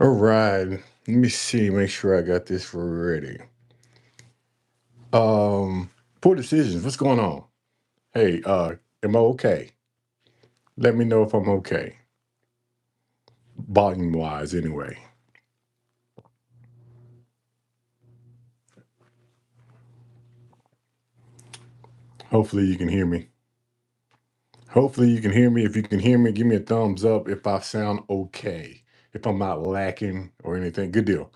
All right. Let me see. Make sure I got this ready. Um, Poor decisions. What's going on? Hey, am I okay? Let me know if I'm okay. Volume wise, anyway. Hopefully you can hear me. Hopefully you can hear me. If you can hear me, give me a thumbs up if I sound okay. If I'm not lacking or anything. Good deal.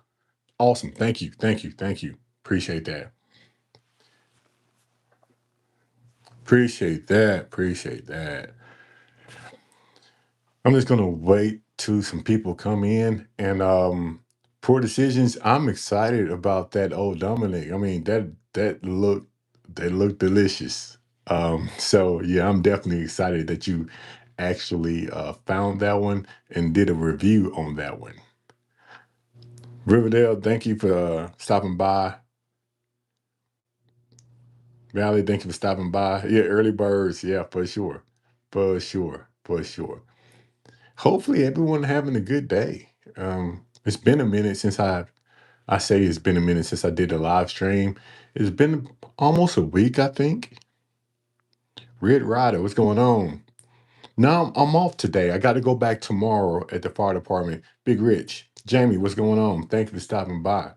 Awesome. Thank you. Thank you. Thank you. Appreciate that. Appreciate that. Appreciate that. I'm just gonna wait till some people come in and poor decisions. I'm excited about that old Dominic. I mean that looked delicious. So yeah, I'm definitely excited that you actually found that one and did a review on that one. Riverdale, thank you for stopping by. Valley, thank you for stopping by. Yeah, early birds, yeah, for sure. For sure. For sure. Hopefully everyone having a good day. It's been a minute since I say it's been a minute since I did a live stream. It's been almost a week, I think. Red Rider, what's going on? Now I'm off today. I got to go back tomorrow at the fire department. Big Rich, Jamie, what's going on? Thank you for stopping by.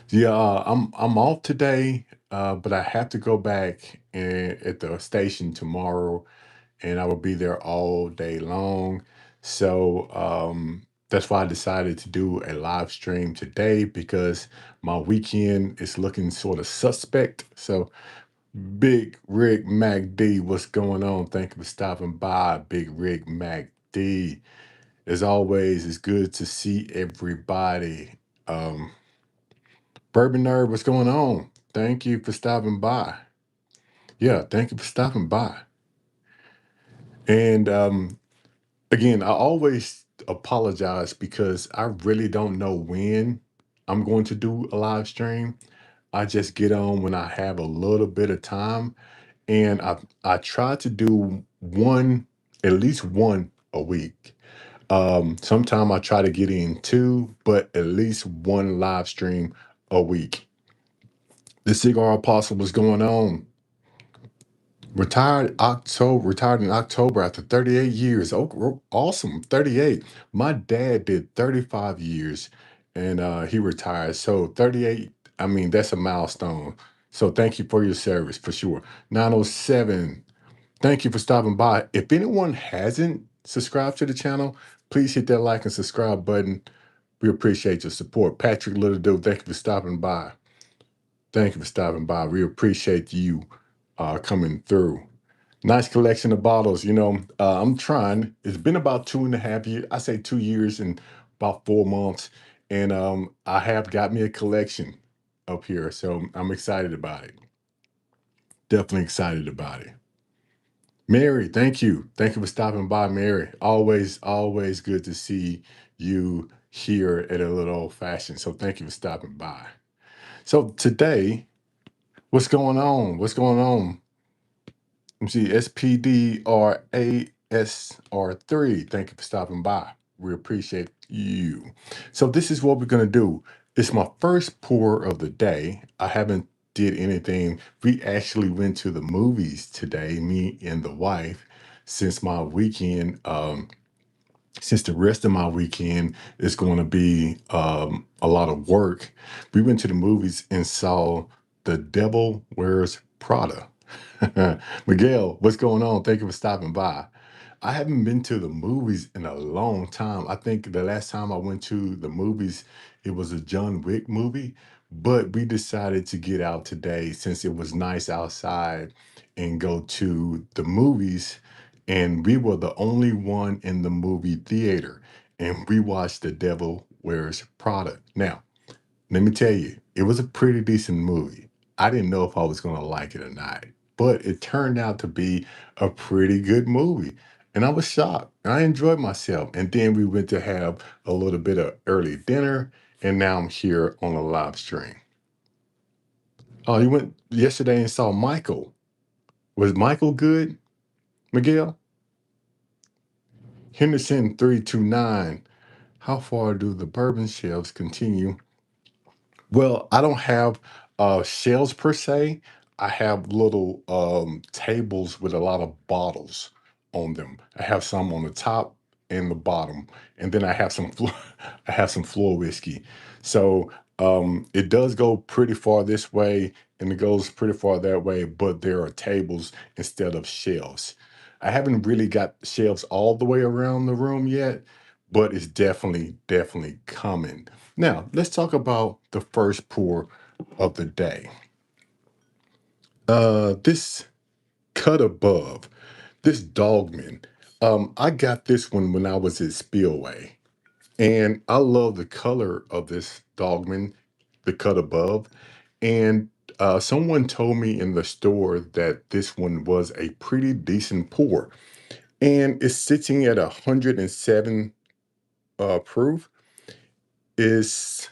Yeah, I'm off today, but I have to go back at the station tomorrow and I will be there all day long. So that's why I decided to do a live stream today because my weekend is looking sort of suspect. So, Big Rig Mac D, what's going on? Thank you for stopping by, Big Rig Mac D. As always, it's good to see everybody. Um, Bourbon Nerd, what's going on? Thank you for stopping by. Yeah, thank you for stopping by. And again, I always apologize because I really don't know when I'm going to do a live stream. I just get on when I have a little bit of time, and I try to do one, at least one a week. Sometime I try to get in two, but at least one live stream a week. The cigar apostle was going on. Retired in October after 38 years. Oh, awesome. 38. My dad did 35 years and he retired. So 38, I mean, that's a milestone. So thank you for your service for sure. 907. Thank you for stopping by. If anyone hasn't subscribed to the channel, please hit that like and subscribe button. We appreciate your support. Patrick Little Dude, thank you for stopping by. Thank you for stopping by. We appreciate you coming through. Nice collection of bottles. I'm trying. It's been about 2.5 years. I say 2 years and about 4 months. And I have got me a collection up here. So I'm excited about it. Definitely excited about it. Mary, thank you. Thank you for stopping by, Mary. Always, always good to see you here at a little old fashioned. So thank you for stopping by. So today, what's going on? What's going on? Let me see, SPDRASR3. Thank you for stopping by. We appreciate you. So this is what we're gonna do. It's my first pour of the day. I haven't did anything. We actually went to the movies today, me and the wife, since my weekend, since the rest of my weekend is going to be a lot of work. We went to the movies and saw The Devil Wears Prada. Miguel, what's going on? Thank you for stopping by. I haven't been to the movies in a long time. I think the last time I went to the movies, it was a John Wick movie, but we decided to get out today since it was nice outside and go to the movies. And we were the only one in the movie theater, and we watched The Devil Wears Prada. Now, let me tell you, it was a pretty decent movie. I didn't know if I was going to like it or not, but it turned out to be a pretty good movie. And I was shocked. I enjoyed myself. And then we went to have a little bit of early dinner, and now I'm here on a live stream. Oh, you went yesterday and saw Michael. Was Michael good, Miguel? Henderson 329. How far do the bourbon shelves continue? Well, I don't have shelves per se. I have little tables with a lot of bottles on them. I have some on the top and the bottom, and then I have some I have some floor whiskey. So it does go pretty far this way, and it goes pretty far that way. But there are tables instead of shelves. I haven't really got shelves all the way around the room yet, but it's definitely coming. Now, let's talk about the first pour of the day. This cut above, this Dogman. I got this one when I was at Spillway, and I love the color of this Dogman, the cut above. And someone told me in the store that this one was a pretty decent pour, and it's sitting at 107 proof. Is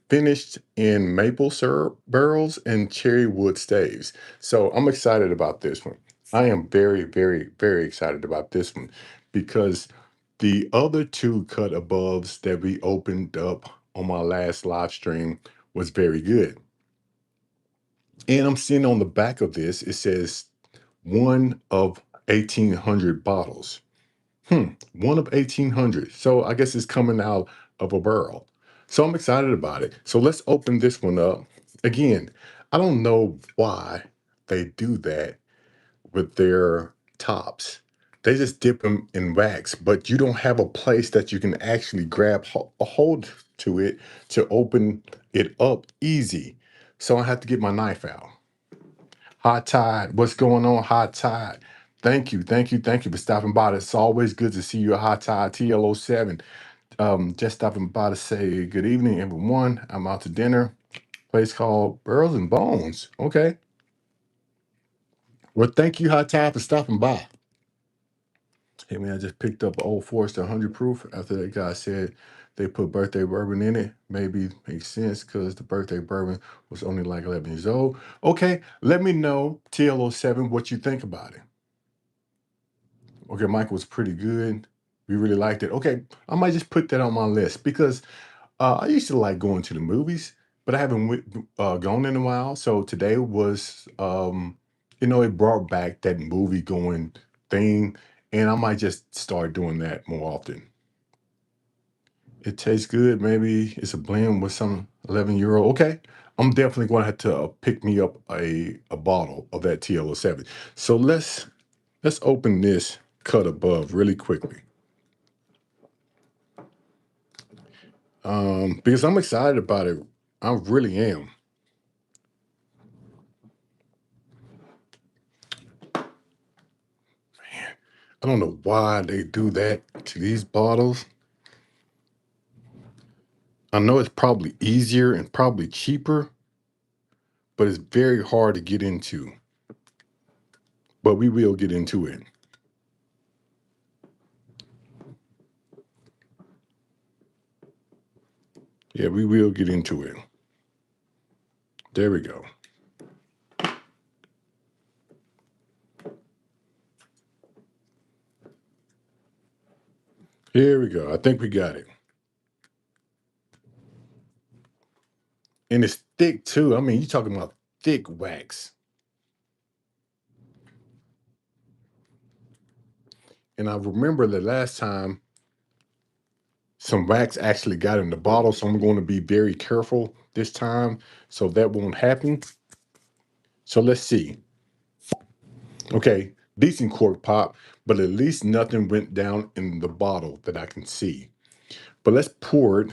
finished in maple syrup barrels and cherry wood staves. So I'm excited about this one. I am very excited about this one because the other two cut aboves that we opened up on my last live stream was very good. And I'm seeing on the back of this, it says one of 1,800 bottles. One of 1,800. So I guess it's coming out of a barrel. So I'm excited about it. So let's open this one up. Again, I don't know why they do that with their tops. They just dip them in wax, but you don't have a place that you can actually grab a hold to it to open it up easy. So I have to get my knife out. Hot Tide, what's going on, Hot Tide? Thank you for stopping by. It's always good to see you at Hot Tide TLO7. Just stopping by to say good evening, everyone. I'm out to dinner. Place called Burls and Bones. Okay. Well, thank you, Hot Tide, for stopping by. Hey man, I just picked up an Old Forester 100 proof after that guy said they put birthday bourbon in it. Maybe makes sense because the birthday bourbon was only like 11 years old. Okay, let me know, TLO7, what you think about it. Okay, Michael was pretty good. We really liked it. Okay, I might just put that on my list because I used to like going to the movies, but I haven't gone in a while. So today was, it brought back that movie going thing, and I might just start doing that more often. It tastes good. Maybe it's a blend with some 11-year-old. Okay, I'm definitely going to have to pick me up a bottle of that TL07. So let's open this cut above really quickly. Because I'm excited about it. I really am. I don't know why they do that to these bottles. I know it's probably easier and probably cheaper, but it's very hard to get into. But we will get into it. Yeah, we will get into it. There we go. Here we go. I think we got it. And it's thick too. I mean, you're talking about thick wax. And I remember the last time some wax actually got in the bottle, so I'm going to be very careful this time so that won't happen. So let's see. Okay, decent cork pop, but at least nothing went down in the bottle that I can see. But let's pour it.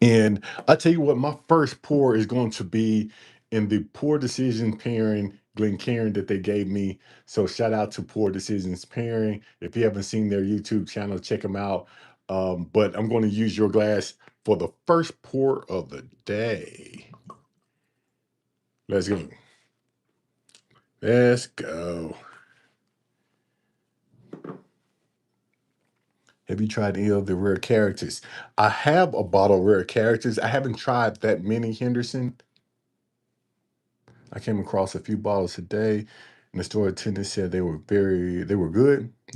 And I tell you what, my first pour is going to be in the Poor Decision pairing Glencairn that they gave me. So shout out to Poor Decisions Pairing. If you haven't seen their YouTube channel, check them out. But I'm going to use your glass for the first pour of the day. Let's go. Let's go. Have you tried any of the rare characters? I have a bottle of rare characters. I haven't tried that many Henderson. I came across a few bottles today, and the store attendant said they were good.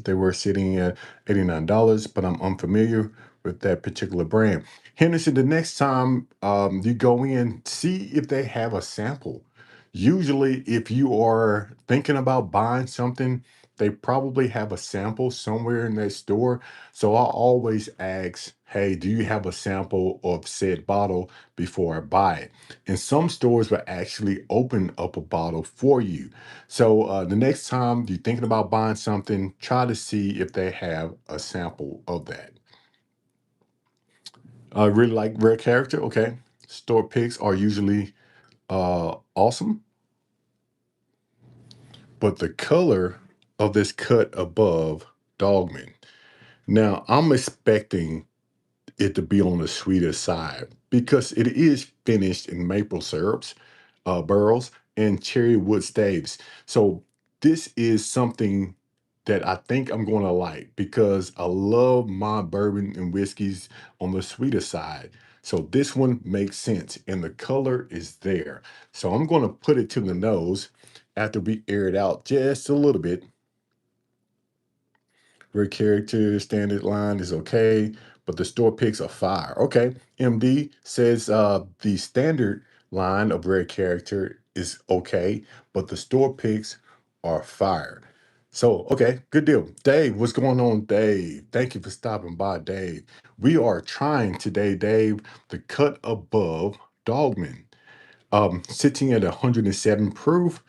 They were sitting at $89, but I'm unfamiliar with that particular brand. Henderson, the next time you go in, see if they have a sample. Usually, if you are thinking about buying something, they probably have a sample somewhere in that store. So I always ask, hey, do you have a sample of said bottle before I buy it? And some stores will actually open up a bottle for you. So the next time you're thinking about buying something, try to see if they have a sample of that. I really like Rare Character. Okay. Store picks are usually awesome, but the color of this cut above Dogman. Now, I'm expecting it to be on the sweeter side because it is finished in maple syrups, barrels, and cherry wood staves. So this is something that I think I'm going to like because I love my bourbon and whiskeys on the sweeter side. So this one makes sense and the color is there. So I'm going to put it to the nose after we air it out just a little bit. Red character standard line is okay, but the store picks are fire. Okay. MD says the standard line of red character is okay, but the store picks are fire. So, okay, good deal. Dave, what's going on, Dave? Thank you for stopping by, Dave. We are trying today, Dave, the cut above Dogman, sitting at 107 proof.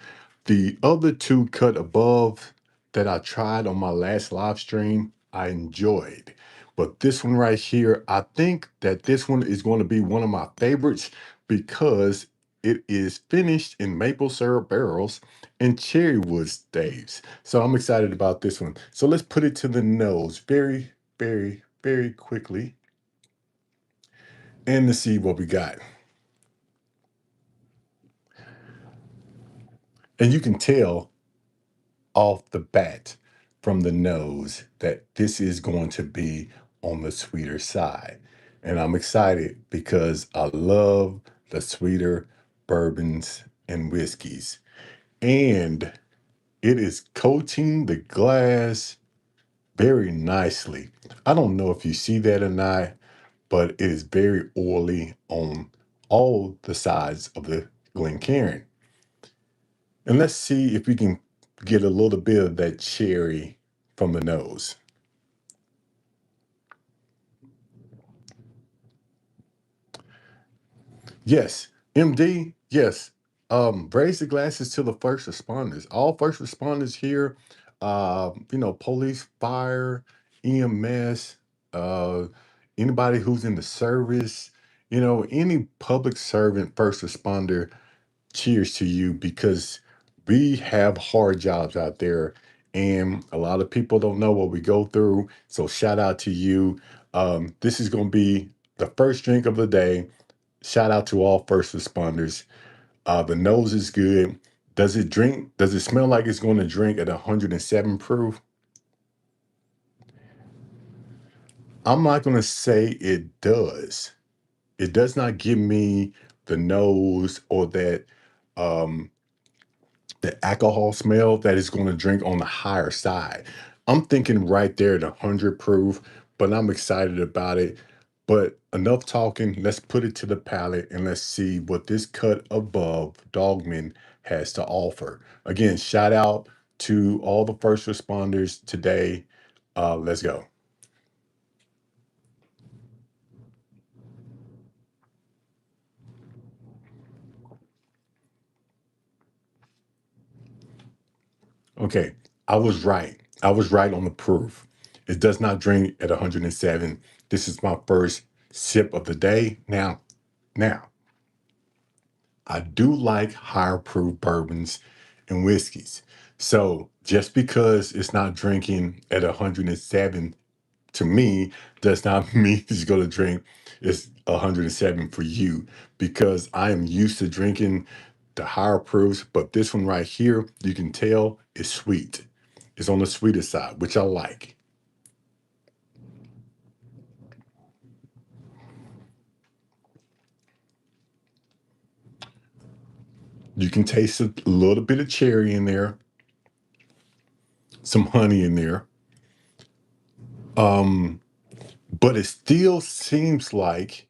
The other two cut above that I tried on my last live stream, I enjoyed. But this one right here, I think that this one is going to be one of my favorites because it is finished in maple syrup barrels and cherry wood staves. So I'm excited about this one. So let's put it to the nose very, very, very quickly and to see what we got. And you can tell off the bat from the nose that this is going to be on the sweeter side. And I'm excited because I love the sweeter bourbons and whiskeys. And it is coating the glass very nicely. I don't know if you see that or not, but it is very oily on all the sides of the Glencairn. And let's see if we can get a little bit of that cherry from the nose. Yes, MD, yes. Raise the glasses to the first responders. All first responders here, police, fire, EMS, uh, anybody who's in the service, any public servant, first responder, cheers to you because we have hard jobs out there and a lot of people don't know what we go through. So shout out to you. This is going to be the first drink of the day. Shout out to all first responders. The nose is good. Does it drink? Does it smell like it's going to drink at 107 proof? I'm not going to say it does. It does not give me the nose or that um, the alcohol smell that is going to drink on the higher side. I'm thinking right there at 100 proof, but I'm excited about it. But enough talking. Let's put it to the palate and let's see what this cut above Dogman has to offer. Again, shout out to all the first responders today. Let's go. Okay, I was right. I was right on the proof. It does not drink at 107. This is my first sip of the day. Now, I do like higher proof bourbons and whiskeys. So just because it's not drinking at 107 to me does not mean it's going to drink it's 107 for you because I am used to drinking the higher proofs, but this one right here, you can tell is sweet. It's on the sweeter side, which I like. You can taste a little bit of cherry in there, some honey in there. Um, but it still seems like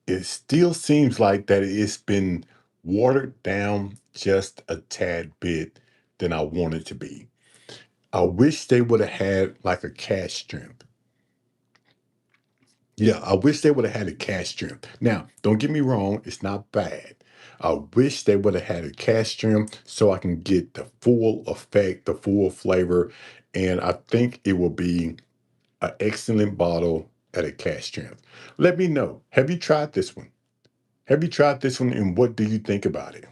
that it's been watered down just a tad bit than I want it to be. I wish they would have had like a cash strength. Yeah, I wish they would have had a cash strength. Now, don't get me wrong, it's not bad. I wish they would have had a cash strength so I can get the full effect, the full flavor, and I think it will be an excellent bottle at a cash strength. Let me know. Have you tried this one? Have you tried this one and what do you think about it?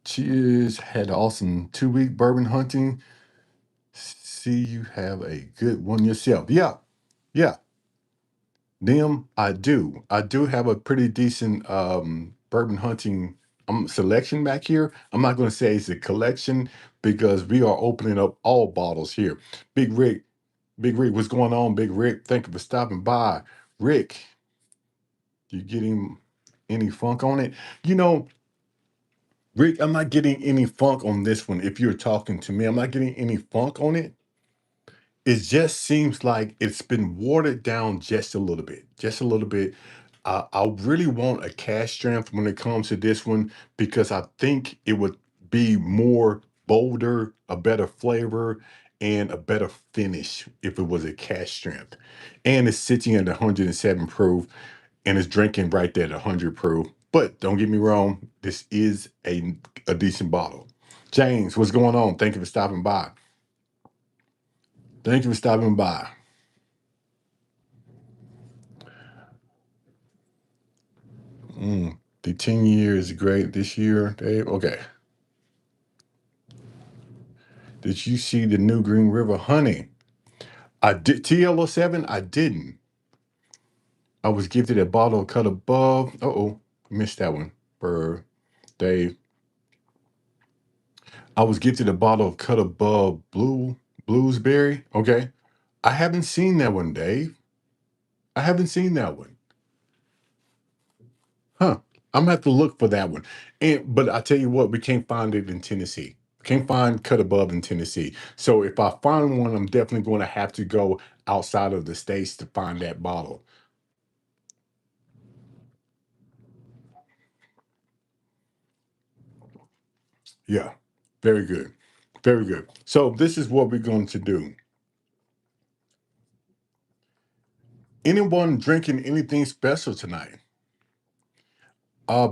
Cheers. Had an awesome 2 week bourbon hunting. See you have a good one yourself. Yeah, yeah. Them, I do. I do have a pretty decent bourbon hunting selection back here. I'm not going to say it's a collection because we are opening up all bottles here. Big Rick, what's going on, Big Rick? Thank you for stopping by. Rick, you getting any funk on it? You know, Rick, I'm not getting any funk on this one. If you're talking to me, I'm not getting any funk on it. It just seems like it's been watered down just a little bit, just a little bit. I really want a cash strength when it comes to this one because I think it would be more bolder, a better flavor, and a better finish if it was a cash strength. And it's sitting at 107 proof and it's drinking right there at 100 proof. But don't get me wrong, this is a decent bottle. James, what's going on? Thank you for stopping by. Thank you for stopping by. Mm, the 10 years great this year, Dave. Okay. Did you see the new Green River honey? I did. TL07, I didn't. I was gifted a bottle cut above. Uh-oh, missed that one for Dave. I was gifted a bottle cut above bluesberry. Okay. I haven't seen that one, Dave. I haven't seen that one. Huh. I'm gonna have to look for that one. And but I tell you what, we can't find it in Tennessee. Can't find cut above in Tennessee. So if I find one, I'm definitely going to have to go outside of the states to find that bottle. Yeah. Very good. Very good. So this is what we're going to do. Anyone drinking anything special tonight?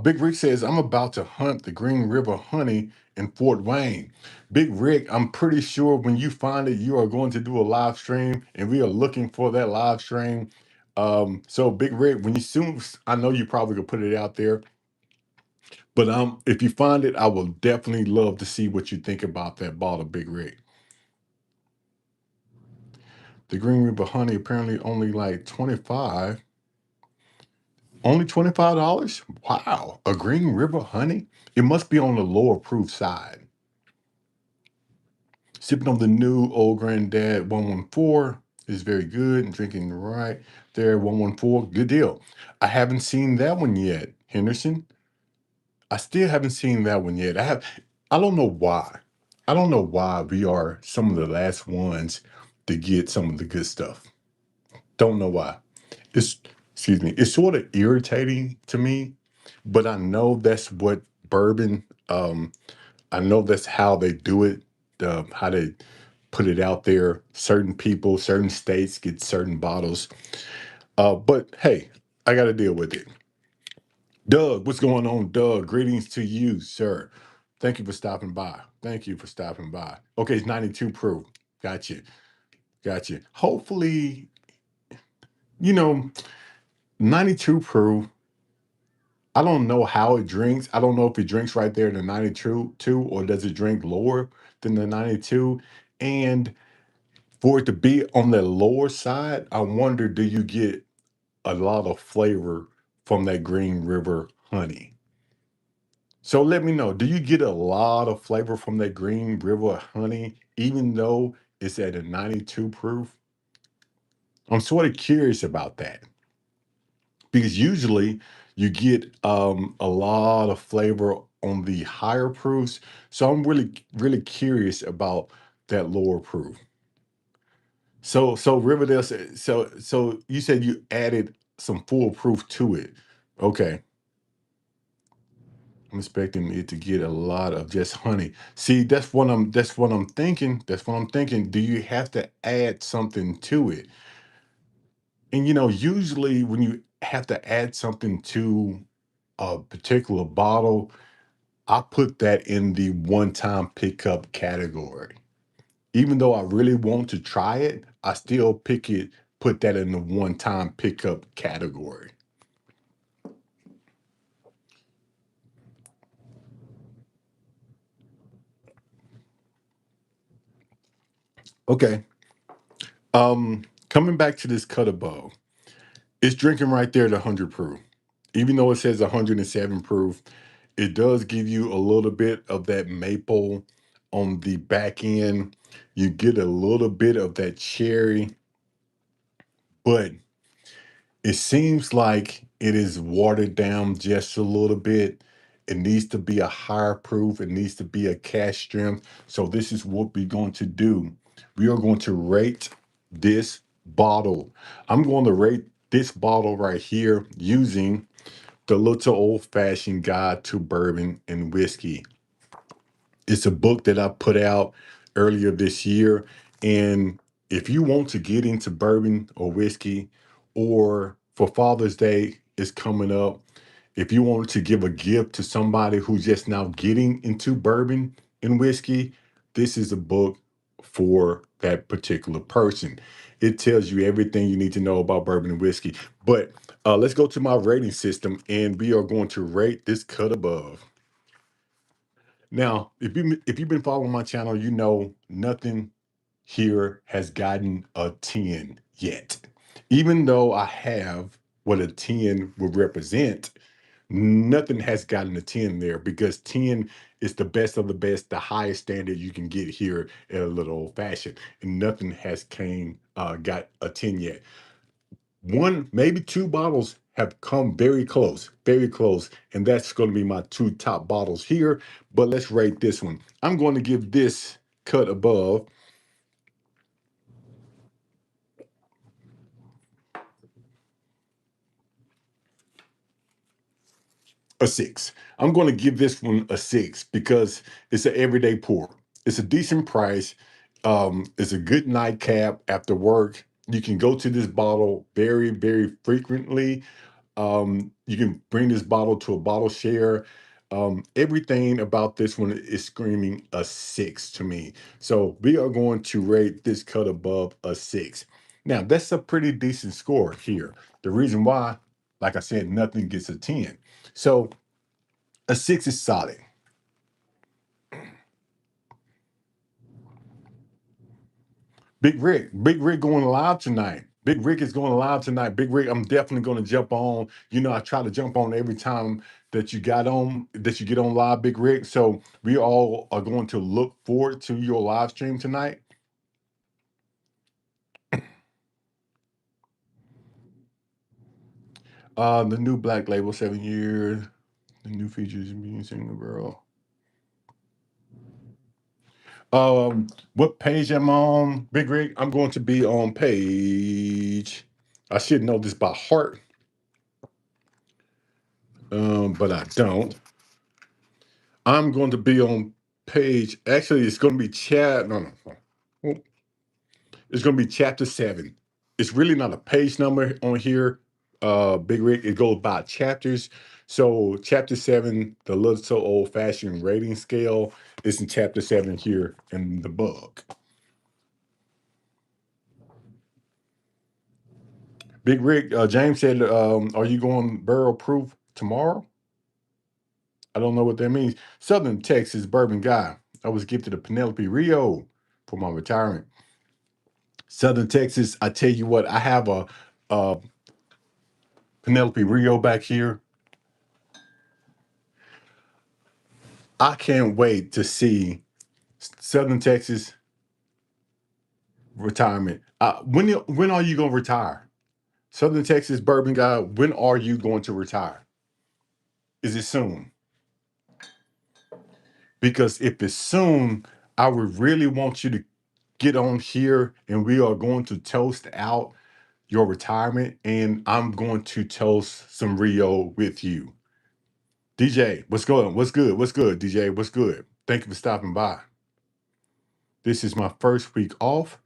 Big Rick says, I'm about to hunt the Green River honey in Fort Wayne. Big Rick, I'm pretty sure when you find it, you are going to do a live stream, and we are looking for that live stream. So Big Rick, when you soon, I know you probably gonna put it out there, but if you find it, I will definitely love to see what you think about that bottle, Big Rick. The Green River honey apparently only like 25. Only $25? Wow. A Green River honey? It must be on the lower proof side. Sipping on the new Old Granddad 114 is very good and drinking right there 114. Good deal. I haven't seen that one yet, Henderson. I still haven't seen that one yet. I don't know why. I don't know why we are some of the last ones to get some of the good stuff. Don't know why. It's excuse me, it's sort of irritating to me, but I know that's what bourbon I know that's how they do it, how they put it out there. Certain people, certain states get certain bottles. But hey, I got to deal with it. Doug, what's going on, Doug? Greetings to you, sir. Thank you for stopping by. Thank you for stopping by. Okay, it's 92 proof. Gotcha. Gotcha. Hopefully, you know, 92 proof. I don't know how it drinks. I don't know if it drinks right there in the 92 or does it drink lower than the 92? And for it to be on the lower side, I wonder, do you get a lot of flavor from that Green River honey? So let me know, do you get a lot of flavor from that Green River honey, even though it's at a 92 proof? I'm sort of curious about that because usually you get a lot of flavor on the higher proofs. So I'm really, really curious about that lower proof. So Riverdale said, so you said you added some foolproof to it. Okay. I'm expecting it to get a lot of just honey. See, that's what I'm thinking. That's what I'm thinking. Do you have to add something to it? And usually when you have to add something to a particular bottle, I put that in the one-time pickup category. Even though I really want to try it, I still put that in the one-time pickup category. Okay. Coming back to this cut above, it's drinking right there at 100 proof. Even though it says 107 proof, it does give you a little bit of that maple on the back end. You get a little bit of that cherry, but it seems like it is watered down just a little bit. It needs to be a higher proof. It needs to be a cash strength. So this is what we're going to do. We are going to rate this bottle. I'm going to rate this bottle right here using the Little Old Fashioned Guide to Bourbon and Whiskey. It's a book that I put out earlier this year. And if you want to get into bourbon or whiskey, or for Father's Day is coming up, if you want to give a gift to somebody who's just now getting into bourbon and whiskey, this is a book for that particular person. It tells you everything you need to know about bourbon and whiskey. But let's go to my rating system, and we are going to rate this cut above. Now, if you've been following my channel, you know nothing here has gotten a 10 yet. Even though I have what a 10 would represent, nothing has gotten a 10 there, because 10 is the best of the best, the highest standard you can get here at a little old fashioned. And nothing has got a 10 yet. One, maybe two bottles have come very close, and that's going to be my two top bottles here. But let's rate this one. I'm going to give this cut above a six. I'm going to give this one a six because it's an everyday pour. It's a decent price. It's a good nightcap after work. You can go to this bottle very frequently. You can bring this bottle to a bottle share. Everything about this one is screaming a six to me. So we are going to rate this cut above a six. Now, that's a pretty decent score here. The reason why, like I said, nothing gets a 10. So a six is solid. Big Rick going live tonight. Big Rick is going live tonight. Big Rick, I'm definitely going to jump on. I try to jump on every time that you get on live, Big Rick. So we all are going to look forward to your live stream tonight. The new Black Label 7 years. The new features being seen in the world. What page am I on, Big Rick? I'm going to be on page. I should know this by heart, but I don't. I'm going to be on page. Actually, it's going to be chat. No, no, no. Oh, it's going to be chapter 7. It's really not a page number on here, Big Rick. It goes by chapters. So chapter 7, the little old fashioned rating scale, is in chapter 7 here in the book. Big Rick, James said, "Are you going barrel proof tomorrow?" I don't know what that means. Southern Texas bourbon guy. I was gifted a Penelope Rio for my retirement. Southern Texas, I tell you what, I have a Penelope Rio back here. I can't wait to see Southern Texas retirement. When are you going to retire? Southern Texas bourbon guy, when are you going to retire? Is it soon? Because if it's soon, I would really want you to get on here and we are going to toast out your retirement, and I'm going to toast some Rio with you. DJ, what's going? What's good? What's good, DJ? What's good? Thank you for stopping by. This is my first week off.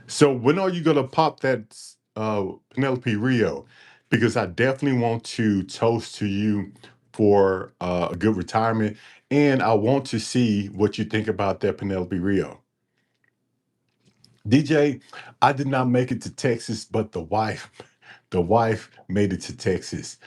So when are you gonna pop that Penelope Rio? Because I definitely want to toast to you for a good retirement, and I want to see what you think about that Penelope Rio. DJ, I did not make it to Texas, but the wife made it to Texas.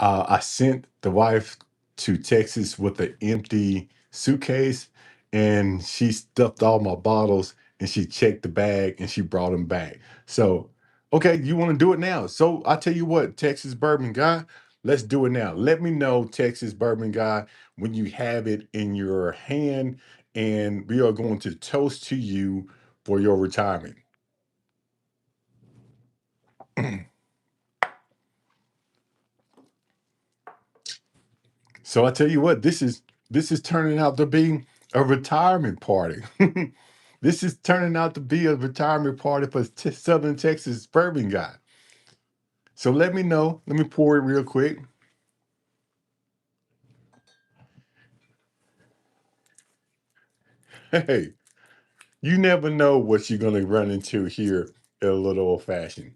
I sent the wife to Texas with an empty suitcase, and she stuffed all my bottles and she checked the bag and she brought them back. So, okay, you want to do it now? So I tell you what, Texas bourbon guy, let's do it now. Let me know, Texas bourbon guy, when you have it in your hand, and we are going to toast to you for your retirement. So I tell you what, this is turning out to be a retirement party. This is turning out to be a retirement party for Southern Texas bourbon guy. So let me know. Let me pour it real quick. Hey, you never know what you're gonna run into here at a little old fashioned.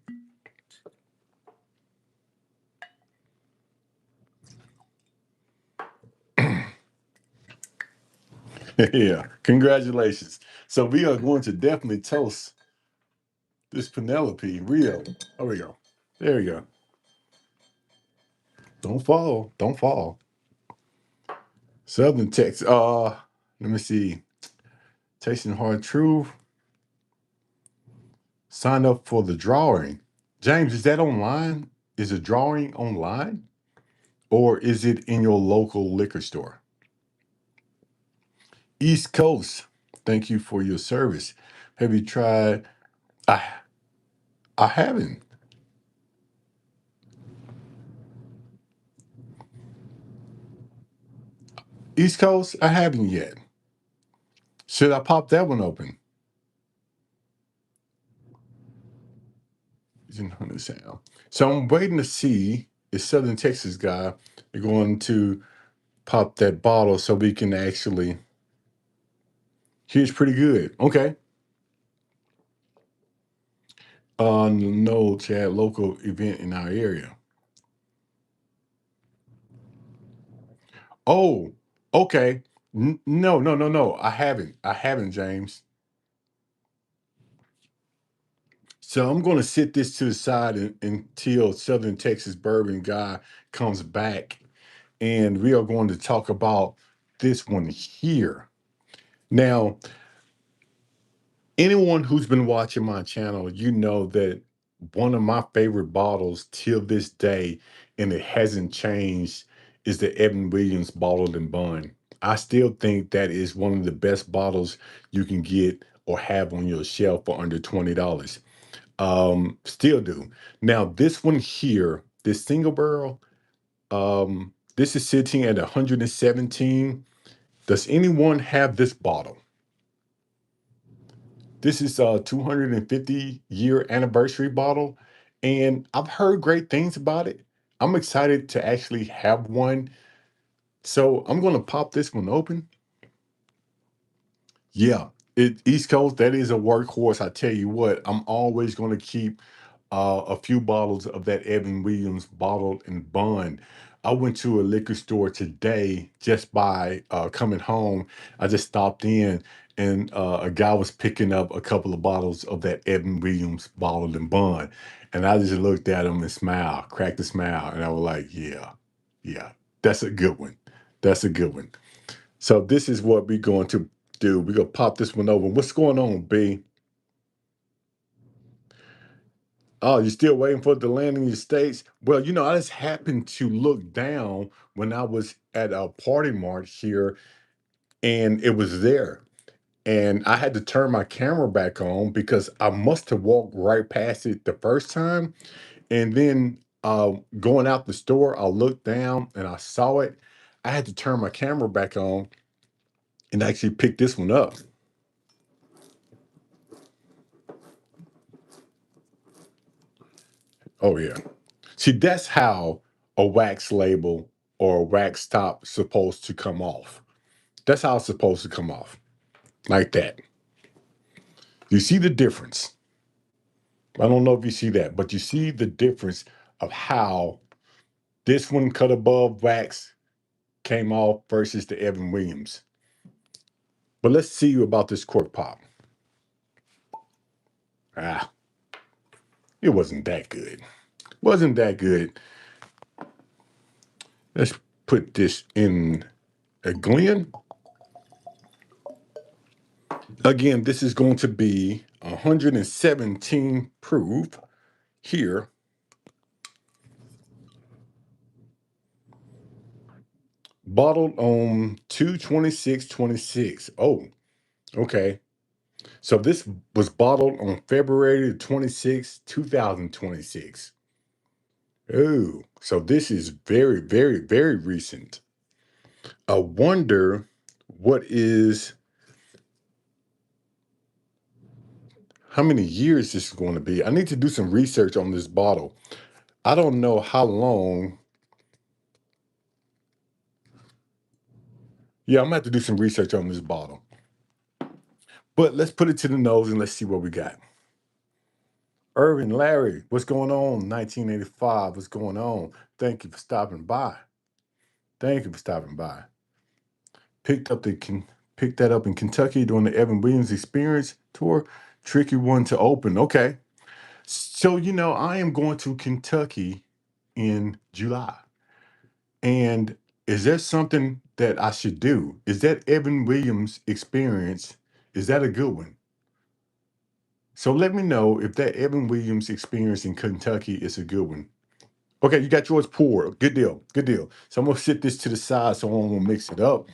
Yeah, congratulations. So we are going to definitely toast this Penelope Rio. There we go. There we go. Don't fall. Don't fall. Southern Texas. Let me see. Tasting Hard Truth. Sign up for the drawing. James, is that online? Is the drawing online? Or is it in your local liquor store? East Coast. Thank you for your service. Have you tried? I I haven't. East Coast, I haven't yet. Should I pop that one open? It's in Hunter Sound. So I'm waiting to see if Southern Texas guy is going to pop that bottle so we can actually. Here's pretty good. Okay. No, Chad, local event in our area. Oh, okay. No, no, no, no. I haven't. I haven't, James. So I'm going to sit this to the side until Southern Texas Bourbon Guy comes back, and we are going to talk about this one here. Now, anyone who's been watching my channel, you know that one of my favorite bottles till this day, and it hasn't changed, is the Evan Williams Bottled and Bond. I still think that is one of the best bottles you can get or have on your shelf for under $20. Still do. Now, this one here, this single barrel, this is sitting at 117. Does anyone have this bottle? This is a 250-year anniversary bottle, and I've heard great things about it. I'm excited to actually have one. So I'm going to pop this one open. Yeah, East Coast, that is a workhorse. I tell you what, I'm always going to keep a few bottles of that Evan Williams bottled and bond. I went to a liquor store today just by coming home. I just stopped in, and a guy was picking up a couple of bottles of that Evan Williams bottled and bond. And I just looked at him and smiled, cracked a smile. And I was like, yeah, yeah, that's a good one. That's a good one. So this is what we're going to do. We're going to pop this one over. What's going on, B? Oh, you still waiting for it to land in your states? Well, I just happened to look down when I was at a party mart here, and it was there. And I had to turn my camera back on because I must have walked right past it the first time. And then going out the store, I looked down and I saw it. I had to turn my camera back on and actually pick this one up. Oh yeah. See, that's how a wax label or a wax top supposed to come off. That's how it's supposed to come off. Like that. You see the difference. I don't know if you see that, but you see the difference of how this one cut above wax came off versus the Evan Williams. But let's see about this cork pop. Ah, it wasn't that good. Wasn't that good. Let's put this in a Glen. Again, this is going to be 117 proof here. Bottled on 2/26/26. Oh, okay. So this was bottled on February 26, 2026. Oh, so this is very, very, very recent. I wonder what is, how many years this is going to be. I need to do some research on this bottle. I don't know how long. Yeah, I'm gonna have to do some research on this bottle. But let's put it to the nose and let's see what we got. Irvin, Larry, what's going on? 1985, what's going on? Thank you for stopping by. Thank you for stopping by. Picked up the picked that up in Kentucky during the Evan Williams Experience Tour. Tricky one to open. Okay. So, I am going to Kentucky in July. And is there something that I should do? Is that Evan Williams experience? Is that a good one? So let me know if that Evan Williams experience in Kentucky is a good one. Okay, you got yours poured. Good deal. Good deal. So I'm gonna sit this to the side so I won't mix it up.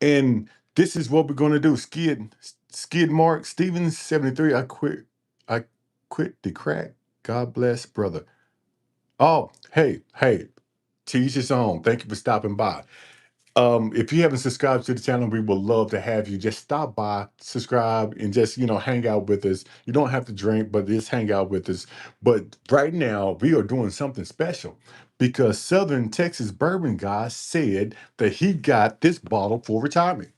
And this is what we're gonna do. Skid Mark Stevens 73. I quit the crack. God bless, brother. Oh, hey, teach his own. Thank you for stopping by. If you haven't subscribed to the channel, we would love to have you. Just stop by, subscribe, and just hang out with us. You don't have to drink, but just hang out with us. But right now, we are doing something special because Southern Texas Bourbon Guy said that he got this bottle for retirement.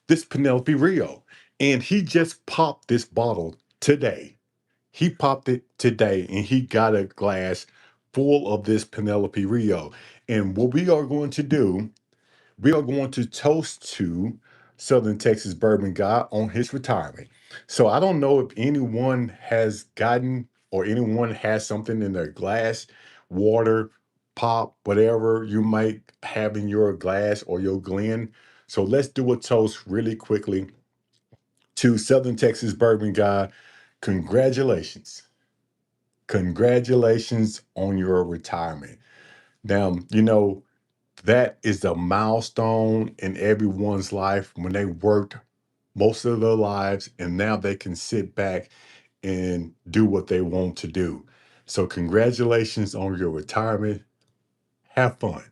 This Penelope Rio, and he just popped this bottle today. He popped it today, and he got a glass full of this Penelope Rio. And what we are going to do, we are going to toast to Southern Texas Bourbon Guy on his retirement. So I don't know if anyone has gotten or anyone has something in their glass, water, pop, whatever you might have in your glass or your Glen. So let's do a toast really quickly to Southern Texas Bourbon Guy. Congratulations. Congratulations on your retirement. Now, that is the milestone in everyone's life when they worked most of their lives and now they can sit back and do what they want to do. So, congratulations on your retirement. Have fun.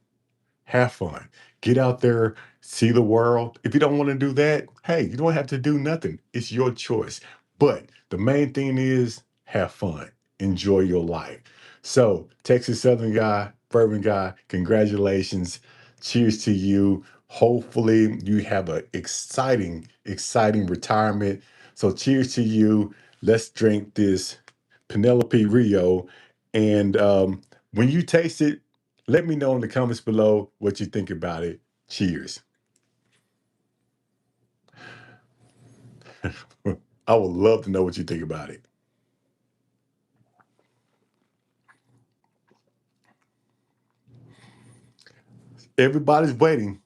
Have fun. Get out there, see the world. If you don't want to do that, hey, you don't have to do nothing. It's your choice. But the main thing is have fun. Enjoy your life. So, Texas Southern Guy, Bourbon Guy, congratulations. Cheers to you. Hopefully, you have an exciting, exciting retirement. So, cheers to you. Let's drink this Penelope Rio. And when you taste it, let me know in the comments below what you think about it. Cheers. I would love to know what you think about it. Everybody's waiting.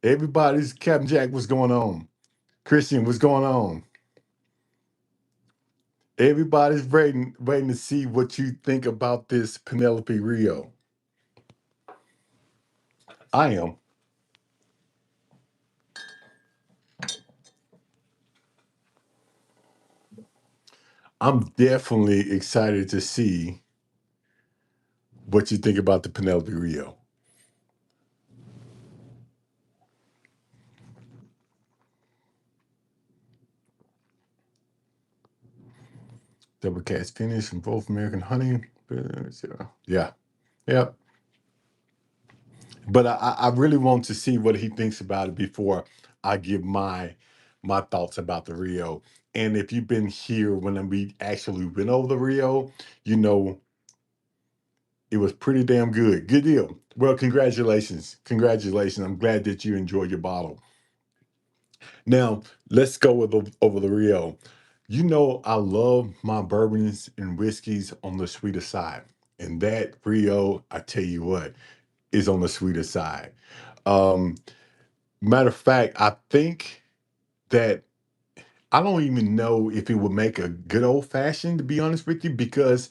Everybody's Captain Jack, what's going on? Christian, what's going on? Everybody's waiting to see what you think about this Penelope Rio. I am. I'm definitely excited to see what you think about the Penelope Rio. Double cast finish and both American honey. Yeah. Yeah. But I really want to see what he thinks about it before I give my thoughts about the Rio. And if you've been here when we actually went over the Rio, you know it was pretty damn good. Good deal. Well, congratulations. Congratulations. I'm glad that you enjoyed your bottle. Now, let's go over the Rio. You know, I love my bourbons and whiskeys on the sweeter side. And that Rio, I tell you what, is on the sweeter side. Um, Matter of fact, I think that I don't even know if it would make a good old fashioned, to be honest with you, because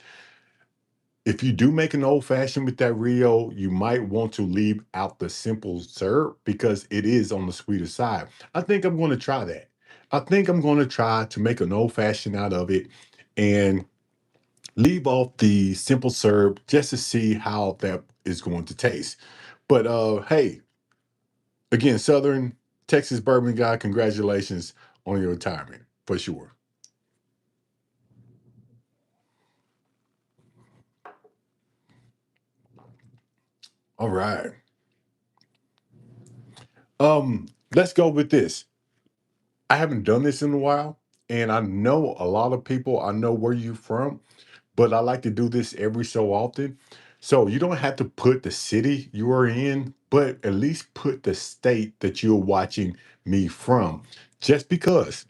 if you do make an old fashioned with that Rio, you might want to leave out the simple syrup because it is on the sweeter side. I think I'm going to try that. I think I'm going to try to make an old fashioned out of it and leave off the simple syrup just to see how that is going to taste. But hey, again, Southern Texas bourbon guy, congratulations on your retirement for sure. All right. Let's go with this. I haven't done this in a while, and I know a lot of people. I know where you're from, but I like to do this every so often. So you don't have to put the city you are in, but at least put the state that you're watching me from. Just because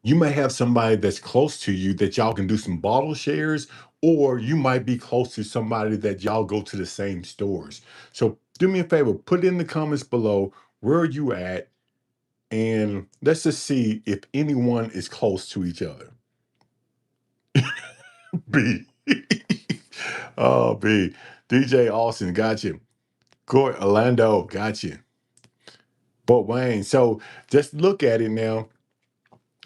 you may have somebody that's close to you that y'all can do some bottle shares, or you might be close to somebody that y'all go to the same stores. So do me a favor, put in the comments below where you at, and let's just see if anyone is close to each other. B. Oh, B. DJ Austin, got you. Court Orlando, got you. Fort Wayne. So just look at it now.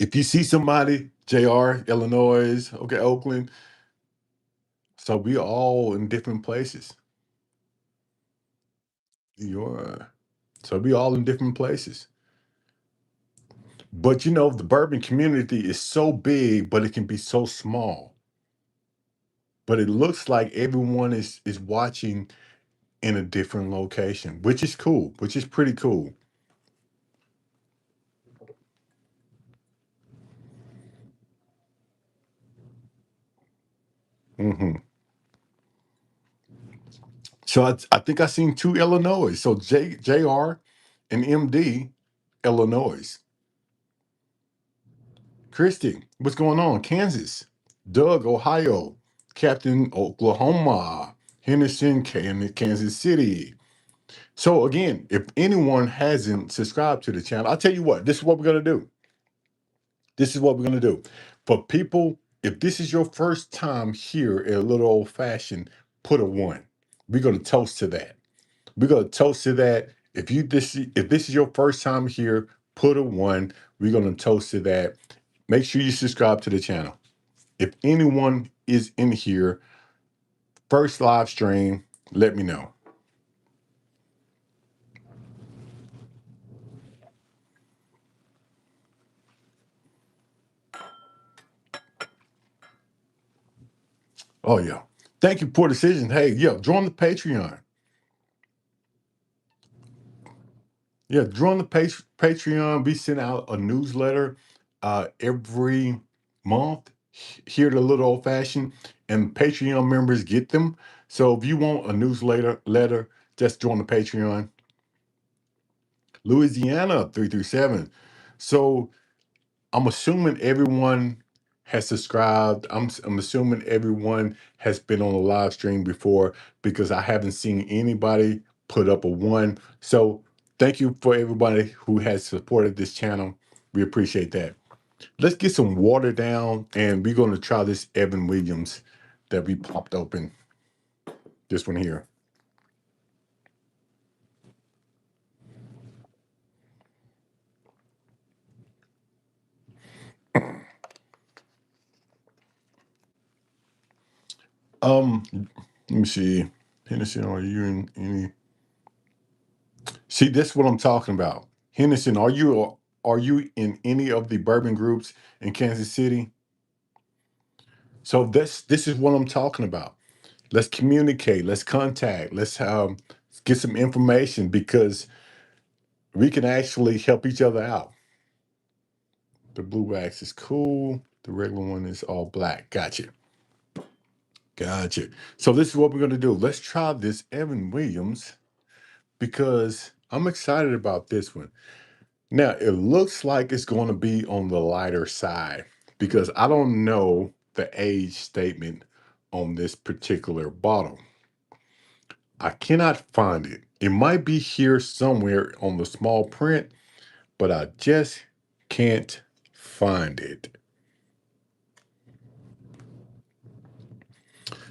If you see somebody, JR, Illinois, okay, Oakland, so we all in different places. You're so we all in different places. But you know, the bourbon community is so big, but it can be so small. But it looks like everyone is watching in a different location, which is cool, which is pretty cool. Hmm. So I think I seen two Illinois. So JR and MD, Illinois. Christy, what's going on? Kansas. Doug, Ohio. Captain, Oklahoma. Henderson, Kansas City. So again, if anyone hasn't subscribed to the channel, I'll tell you what, this is what we're gonna do. This is what we're gonna do. For people, if this is your first time here at a little old fashioned, put a one. We're gonna toast to that. We're gonna toast to that. If this is your first time here, put a one. We're gonna toast to that. Make sure you subscribe to the channel. If anyone is in here, first live stream, let me know. Oh yeah. Thank you, Poor Decision. Hey, yeah, join the Patreon. Yeah, join the Patreon. We send out a newsletter every month here at the Little Old Fashioned, and Patreon members get them. So if you want a newsletter, just join the Patreon. Louisiana 337. So I'm assuming everyone has subscribed. I'm assuming everyone has been on a live stream before because I haven't seen anybody put up a one. So thank you for everybody who has supported this channel. We appreciate that. Let's get some water down and we're going to try this Evan Williams that we popped open. This one here. Let me see. Henderson, are you in any? See, that's what I'm talking about. Henderson, are you in any of the bourbon groups in Kansas City? So this is what I'm talking about. Let's communicate. Let's contact. Let's get some information because we can actually help each other out. The blue wax is cool. The regular one is all black. Gotcha. Gotcha. So this is what we're gonna do. Let's try this Evan Williams because I'm excited about this one. Now it looks like it's going to be on the lighter side because I don't know the age statement on this particular bottle. I cannot find it. It might be here somewhere on the small print, but I just can't find it.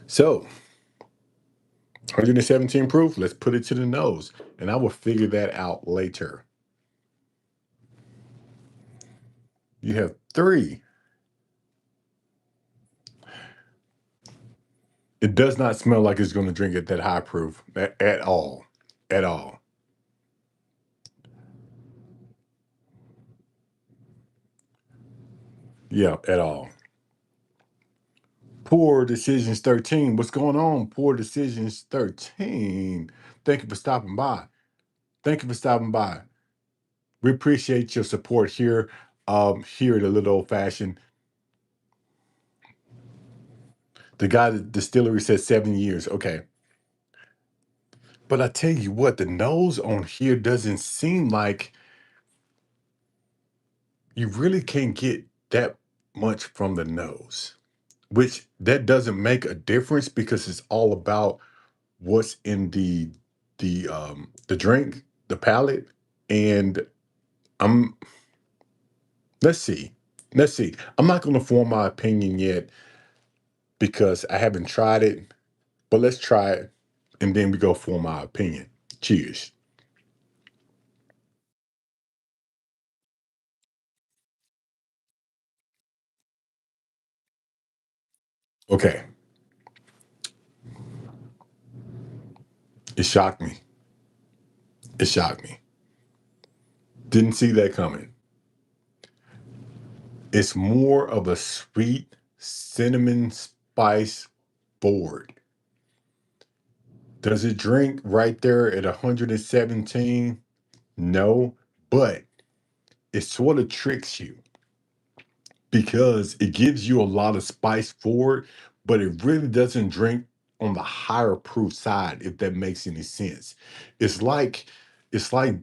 So, 117 proof, let's put it to the nose, and I will figure that out later. You have three. It does not smell like it's going to drink it that high proof at all. At all. Yeah, at all. Poor Decisions 13. What's going on? Poor Decisions 13. Thank you for stopping by. Thank you for stopping by. We appreciate your support here, here at a little old fashioned. The guy at the distillery said 7 years. Okay. But I tell you what, the nose on here doesn't seem like you really can't get that much from the nose, which that doesn't make a difference because it's all about what's in the drink, the palate, and I'm let's see. Let's see. I'm not going to form my opinion yet because I haven't tried it, but let's try it and then we go form my opinion. Cheers. Okay. It shocked me. It shocked me. Didn't see that coming. It's more of a sweet cinnamon spice forward. Does it drink right there at 117? No, but it sort of tricks you because it gives you a lot of spice forward, but it really doesn't drink on the higher proof side, if that makes any sense. It's like it's like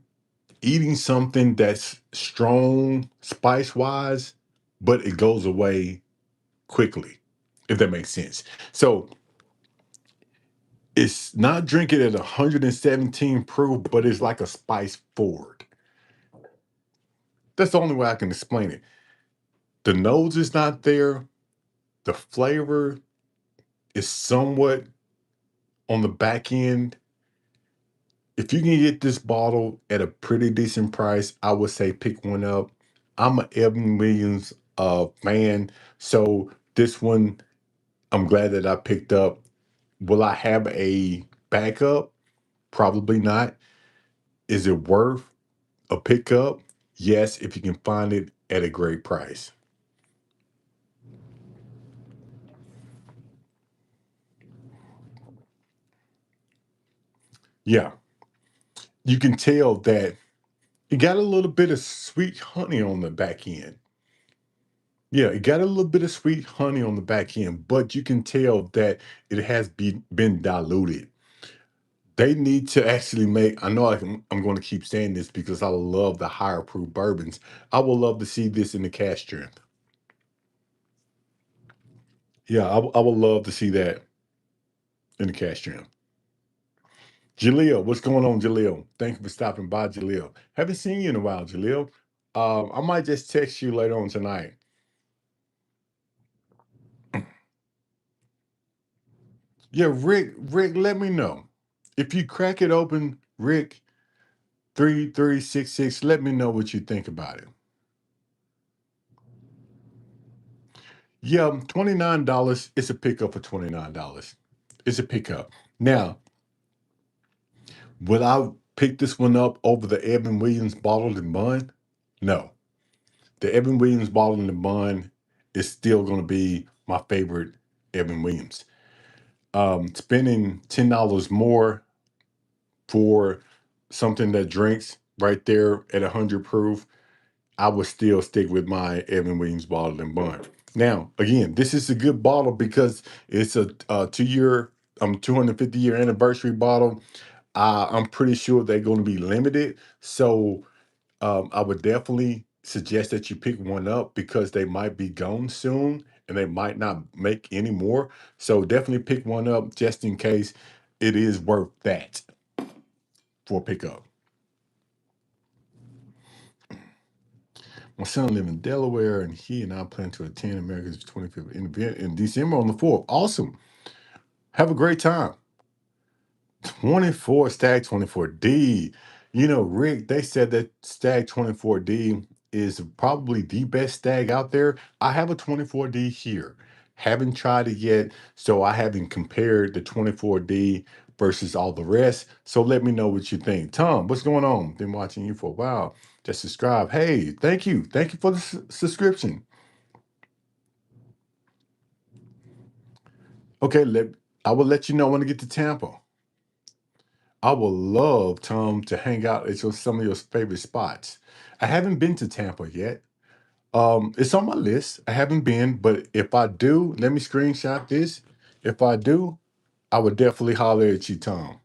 eating something that's strong spice wise, but it goes away quickly, if that makes sense. So it's not drinking at 117 proof, but it's like a spice forward. That's the only way I can explain it. The nose is not there. The flavor is somewhat on the back end. If you can get this bottle at a pretty decent price, I would say pick one up. I'm an Evan Williams fan, so this one I'm glad that I picked up. Will I have a backup? Probably not. Is it worth a pickup? Yes, if you can find it at a great price. Yeah, you can tell that it got a little bit of sweet honey on the back end. Yeah, it got a little bit of sweet honey on the back end, but you can tell that it has been diluted. They need to actually make, I know I'm going to keep saying this because I love the higher proof bourbons. I would love to see this in the cask strength. Yeah, I would love to see that in the cask strength. Jaleel, what's going on, Jaleel? Thank you for stopping by, Jaleel. Haven't seen you in a while, Jaleel. I might just text you later on tonight. Yeah, Rick, let me know. If you crack it open, Rick, 3366, let me know what you think about it. Yeah, $29. It's a pickup for $29. It's a pickup. Now, would I pick this one up over the Evan Williams bottled and bond? No. The Evan Williams bottled and bond is still going to be my favorite Evan Williams. Spending $10 more for something that drinks right there at 100 proof, I would still stick with my Evan Williams bottle and bond. Now, again, this is a good bottle because it's a 2-year, 250-year anniversary bottle. I'm pretty sure they're going to be limited. So I would definitely suggest that you pick one up because they might be gone soon and they might not make any more. So definitely pick one up just in case it is worth that for pickup. My son lives in Delaware and he and I plan to attend America's 25th event in December on the 4th. Awesome. Have a great time. 24 Stag 24D. You know, Rick, they said that Stag 24D is probably the best stag out there. I have a 24D here. Haven't tried it yet, so I haven't compared the 24D versus all the rest. So let me know what you think. Tom, what's going on? Been watching you for a while. Just subscribe. Hey, thank you. Thank you for the subscription. Okay, I will let you know when I get to Tampa. I would love, Tom, to hang out at some of your favorite spots. I haven't been to Tampa yet. It's on my list. I haven't been, but if I do, let me screenshot this. If I do, I would definitely holler at you, Tom.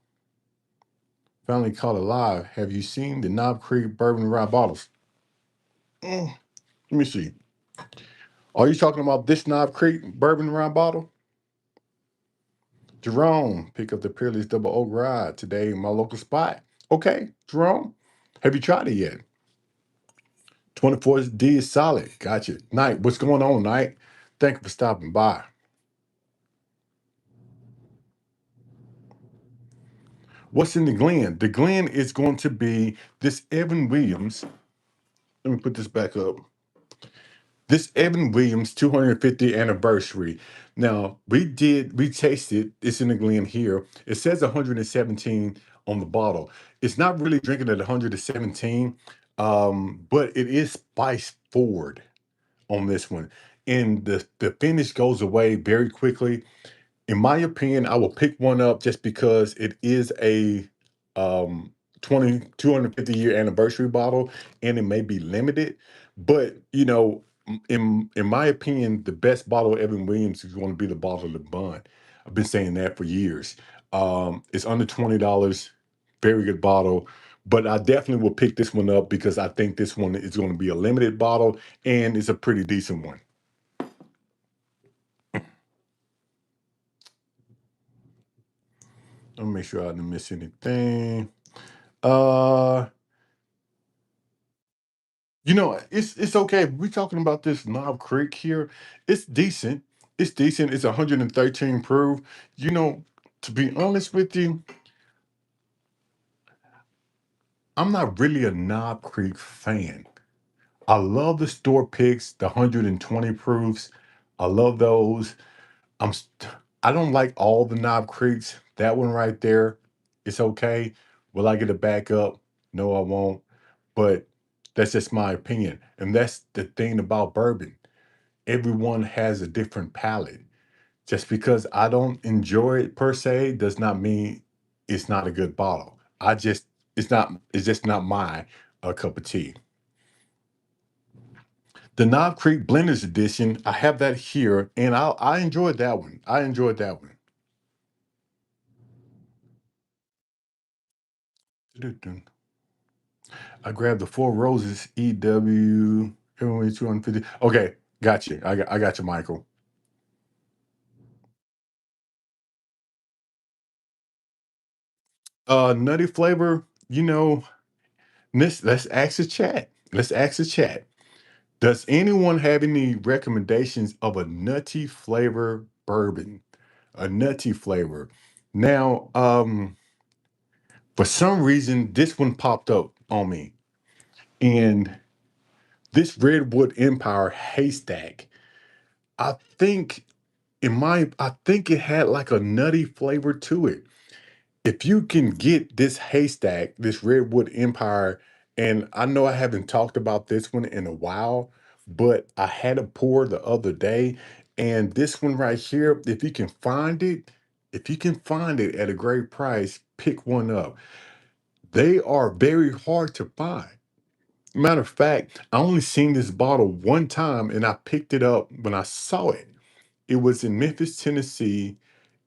Finally caught alive. Have you seen the Knob Creek Bourbon Rye bottles? Let me see. Are you talking about this Knob Creek Bourbon Rye bottle? Jerome, pick up the Peerless Double Oak Rye today in my local spot. Okay, Jerome, have you tried it yet? 24D is solid. Gotcha. Knight, what's going on, Knight? Thank you for stopping by. What's in the Glen? The Glen is going to be this Evan Williams. Let me put this back up. This Evan Williams 250th anniversary. Now, we tasted, it's in the Glen here. It says 117 on the bottle. It's not really drinking at 117, but it is spice forward on this one. And the finish goes away very quickly. In my opinion, I will pick one up just because it is a 250-year anniversary bottle and it may be limited. But, in my opinion, the best bottle of Evan Williams is going to be the bottle of the Bond. I've been saying that for years. It's under $20, very good bottle. But I definitely will pick this one up because I think this one is going to be a limited bottle and it's a pretty decent one. Let me make sure I didn't miss anything. Uh, it's okay. We're talking about this Knob Creek here. It's decent. It's decent. It's 113 proof. You know, to be honest with you, I'm not really a Knob Creek fan. I love the store picks, the 120 proofs. I love those. I'm st- I don't like all the Knob Creeks. That one right there, it's okay. Will I get a backup? No, I won't. But that's just my opinion. And that's the thing about bourbon. Everyone has a different palate. Just because I don't enjoy it per se does not mean it's not a good bottle. It's just not my cup of tea. The Knob Creek Blenders Edition, I have that here, and I enjoyed that one. I enjoyed that one. I grabbed the Four Roses EW every 250. Okay, got you. I got you, Michael. Nutty flavor, let's ask the chat. Let's ask the chat. Does anyone have any recommendations of a nutty flavor bourbon? A nutty flavor. Now, for some reason, this one popped up on me. And this Redwood Empire haystack, I think I think it had like a nutty flavor to it. If you can get this haystack, this Redwood Empire, and I know I haven't talked about this one in a while, but I had a pour the other day And this one right here, if you can find it, if you can find it at a great price, pick one up. They are very hard to find. Matter of fact, I only seen this bottle one time and I picked it up when I saw it. It was in Memphis, Tennessee,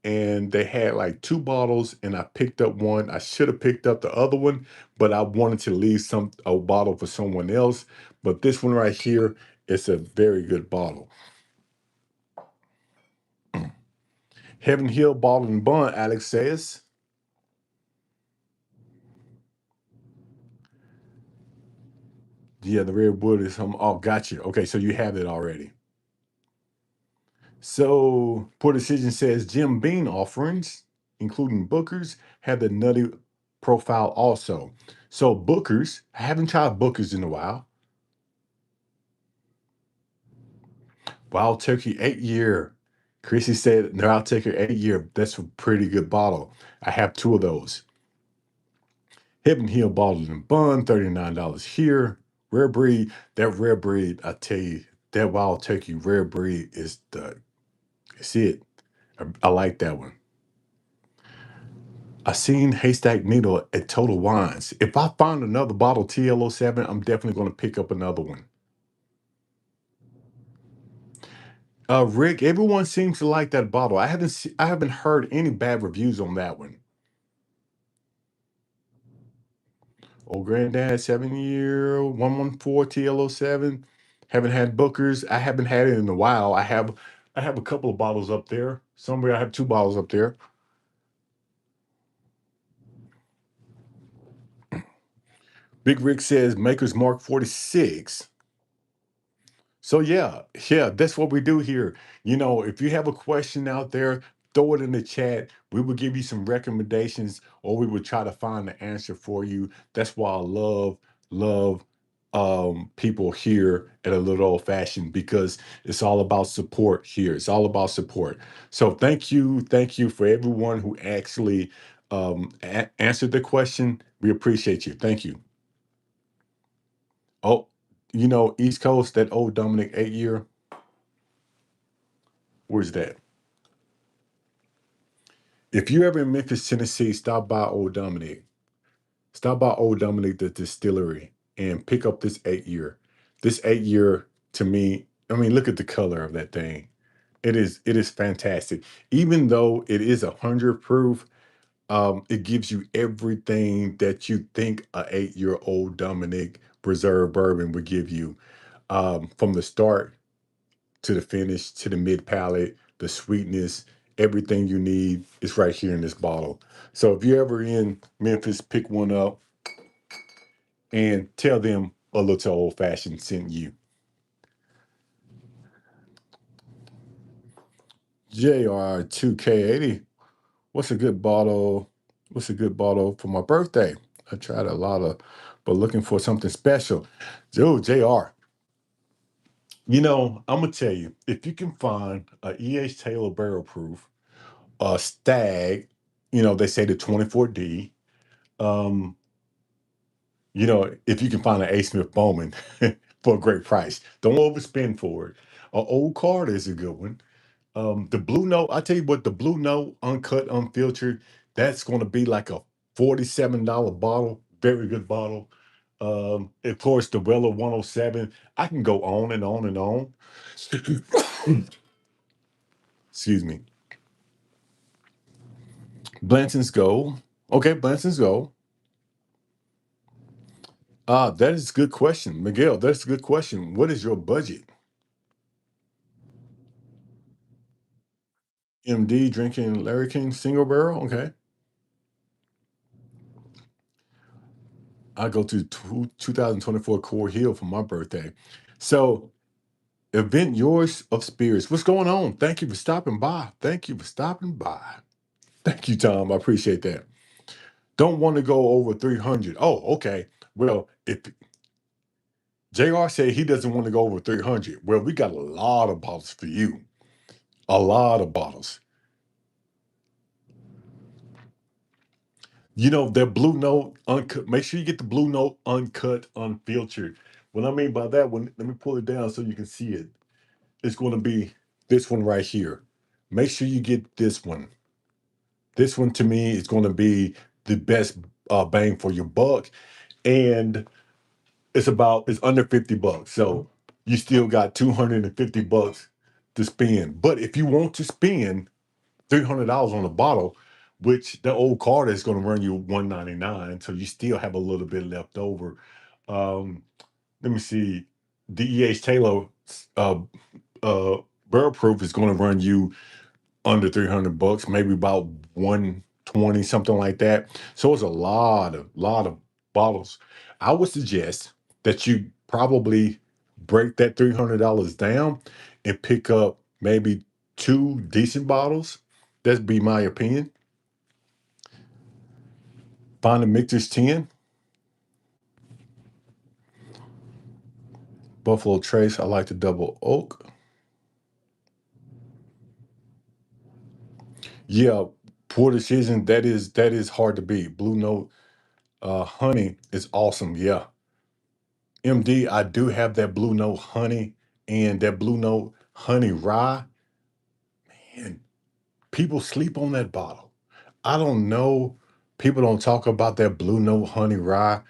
and they had like two bottles, and I picked up one. I should have picked up the other one, but I wanted to leave a bottle for someone else. But this one right here, it's a very good bottle. Heaven Hill Bottle and Bond, Alex says. Yeah, the redwood is oh, gotcha. Okay, so you have it already. So Poor Decision says Jim Bean offerings, including Booker's, have the nutty profile also. So Booker's, I haven't tried Booker's in a while. Wild Turkey 8 year. Chrissy said no, I'll take her 8 year. That's a pretty good bottle. I have two of those. Heaven Hill Bottled and Bun, $39 here. Rare breed, that rare breed, I tell you, that Wild Turkey rare breed is it's it. I like that one. I seen Haystack Needle at Total Wines. If I find another bottle TLO7, I'm definitely going to pick up another one. Rick, everyone seems to like that bottle. I haven't heard any bad reviews on that one. Old Granddad 7 year 114 TLO7. Haven't had Booker's. I haven't had it in a while. I have a couple of bottles up there. Somewhere I have two bottles up there. Big Rick says Maker's Mark 46. So yeah, that's what we do here. If you have a question out there, throw it in the chat. We will give you some recommendations, or we will try to find the answer for you. That's why I love people here at a little old fashioned, because it's all about support here. It's all about support. So thank you for everyone who actually answered the question. We appreciate you. Thank you. Oh, East Coast, that old Dominic 8 year. Where's that? If you ever in Memphis, Tennessee, stop by Old Dominic. Stop by Old Dominic, the distillery, and pick up this 8 year. This 8 year, to me, I mean, look at the color of that thing. It is fantastic. Even though it is 100 proof, it gives you everything that you think a 8 year old Dominic Reserve bourbon would give you. From the start to the finish to the mid palate, the sweetness, everything you need is right here in this bottle. So if you're ever in Memphis, pick one up and tell them a little old fashioned sent you. JR2K80. What's a good bottle? What's a good bottle for my birthday? I tried a lot of, but looking for something special. Dude, JR, I'm gonna tell you, if you can find a EH Taylor barrel proof, a stag, they say the 24D. Um, if you can find an A. Smith Bowman for a great price, don't overspend for it. An old card is a good one. The Blue Note, I tell you what, the Blue Note, uncut, unfiltered, that's going to be like a $47 bottle. Very good bottle. Of course, the Weller 107. I can go on and on and on. Excuse me. Blanton's Gold. Okay, Blanton's Gold. That is a good question. Miguel, that's a good question. What is your budget? MD drinking Larry King single barrel? Okay. I go to 2024 Core Hill for my birthday. So, Event Yours of Spirits. What's going on? Thank you for stopping by. Thank you for stopping by. Thank you, Tom. I appreciate that. Don't want to go over 300. Oh, okay. Well, if JR said he doesn't want to go over 300, well, we got a lot of bottles for you. A lot of bottles. Their Blue Note uncut. Make sure you get the Blue Note uncut, unfiltered. What I mean by that, let me pull it down so you can see it. It's going to be this one right here. Make sure you get this one. This one to me is going to be the best bang for your buck, and it's under 50 bucks. So you still got 250 bucks to spend. But if you want to spend $300 on a bottle, which the old card is going to run you 199, so you still have a little bit left over. Um, Let me see. DEH Taylor uh, uh, Barrel Proof is going to run you under 300 bucks, maybe about 120, something like that. So it's a lot of bottles. I would suggest that you probably break that $300 down and pick up maybe two decent bottles. That'd be my opinion. Find a Michter's 10, Buffalo Trace. I like the double oak. Yeah, poor decision. That is hard to beat. Blue Note honey is awesome. Yeah. MD, I do have that Blue Note honey and that Blue Note honey rye. And people sleep on that bottle. I don't know. People don't talk about that Blue Note honey rye.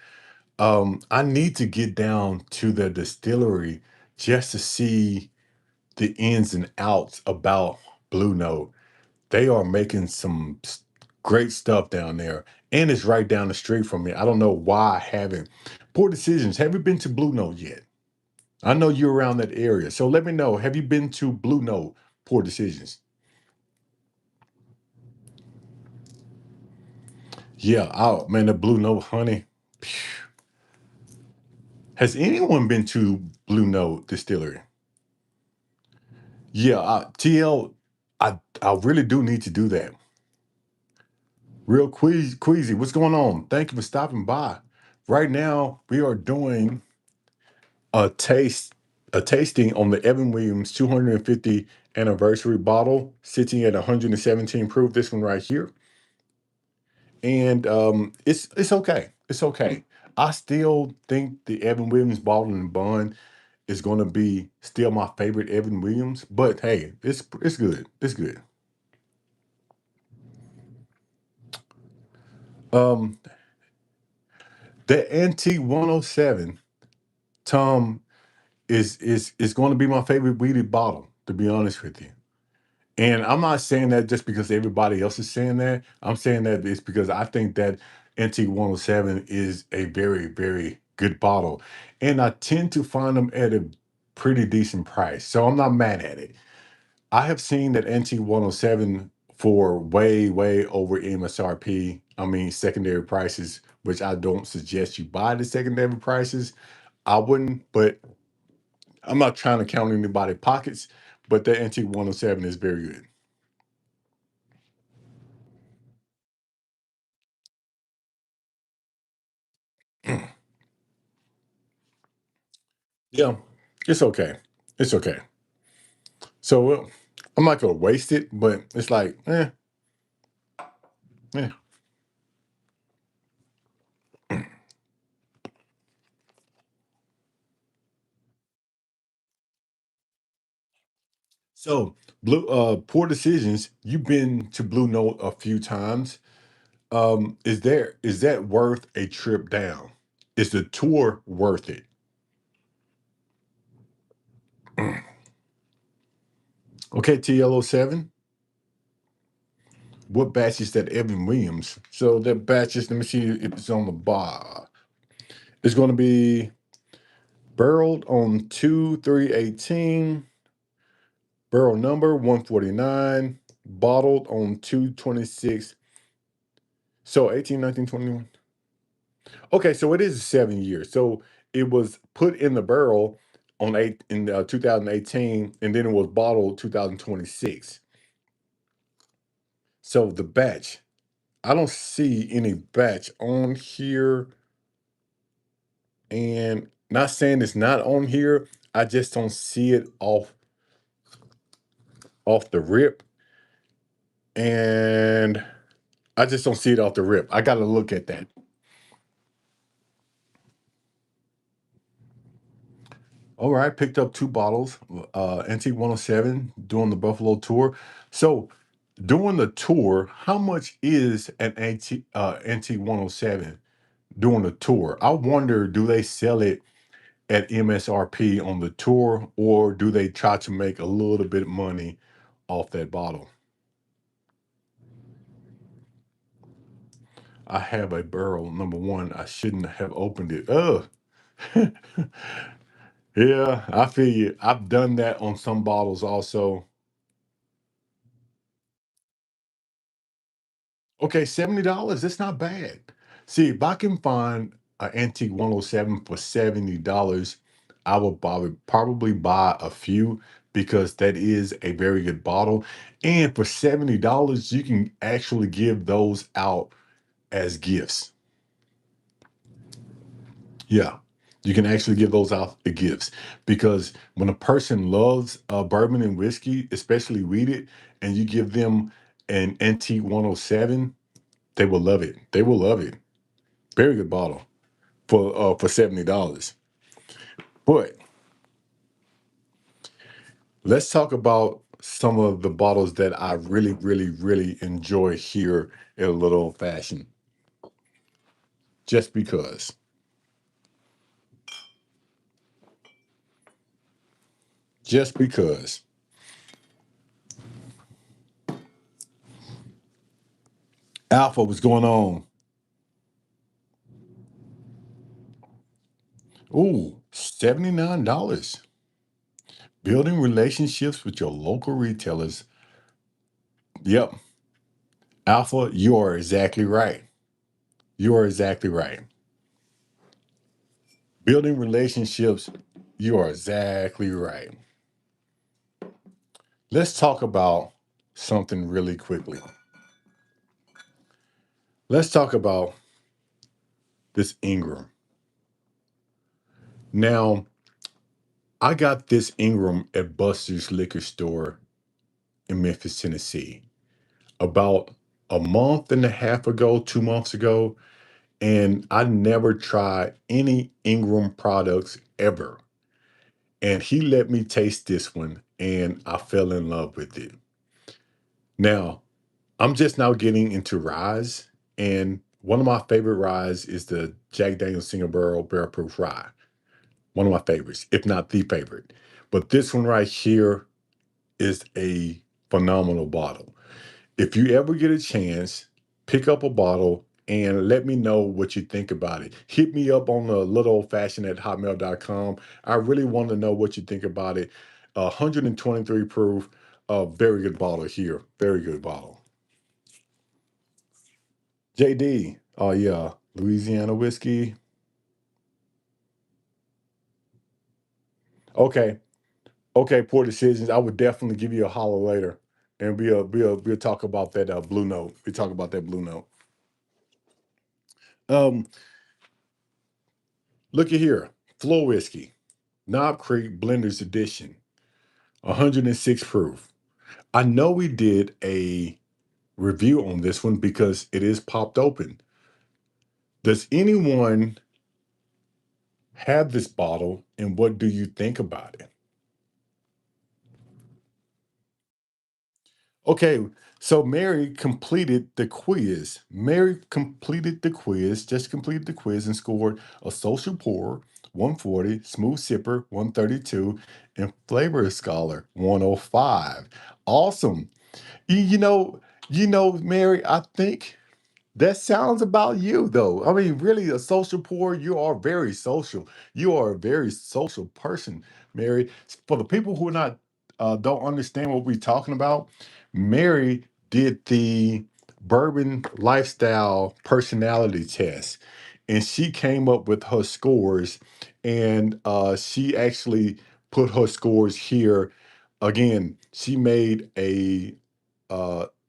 I need to get down to the distillery just to see the ins and outs about Blue Note. They are making some great stuff down there, and it's right down the street from me. I don't know why I haven't. Poor decisions. Have you been to Blue Note yet? I know you're around that area, so let me know. Have you been to Blue Note? Poor decisions. Yeah. Oh man, the Blue Note honey. Has anyone been to Blue Note Distillery? Yeah. TL. I really do need to do that. Real queasy. What's going on? Thank you for stopping by. Right now, we are doing a taste a tasting on the Evan Williams 250 anniversary bottle, sitting at 117 proof. This one right here, and it's okay. It's okay. I still think the Evan Williams bottle and bond is going to be still my favorite Evan Williams. But hey, it's good. It's good. Um, the Antique 107, Tom, is going to be my favorite weeded bottle. To be honest with you. And I'm not saying that just because everybody else is saying that. I'm saying that it's because I think that NT 107 is a very, very good bottle. And I tend to find them at a pretty decent price. So I'm not mad at it. I have seen that NT 107 for way, way over MSRP. I mean, secondary prices, which I don't suggest you buy the secondary prices. I wouldn't, but I'm not trying to count anybody's pockets. But the NT 107 is very good. Yeah, it's okay. It's okay. So I'm not gonna waste it, but it's like, eh. So poor decisions. You've been to Blue Note a few times. Is that worth a trip down? Is the tour worth it? Okay, TLO7. What batch is that Evan Williams? So that batch is, let me see if it's on the bar. It's gonna be barreled on 2/3/18. Barrel number 149, bottled on 2/26. So 18, 19, 21. Okay, so it is 7 years. So it was put in the barrel on 2018, and then it was bottled 2026. So the batch, I don't see any batch on here, and not saying it's not on here. I just don't see it off the rip, and I just don't see it off the rip. I got to look at that. All right, picked up two bottles, NT 107, doing the Buffalo tour. So, doing the tour, how much is an NT 107 doing the tour? I wonder, do they sell it at MSRP on the tour, or do they try to make a little bit of money off that bottle? I have a barrel. Number one, I shouldn't have opened it. Ugh. Yeah, I feel you. I've done that on some bottles also. Okay, $70. That's not bad. See, if I can find an antique 107 for $70, I will probably buy a few because that is a very good bottle. And for $70, you can actually give those out as gifts. Yeah. You can actually give those out as gifts because when a person loves bourbon and whiskey, especially weeded, and you give them an antique 107, they will love it. They will love it. Very good bottle for $70. But let's talk about some of the bottles that I really, really, really enjoy here at a little old fashioned. Just because. Just because. Alpha, what's going on? Ooh, $79. Building relationships with your local retailers. Yep. Alpha, you are exactly right. You are exactly right. Building relationships, you are exactly right. Let's talk about something really quickly. Let's talk about this Ingram. Now, I got this Ingram at Buster's liquor store in Memphis, Tennessee, about a month and a half ago, 2 months ago, and I never tried any Ingram products ever. And he let me taste this one, and I fell in love with it. Now, I'm just now getting into ryes, and one of my favorite ryes is the Jack Daniel's Single Barrel Proof Rye. One of my favorites, if not the favorite. But this one right here is a phenomenal bottle. If you ever get a chance, pick up a bottle and let me know what you think about it. Hit me up on the little old fashioned at hotmail.com. I really want to know what you think about it. 123 proof, a very good bottle here. Very good bottle. JD, oh yeah, Louisiana whiskey. Okay, okay, poor decisions. I would definitely give you a holler later, and we'll talk about that blue note. We talk about that blue note. Um, look at here, Flow whiskey, Knob Creek Blenders Edition, 106 proof. I know we did a review on this one because it is popped open. Does anyone have this bottle, and what do you think about it? Okay, so Mary completed the quiz. Mary completed the quiz, just completed the quiz and scored a social pour 140, smooth sipper 132, and flavor scholar 105. Awesome. Mary, I think that sounds about you, though. I mean, really, a social poor, you are very social. You are a very social person, Mary. For the people who are not don't understand what we're talking about, Mary did the bourbon lifestyle personality test, and she came up with her scores, and she actually put her scores here. Again, she made a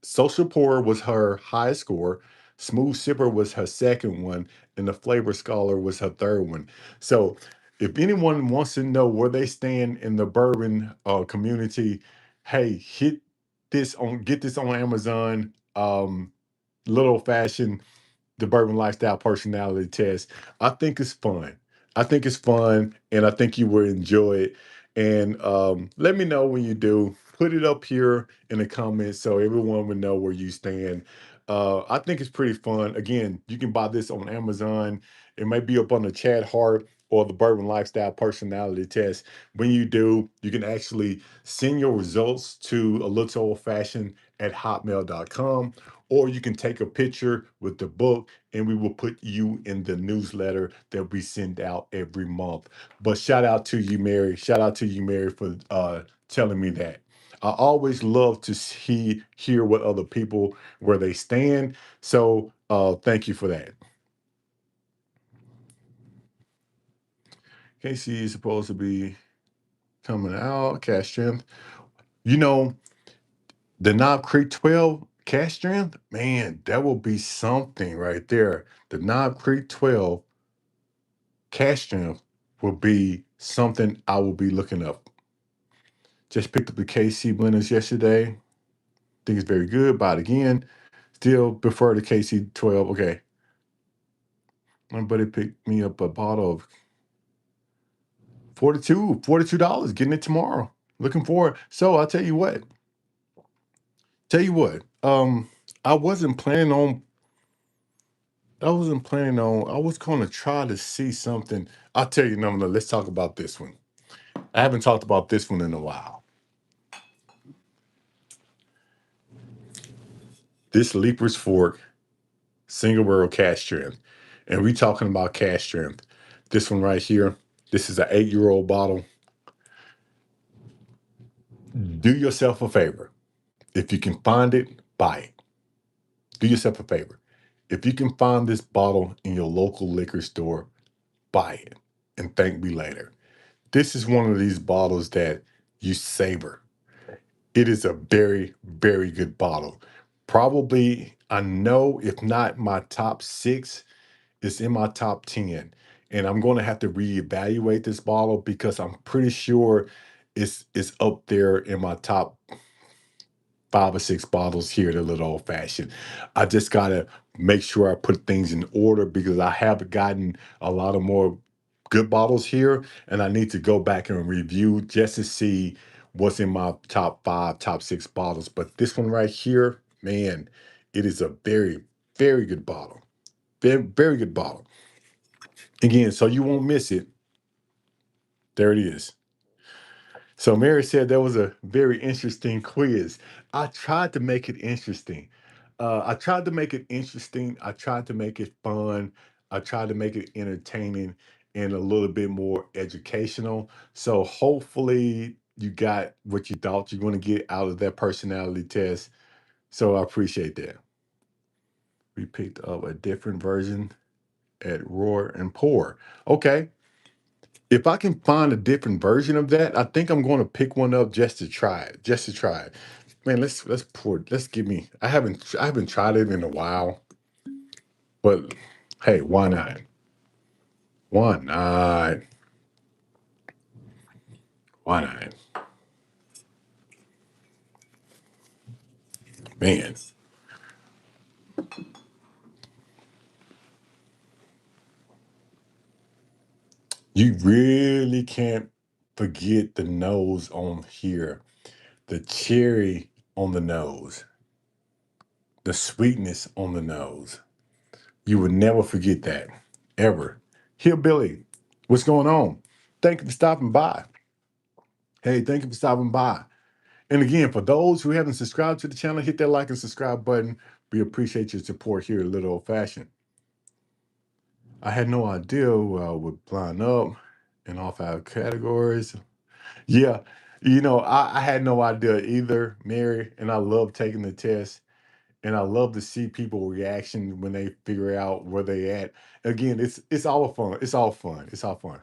social pour was her highest score. Smooth Sipper was her second one, and the Flavor Scholar was her third one. So, if anyone wants to know where they stand in the bourbon community, hey, get this on Amazon. Little Old Fashioned, the Bourbon Lifestyle Personality Test. I think it's fun. I think it's fun, and I think you will enjoy it. And let me know when you do. Put it up here in the comments so everyone will know where you stand. I think it's pretty fun. Again, you can buy this on Amazon. It may be up on the Chad Hart or the Bourbon Lifestyle Personality Test. When you do, you can actually send your results to a little old fashioned at hotmail.com, or you can take a picture with the book and we will put you in the newsletter that we send out every month. But shout out to you, Mary. Shout out to you, Mary, for telling me that. I always love to hear what other people where they stand. So thank you for that. Casey is supposed to be coming out. Cash strength. You know, the Knob Creek 12 cash strength, man, that will be something right there. The Knob Creek 12 cash strength will be something I will be looking up. Just picked up the KC blenders yesterday. Think it's very good. Bought it again. Still prefer the KC 12. Okay. My buddy picked me up a bottle of 42 dollars getting it tomorrow. Looking forward. So I'll tell you what. Tell you what. I wasn't planning on I was gonna try to see something. I'll tell you, no, let's talk about this one. I haven't talked about this one in a while. This Leaper's Fork single barrel cash strength. And we talking about cash strength. This one right here, this is an 8-year-old bottle. Do yourself a favor. If you can find it, buy it. Do yourself a favor. If you can find this bottle in your local liquor store, buy it and thank me later. This is one of these bottles that you savor. It is a very, very good bottle. Probably, I know, if not my top six, it's in my top 10. And I'm going to have to reevaluate this bottle because I'm pretty sure it's up there in my top 5 or 6 bottles here at a little old fashioned. I just gotta make sure I put things in order because I have gotten a lot of more good bottles here, and I need to go back and review just to see what's in my top 5, top 6 bottles. But this one right here, man, it is a very, very good bottle. Very, very good bottle. Again, so you won't miss it. There it is. So Mary said that was a very interesting quiz. I tried to make it interesting. I tried to make it interesting. I tried to make it fun. I tried to make it entertaining and a little bit more educational. So hopefully you got what you thought you're going to get out of that personality test. So I appreciate that. We picked up a different version at Roar and Pour. Okay. If I can find a different version of that, I think I'm going to pick one up just to try it. Just to try it. Man, let's pour it. Let's give me. I haven't tried it in a while, but hey, why not? Why not? Why not? Man, you really can't forget the nose on here. The cherry on the nose. The sweetness on the nose. You would never forget that. Ever. Hillbilly, what's going on? Thank you for stopping by. Hey, thank you for stopping by. And again, for those who haven't subscribed to the channel, hit that like and subscribe button. We appreciate your support here at Little Old Fashioned. I had no idea would line up in all 5 categories. Yeah, I had no idea either, Mary, and I love taking the test. And I love to see people reaction when they figure out where they at. Again, it's all fun. It's all fun. It's all fun.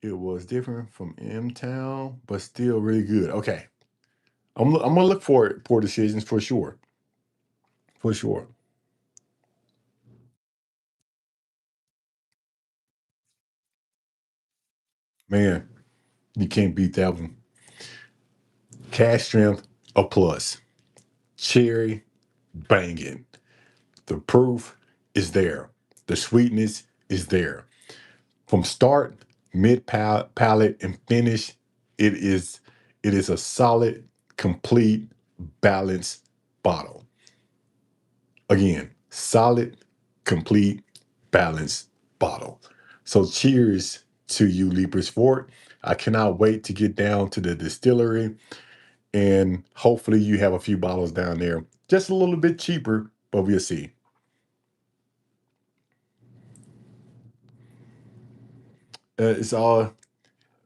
It was different from M Town, but still really good. Okay. I'm gonna look for it for decisions for sure. For sure. Man, you can't beat that one. Cash strength, a plus. Cherry, banging. The proof is there. The sweetness is there. from start, mid palate, and finish, it is it is a solid, complete, balanced bottle. Again, solid, complete, balanced bottle. So cheers to you, Leapers Fort. I cannot wait to get down to the distillery, and hopefully you have a few bottles down there, just a little bit cheaper, but we'll see. It's all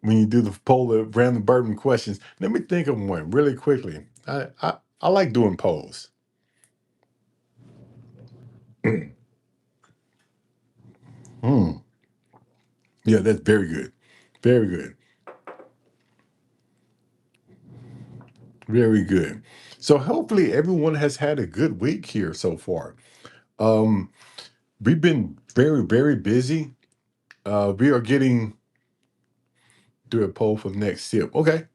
when you do the poll of random bourbon questions. Let me think of one really quickly. I like doing polls. Hmm. Yeah, that's very good. Very good. Very good. So hopefully everyone has had a good week here so far. Um, we've been very, very busy. We are getting do a poll for the next sip. Okay,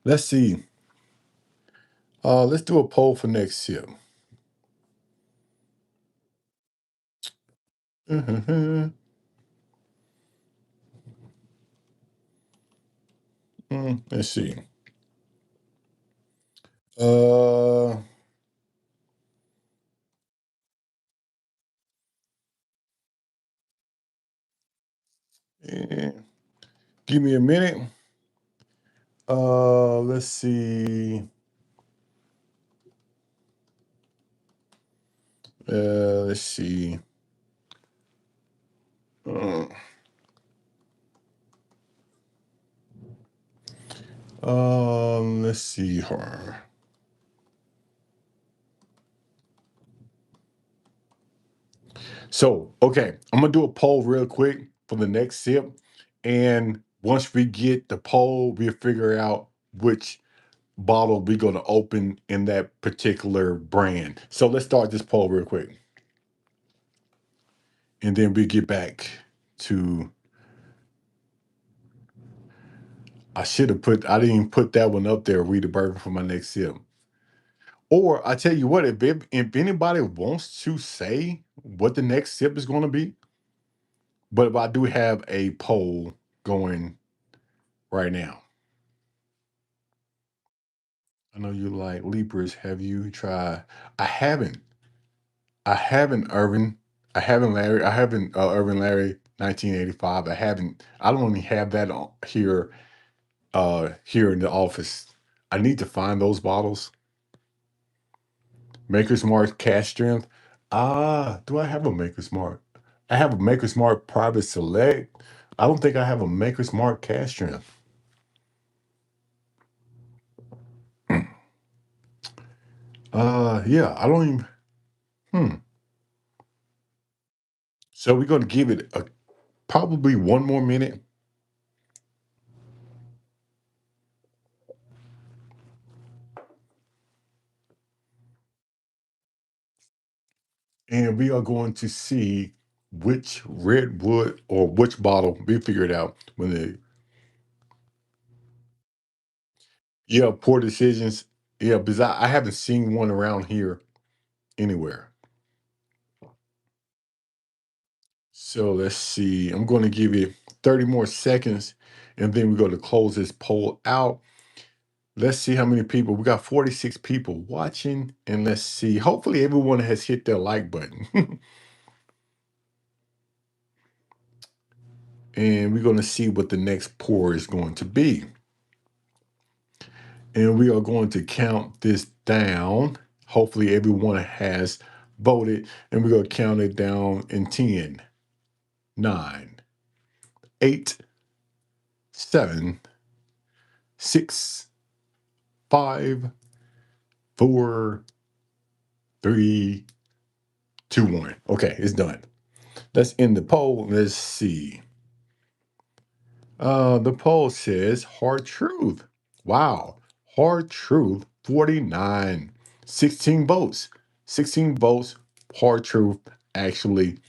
let's see. Let's do a poll for next sip. Let's see. Uh, eh, give me a minute. Let's see. Let's see. Uh, let's see her. So, okay, I'm gonna do a poll real quick for the next sip, and once we get the poll, we'll figure out which bottle we're gonna open in that particular brand. So let's start this poll real quick, and then we get back to. I should have put. I didn't even put that one up there. Read the bourbon for my next sip. Or I tell you what, if anybody wants to say what the next sip is going to be, but I do have a poll going right now. I know you like Leapers. Have you tried? I haven't. I haven't Irvin. I haven't Larry. I haven't Irvin Larry 1985. I haven't. I don't even have that here. Here in the office. I need to find those bottles. Maker's Mark Cash Strength. Do I have a Maker's Mark? I have a Maker's Mark Private Select. I don't think I have a Maker's Mark Cash Strength. Yeah, I don't even. Hmm. So we're gonna give it probably one more minute, and we are going to see which redwood or which bottle we figured out when the poor decisions. Yeah, because I haven't seen one around here anywhere. So let's see. I'm going to give it 30 more seconds, and then we're going to close this poll out. Let's see how many people. We got 46 people watching, and let's see. Hopefully, everyone has hit their like button. And we're going to see what the next pour is going to be. And we are going to count this down. Hopefully, everyone has voted, and we're going to count it down in 10, 9, 8, 7, 6, 5, 4, 3, 2, 1. Okay, it's done. Let's end the poll. Let's see. The poll says hard truth. Wow. Hard truth 49. 16 votes. 16 votes. Hard truth. Actually,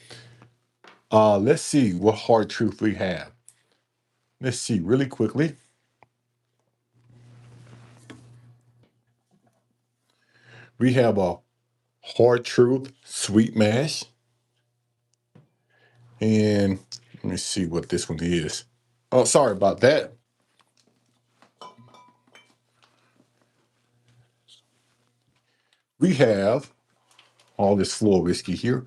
let's see what hard truth we have. Let's see really quickly. We have a hard truth sweet mash. And Let me see what this one is. Oh, sorry about that. We have all this floor whiskey here.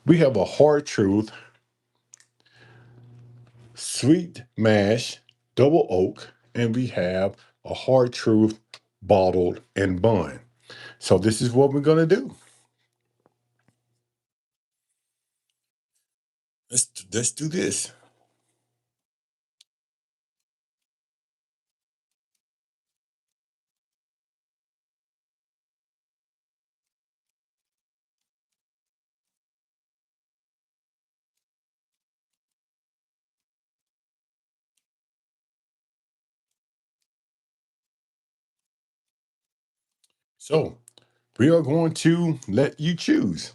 We have a hard truth, sweet mash, double oak, and we have a hard truth bottled and bun. So this is what we're gonna do. Let's do this. So we are going to let you choose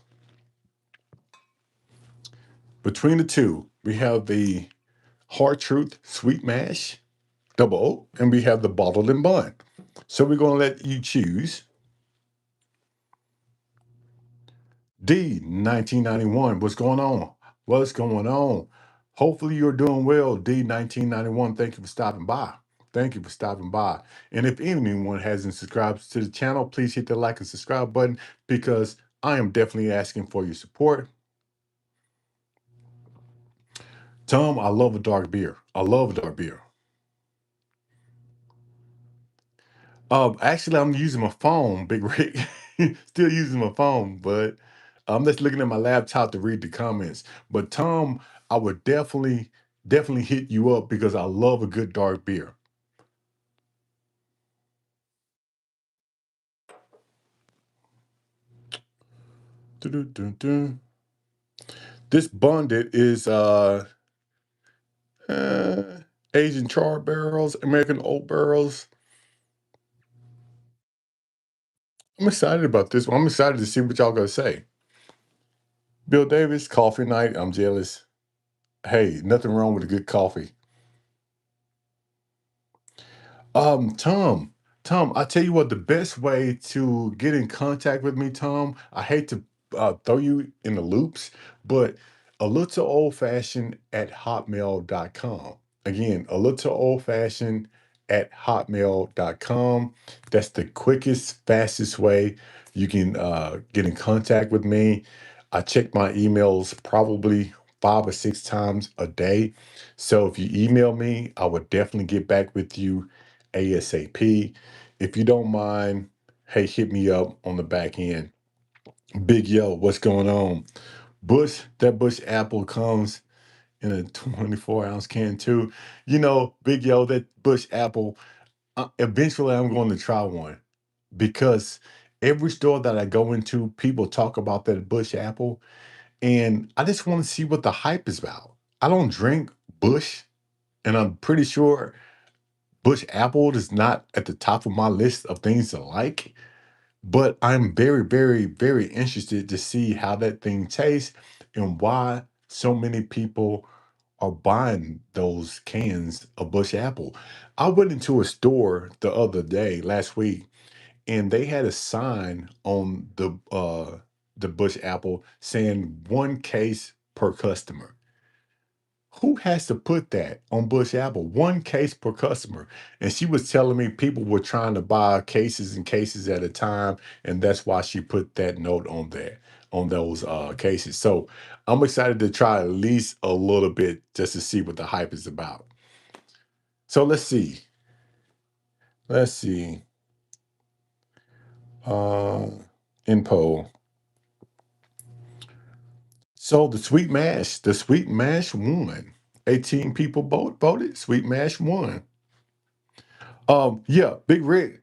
between the two. We have the hard truth sweet mash double oak, and we have the bottled and bun. So we're going to let you choose D 1991. What's going on? What's going on? Hopefully you're doing well, D 1991. Thank you for stopping by. Thank you for stopping by. And if anyone hasn't subscribed to the channel, please hit the like and subscribe button because I am definitely asking for your support. Tom, I love a dark beer. I love a dark beer. Actually, I'm using my phone, Big Rick. Still using my phone, but I'm just looking at my laptop to read the comments. But Tom, I would definitely hit you up because I love a good dark beer. Doo-doo-doo-doo. This bonded is uh Asian char barrels, American oak barrels. I'm excited about this one. I'm excited to see what y'all gonna say. Bill Davis, coffee night. I'm jealous. Hey, nothing wrong with a good coffee. Tom, I tell you what, the best way to get in contact with me, Tom, I hate to throw you in the loops, but a little old fashioned at hotmail.com. Again, a little old fashioned at hotmail.com. That's the quickest, fastest way you can get in contact with me. I check my emails probably 5 or 6 times a day. So if you email me, I would definitely get back with you ASAP. If you don't mind, hey, hit me up on the back end. Big Yo, what's going on? That Bush apple comes in a 24-ounce can too. You know, Big Yo, that Bush apple, eventually I'm going to try one because every store that I go into, people talk about that Bush apple, and I just want to see what the hype is about. I don't drink Bush, and I'm pretty sure Bush apple is not at the top of my list of things to like, but I'm very interested to see how that thing tastes and why so many people are buying those cans of Bush apple. I went into a store the other day, last week, and they had a sign on the Bush apple saying 1 case per customer. Who has to put that on Bush Apple? 1 case per customer. And she was telling me people were trying to buy cases and cases at a time. And that's why she put that note on there, on those cases. So I'm excited to try at least a little bit just to see what the hype is about. So let's see. Let's see. Uh Info. So the sweet mash won. 18 people voted. Sweet mash won. Yeah, Big Rig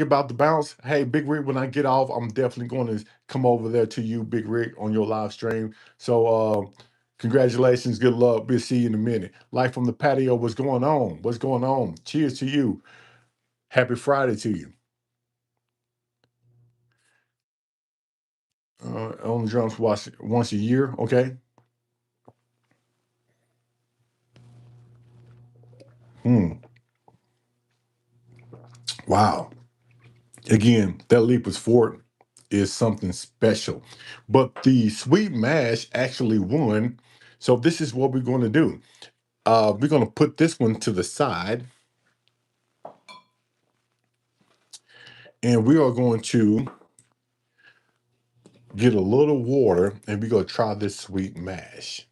about to bounce. Hey, Big Rig, when I get off, I'm definitely going to come over there to you, Big Rig, on your live stream. So, congratulations, good luck. We'll see you in a minute. Life from the patio, what's going on? What's going on? Cheers to you. Happy Friday to you. On the drums once a year, okay? Hmm. Wow. Again, that Leapers Fort is something special. But the Sweet Mash actually won. So this is what we're going to do. We're going to put this one to the side, and we are going to get a little water, and we're going to try this sweet mash.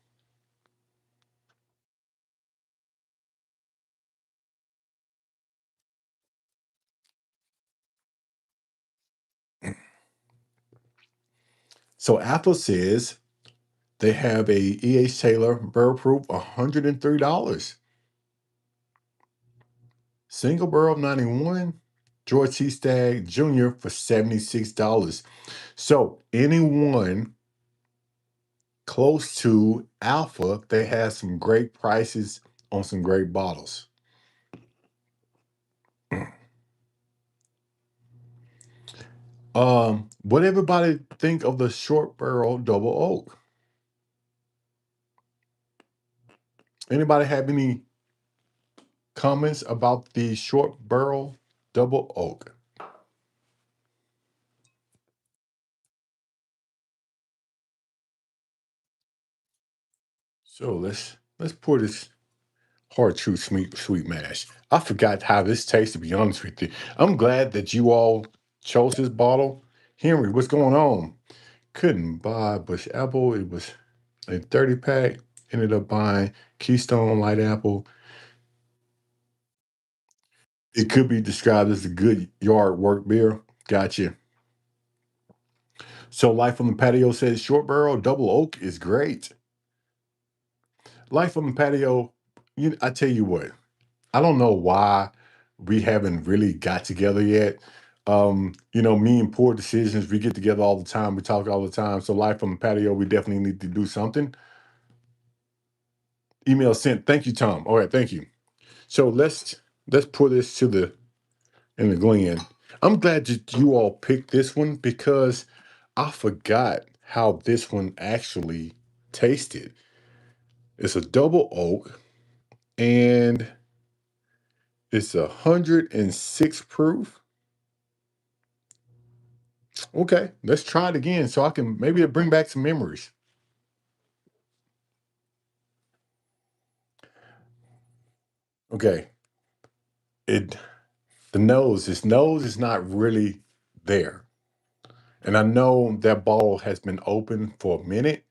So Apple says they have a E.H. Taylor Barrel Proof $103. Single Barrel 91. George T. Stagg Jr. for $76. So anyone close to Alpha, they have some great prices on some great bottles. What everybody think of the short barrel double oak? Anybody have any comments about the short barrel double oak? So let's pour this hard true sweet mash. I forgot how this tastes, to be honest with you. I'm glad that you all chose this bottle. Henry, what's going on? Couldn't buy Bush Apple. It was a 30 pack. Ended up buying Keystone Light Apple. It could be described as a good yard work beer. Gotcha. So Life on the Patio says short barrel double oak is great. Life on the Patio, I tell you what, I don't know why we haven't really got together yet. Me and Poor Decisions, we get together all the time. We talk all the time. So Life on the Patio, we definitely need to do something. Email sent. Thank you, Tom. All right, thank you. So let's put this to the in the Glen. I'm glad that you all picked this one because I forgot how this one actually tasted. It's a double oak and it's 106 proof. Okay, let's try it again so I can maybe it'll bring back some memories. Okay, it his nose is not really there. And I know that bottle has been open for a minute,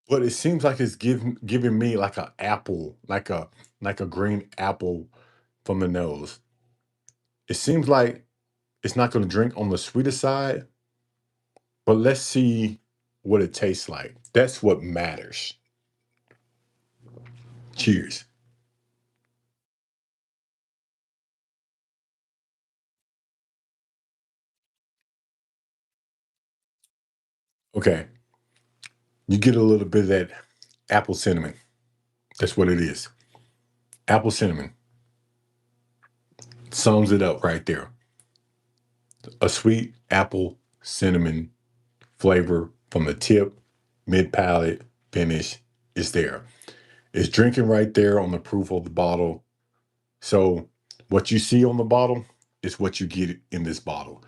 but it seems like it's giving me like a apple, like a green apple from the nose. It seems like it's not going to drink on the sweeter side, but let's see what it tastes like. That's what matters. Cheers. Okay, you get a little bit of that apple cinnamon. That's what it is. Apple cinnamon sums it up right there. A sweet apple cinnamon flavor from the tip, mid palate, finish is there. It's drinking right there on the proof of the bottle. So what you see on the bottle is what you get in this bottle.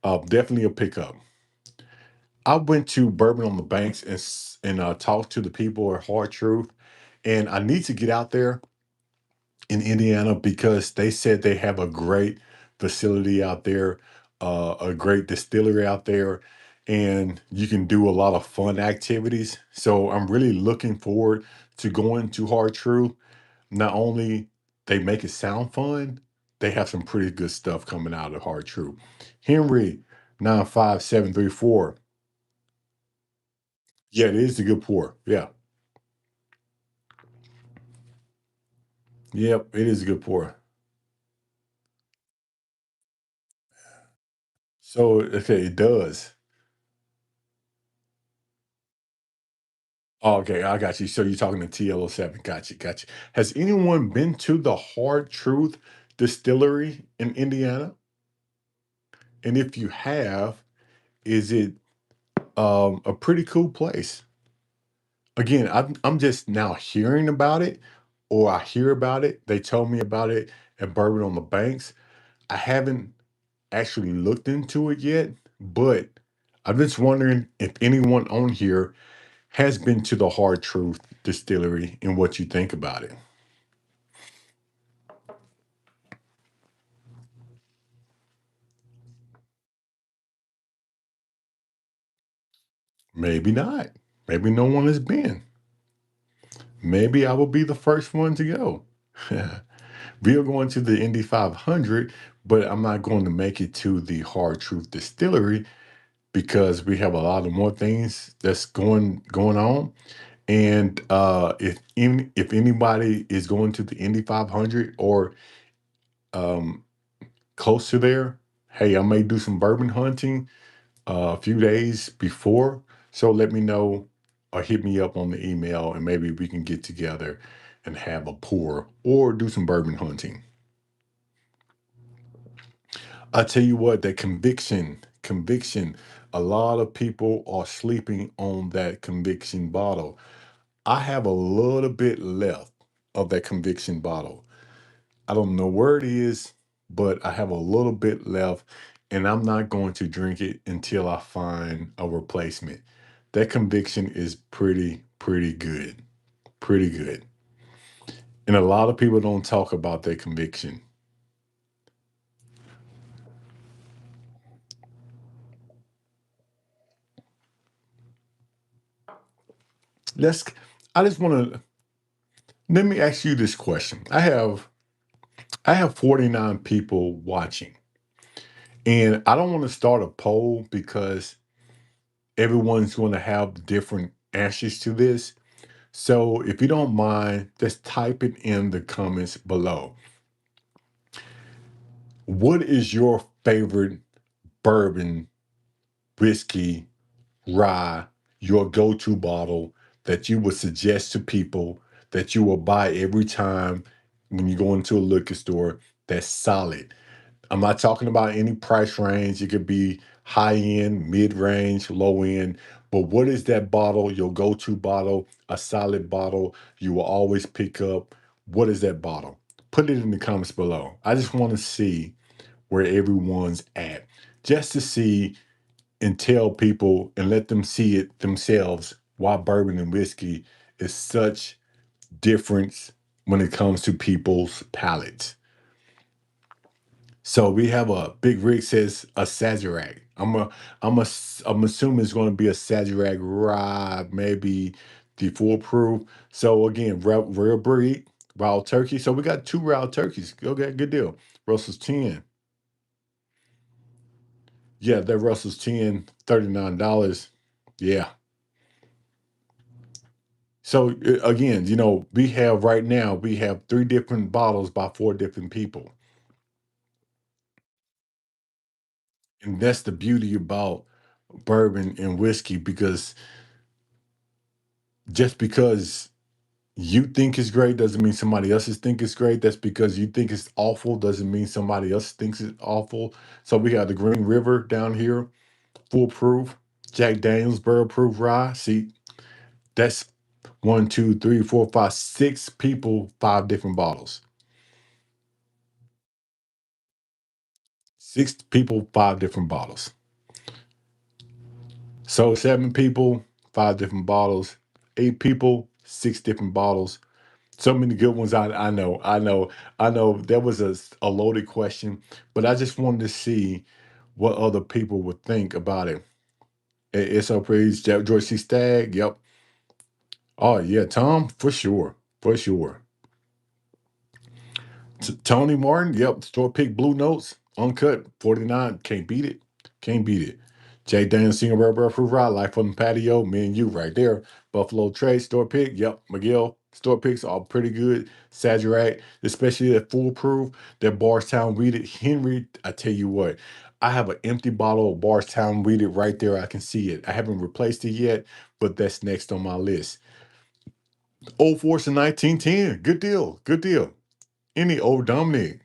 Definitely a pickup. I went to Bourbon on the Banks and talked to the people at Hard Truth, and I need to get out there in Indiana because they said they have a great facility out there, a great distillery out there, and you can do a lot of fun activities. So I'm really looking forward to going to Hard Truth. Not only they make it sound fun, they have some pretty good stuff coming out of Hard Truth. Henry 95734. Yeah, it is a good pour. Yeah. Yep, it is a good pour. So okay, it does. Oh, okay, I got you. So you're talking to TL07. Got you, got you. Has anyone been to the Hard Truth Distillery in Indiana? And if you have, is it a pretty cool place? Again, I'm just now hearing about it, or I hear about it. They told me about it at Bourbon on the Banks. I haven't actually looked into it yet, but I'm just wondering if anyone on here has been to the Hard Truth Distillery and what you think about it. Maybe not. Maybe no one has been. Maybe I will be the first one to go. We are going to the Indy 500, but I'm not going to make it to the Hard Truth Distillery because we have a lot of more things that's going on. And if anybody is going to the Indy 500 or um, close to there, hey, I may do some bourbon hunting a few days before. So let me know or hit me up on the email and maybe we can get together and have a pour or do some bourbon hunting. I tell you what, that conviction, a lot of people are sleeping on that conviction bottle. I have a little bit left of that conviction bottle. I don't know where it is, but I have a little bit left, and I'm not going to drink it until I find a replacement. That conviction is pretty good. Pretty good. And a lot of people don't talk about that conviction. Let's I just want to let me ask you this question. I have 49 people watching. And I don't want to start a poll because everyone's going to have different answers to this. So if you don't mind, just type it in the comments below. What is your favorite bourbon, whiskey, rye, your go-to bottle that you would suggest to people that you will buy every time when you go into a liquor store that's solid? I'm not talking about any price range. It could be high end, mid range, low end. But what is that bottle, your go to bottle, a solid bottle you will always pick up? What is that bottle? Put it in the comments below. I just want to see where everyone's at, just to see and tell people and let them see it themselves why bourbon and whiskey is such difference when it comes to people's palates. So we have a Big Rig says a Sazerac. I'm assuming it's going to be a Sazerac rye, maybe the foolproof. So again, rare breed, wild turkey. So we got two wild turkeys. Okay, good deal. Russell's 10. Yeah, that Russell's 10, $39. Yeah. So again, we have right now, we have three different bottles by four different people. And that's the beauty about bourbon and whiskey because just because you think it's great doesn't mean somebody else's think it's great. That's because you think it's awful doesn't mean somebody else thinks it's awful. So we got the Green River down here, foolproof, Jack Daniels barrel proof rye. See, that's one, two, three, four, five, six people, five different bottles. Six people, five different bottles. So seven people, five different bottles. Eight people, six different bottles. So many good ones. I know. That was a loaded question, but I just wanted to see what other people would think about it. SOPs, George C. Stagg. Yep. Oh yeah, Tom for sure, for sure. Tony Martin. Yep. Store pick Blue Notes, uncut 49. Can't beat it. Can't beat it. Jay Daniels, Senior Rubber Fruit Ride, Life on the Patio, me and you right there. Buffalo Trace, Store Pick, yep. McGill, Store Picks are pretty good. Sazerac, especially that Foolproof, that Barstown Weeded. Henry, I tell you what, I have an empty bottle of Barstown Weeded right there. I can see it. I haven't replaced it yet, but that's next on my list. Old Force in 1910, good deal, good deal. Any old Dominic.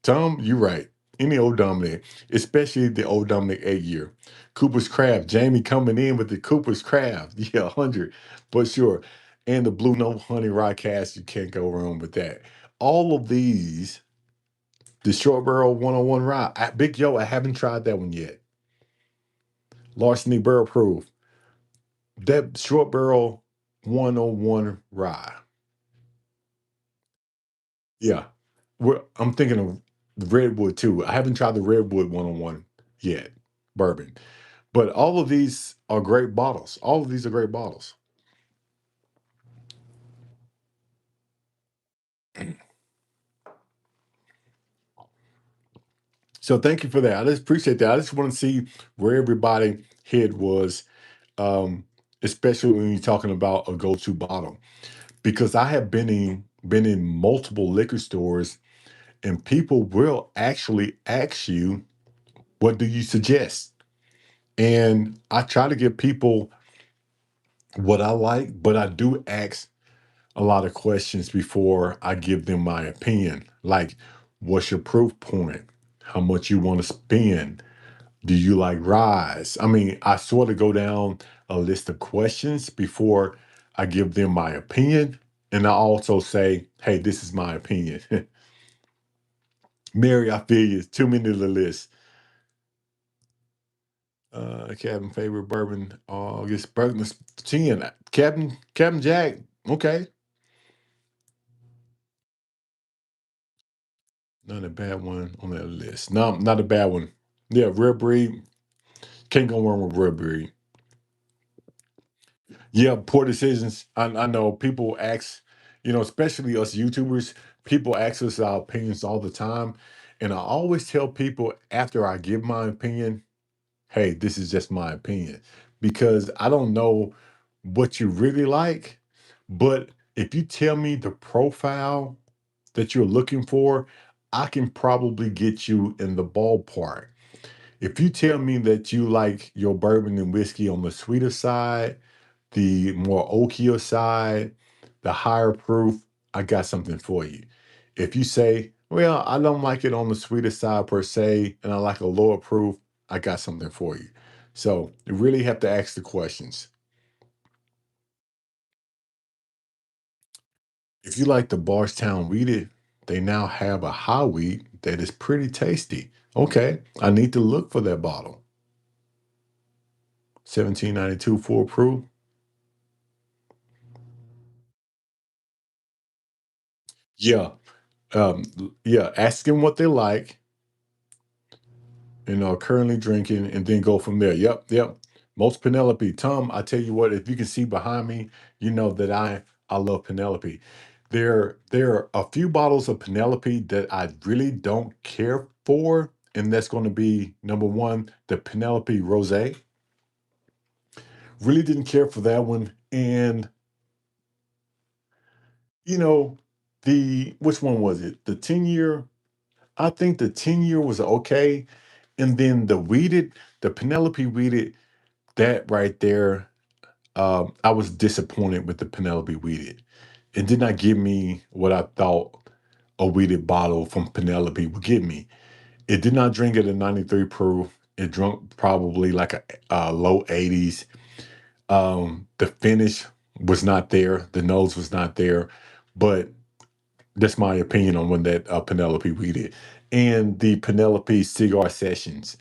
Tom, you're right. Any old Dominic, especially the old Dominic 8 year. Cooper's Craft. Jamie coming in with the Cooper's Craft. Yeah, 100. But sure. And the Blue Note Honey Rye Cast. You can't go wrong with that. All of these, the Short Barrel 101 Rye. Big Yo, I haven't tried that one yet. Larceny Barrel Proof. That short barrel 101 rye. Yeah. I'm thinking of the Redwood too. I haven't tried the Redwood 101 yet, bourbon. But all of these are great bottles. All of these are great bottles. So thank you for that. I just appreciate that. I just want to see where everybody head was, um, especially when you're talking about a go-to bottle. Because I have been in multiple liquor stores, and people will actually ask you, "What do you suggest?" And I try to give people what I like, but I do ask a lot of questions before I give them my opinion. Like, what's your proof point? How much you want to spend? Do you like rise? I mean, I sort of go down a list of questions before I give them my opinion. And I also say, hey, this is my opinion. Mary, I feel you. It's too many to the list. Captain favorite bourbon. I guess bourbon 10. Captain Jack. Okay. Not a bad one on that list. No, not a bad one. Yeah, Red Breed. Can't go wrong with Red Breed. Yeah, poor decisions. I know people ask, especially us YouTubers, people ask us our opinions all the time. And I always tell people after I give my opinion, hey, this is just my opinion. Because I don't know what you really like. But if you tell me the profile that you're looking for, I can probably get you in the ballpark. If you tell me that you like your bourbon and whiskey on the sweeter side, the more oakier side, the higher proof, I got something for you. If you say, well, I don't like it on the sweeter side per se, and I like a lower proof, I got something for you. So you really have to ask the questions. If you like the Bardstown Wheated, they now have a high wheat that is pretty tasty. Okay, I need to look for that bottle. 1792 full proof. Yeah, yeah. Ask them what they like, currently drinking, and then go from there. Yep, yep. Most Penelope. Tom, I tell you what, if you can see behind me, you know that I love Penelope. There are a few bottles of Penelope that I really don't care for, and that's going to be number one, the Penelope Rosé. Really didn't care for that one, and you know the which one was it? The 10 year. I think the 10 year was okay, and then the Penelope weeded, that right there. I was disappointed with the Penelope weeded. It did not give me what I thought a weeded bottle from Penelope would give me. It did not drink at a 93 proof. It drunk probably like a low 80s. The finish was not there. The nose was not there. But that's my opinion on when that Penelope weeded. And the Penelope cigar sessions.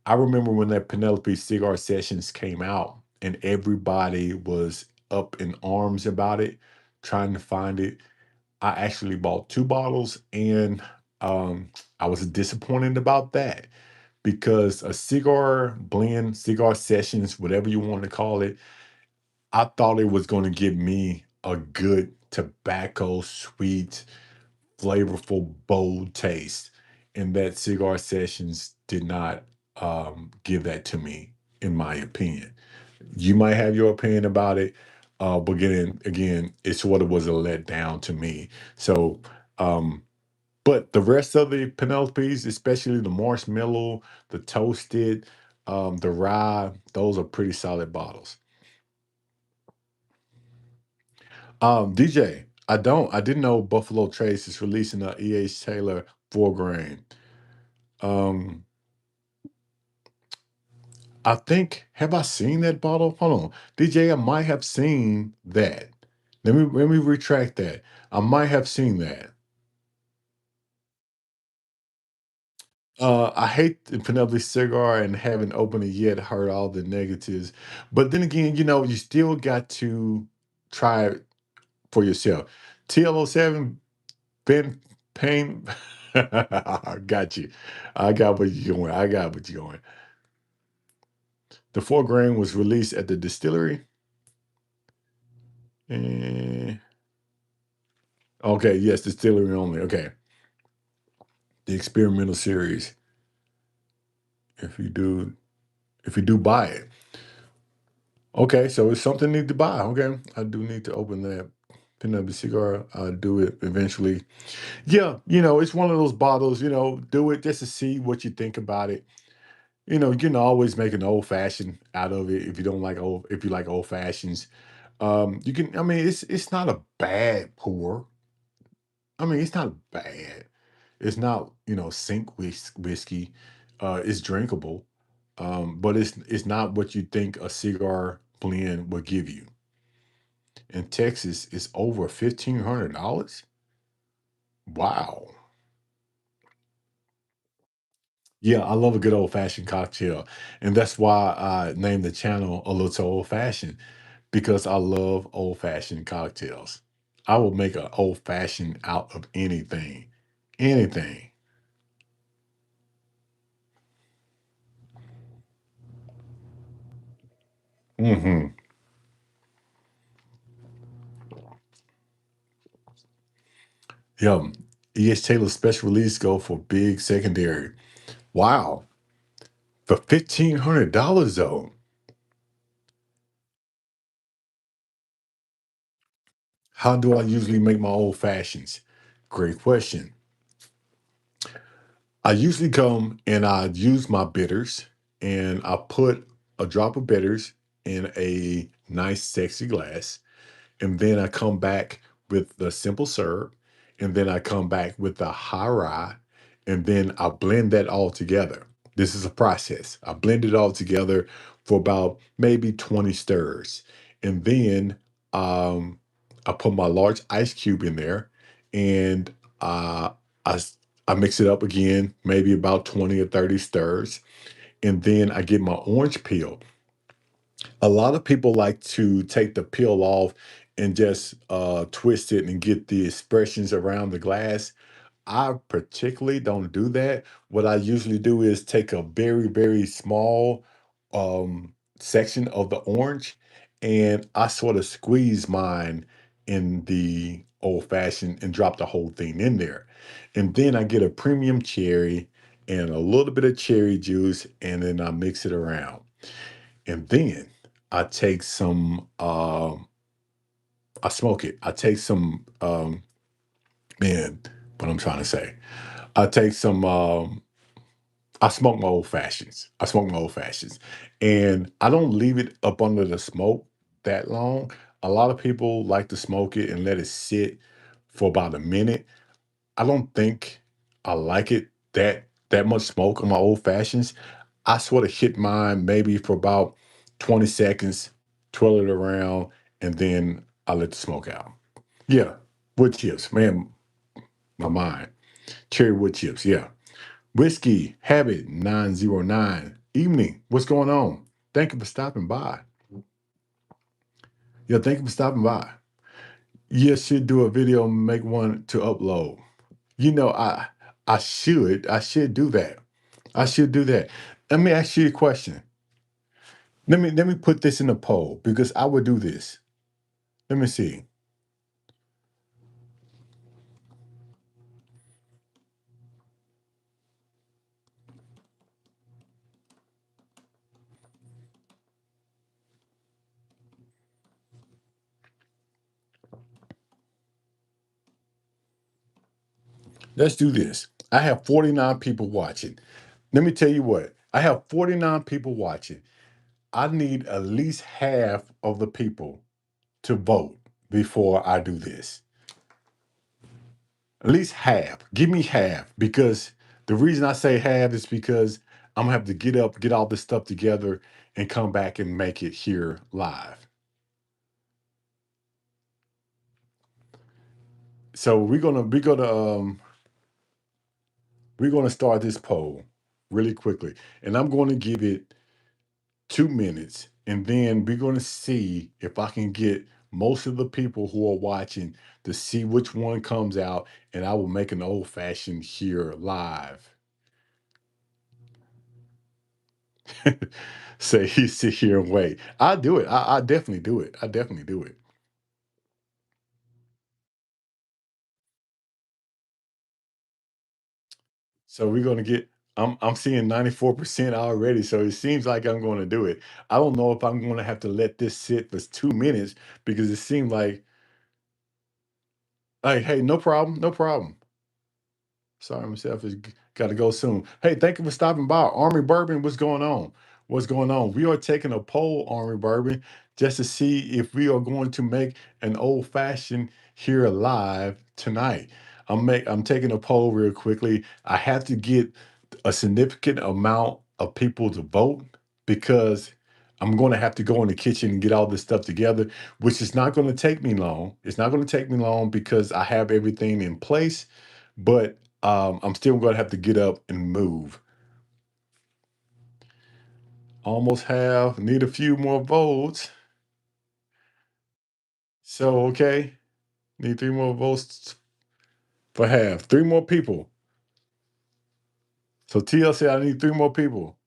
I remember when that Penelope cigar sessions came out and everybody was up in arms about it, trying to find it. I actually bought two bottles, and um, I was disappointed about that because a cigar blend, cigar sessions, whatever you want to call it, I thought it was going to give me a good tobacco, sweet, flavorful, bold taste. And that cigar sessions did not give that to me, in my opinion. You might have your opinion about it, but again, it sort of was a letdown to me. So, um, but the rest of the Penelopes, especially the marshmallow, the toasted, the rye, those are pretty solid bottles. DJ, I didn't know Buffalo Trace is releasing a E.H. Taylor 4 grain. Um, I think, have I seen that bottle? Hold on. DJ, I might have seen that. Let me retract that. I might have seen that. I hate the Penelope cigar and haven't opened it yet, heard all the negatives. But then again, you still got to try it for yourself. TL07, Ben Pain. I got you. I got what you're going. I got what you're going. The 4 grain was released at the distillery. And okay, yes, distillery only. Okay. The experimental series. If you do, if you do buy it. Okay, so it's something need to buy. Okay, I do need to open that Peanut cigar. I'll do it eventually. Yeah, it's one of those bottles. Do it just to see what you think about it. You can always make an old fashioned out of it if you don't like old. If you like old fashions, you can. I mean, it's not a bad pour. I mean, it's not bad. It's not sink whiskey. It's drinkable, but it's not what you think a cigar blend will give you. In Texas, it's over $1,500. Wow. Yeah, I love a good old fashioned cocktail, and that's why I named the channel A Little Old Fashioned because I love old fashioned cocktails. I will make an old fashioned out of anything, anything. Hmm. Yeah. E.H. Taylor special release go for big secondary. Wow. For $1,500 though. How do I usually make my old fashions? Great question. I usually come and I use my bitters and I put a drop of bitters in a nice, sexy glass. And then I come back with the simple syrup. And then I come back with the high rye. And then I blend that all together. This is a process. I blend it all together for about maybe 20 stirs. And then um, I put my large ice cube in there and I, s- I mix it up again, maybe about 20 or 30 stirs. And then I get my orange peel. A lot of people like to take the peel off and just twist it and get the expressions around the glass. I particularly don't do that. What I usually do is take a very, very small section of the orange and I sort of squeeze mine in the old fashioned and drop the whole thing in there. And then I get a premium cherry and a little bit of cherry juice and then I mix it around. And then I take some, I smoke it. I take some, man, what I'm trying to say. I take some, I smoke my old fashions. I smoke my old fashions. And I don't leave it up under the smoke that long. A lot of people like to smoke it and let it sit for about a minute. I don't think I like it that much smoke on my old fashions. I sort of hit mine maybe for about 20 seconds, twirl it around, and then I let the smoke out. Yeah, wood chips, man, my mind. Cherry wood chips, yeah. Whiskey Habit 909. Evening, what's going on? Thank you for stopping by. Yeah, thank you for stopping by. You should do a video, make one to upload. I should do that. I should do that. Let me ask you a question. Let me put this in a poll because I would do this. Let me see. Let's do this. I have 49 people watching. Let me tell you what. I have 49 people watching. I need at least half of the people to vote before I do this. At least half. Give me half because the reason I say half is because I'm gonna have to get up, get all this stuff together, and come back and make it here live. So we're gonna start this poll. really quickly. And I'm going to give it 2 minutes. And then we're going to see if I can get most of the people who are watching to see which one comes out. And I will make an old fashioned here live. Say he sit here and wait. I do it. I definitely do it. I definitely do it. So we're gonna get. I'm seeing 94% already. So it seems like I'm going to do it. I don't know if I'm going to have to let this sit for 2 minutes because it seemed like, hey, no problem, no problem. Sorry, myself is got to go soon. Hey, thank you for stopping by. Army Bourbon, what's going on? What's going on? We are taking a poll, Army Bourbon, just to see if we are going to make an old fashioned here live tonight. I'm taking a poll real quickly. I have to get a significant amount of people to vote because I'm going to have to go in the kitchen and get all this stuff together, which is not going to take me long. It's not going to take me long because I have everything in place, but I'm still going to have to get up and move. Almost have, need a few more votes. So, okay, need 3 more votes for half. 3 more people. So TLC, I need 3 more people.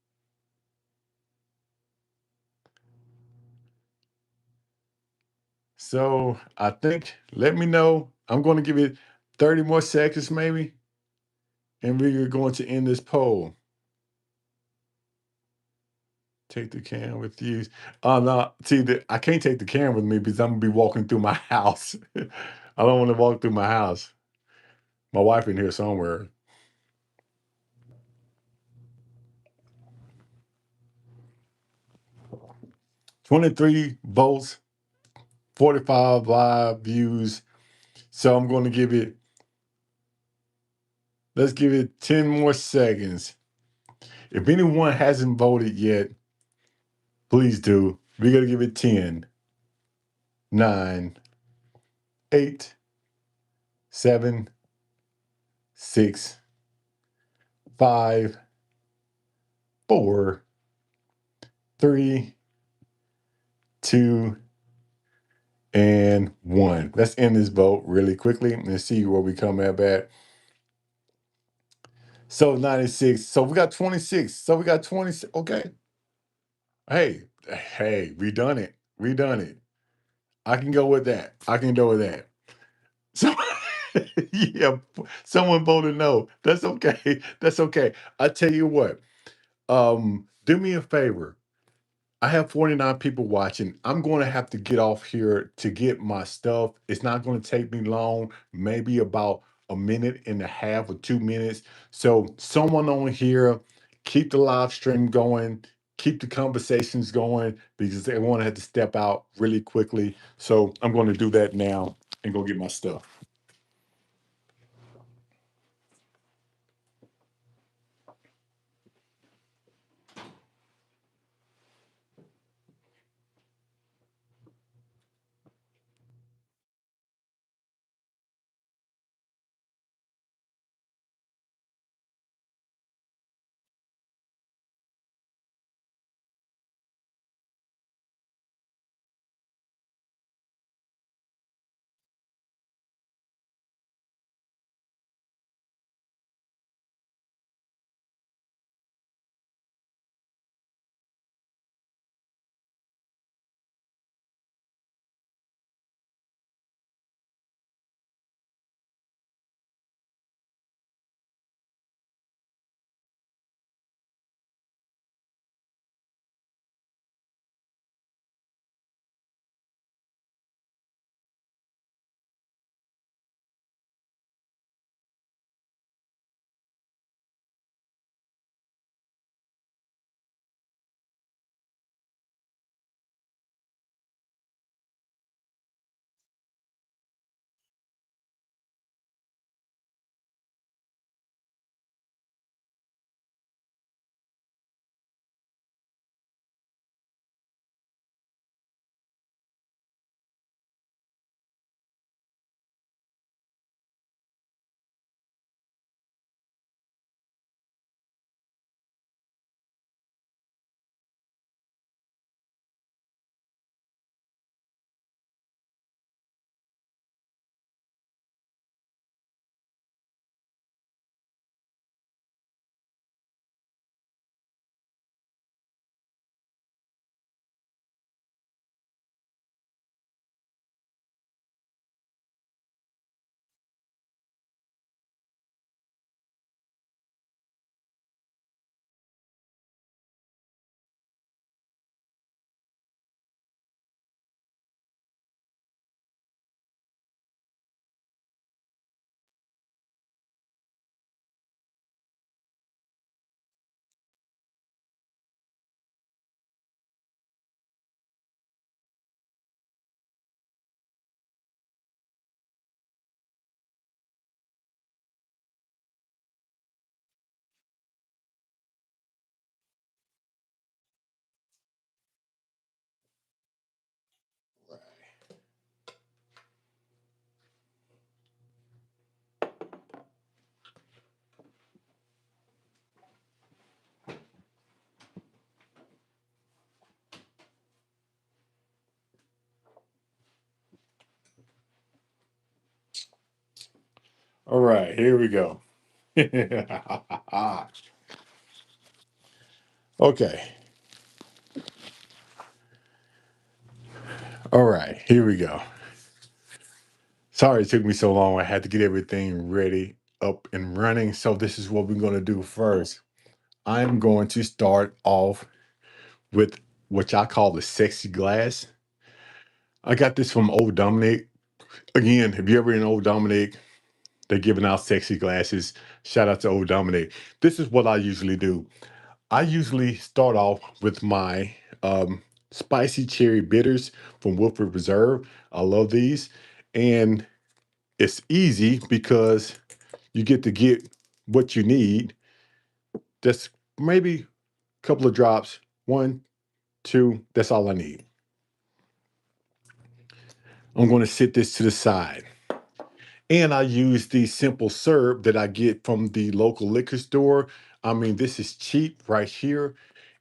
So I think, let me know. I'm going to give it 30 more seconds maybe, and we're going to end this poll. Take the can with you. Oh no, see, I can't take the can with me because I'm gonna be walking through my house. I don't want to walk through my house. My wife in here somewhere. 23 votes, 45 live views. So I'm going to give it, let's give it 10 more seconds. If anyone hasn't voted yet, please do. We're going to give it 10, 9, 8, 7, 6, 5, 4, 3, 2, and 1. Let's end this vote really quickly and see where we come up at. So 96. So we got 26. So we got 26. Okay. Hey, we done it. We done it. I can go with that. I can go with that. So yeah, someone voted no. That's okay. That's okay. I tell you what. Do me a favor. I have 49 people watching. I'm going to have to get off here to get my stuff. It's not going to take me long, maybe about a minute and a half or 2 minutes. So, someone on here, keep the live stream going, keep the conversations going because they want to have to step out really quickly. So, I'm going to do that now and go get my stuff. All right, here we go. Okay. All right, here we go. Sorry it took me so long. I had to get everything ready, up and running. So this is what we're going to do first. I'm going to start off with what I call the sexy glass. I got this from Old Dominic. Again, if you're ever in Old Dominic, they're giving out sexy glasses. Shout out to Old Dominic. This is what I usually do. I usually start off with my spicy cherry bitters from Woodford Reserve. I love these. And it's easy because you get to get what you need. Just maybe a couple of drops. One, two, that's all I need. I'm going to sit this to the side. And I use the simple syrup that I get from the local liquor store. I mean, this is cheap right here.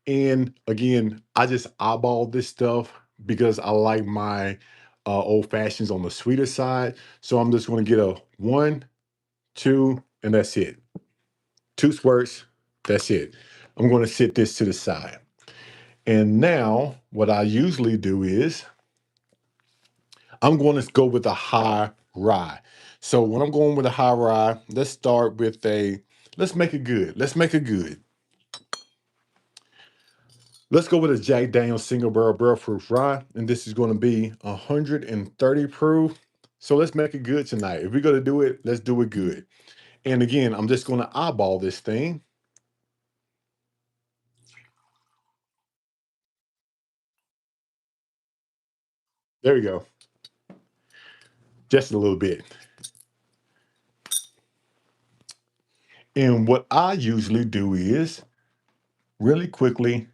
And again, I just eyeball this stuff because I like my old fashions on the sweeter side. So I'm just going to get a one, two, and that's it. Two squirts, that's it. I'm going to sit this to the side. And now, what I usually do is I'm going to go with a high rye. So when I'm going with a high rye, let's start with let's make it good. Let's make it good. Let's go with a Jack Daniel's single barrel proof rye. And this is going to be 130 proof. So let's make it good tonight. If we're going to do it, let's do it good. And again, I'm just going to eyeball this thing. There we go. Just a little bit. And what I usually do is really quickly,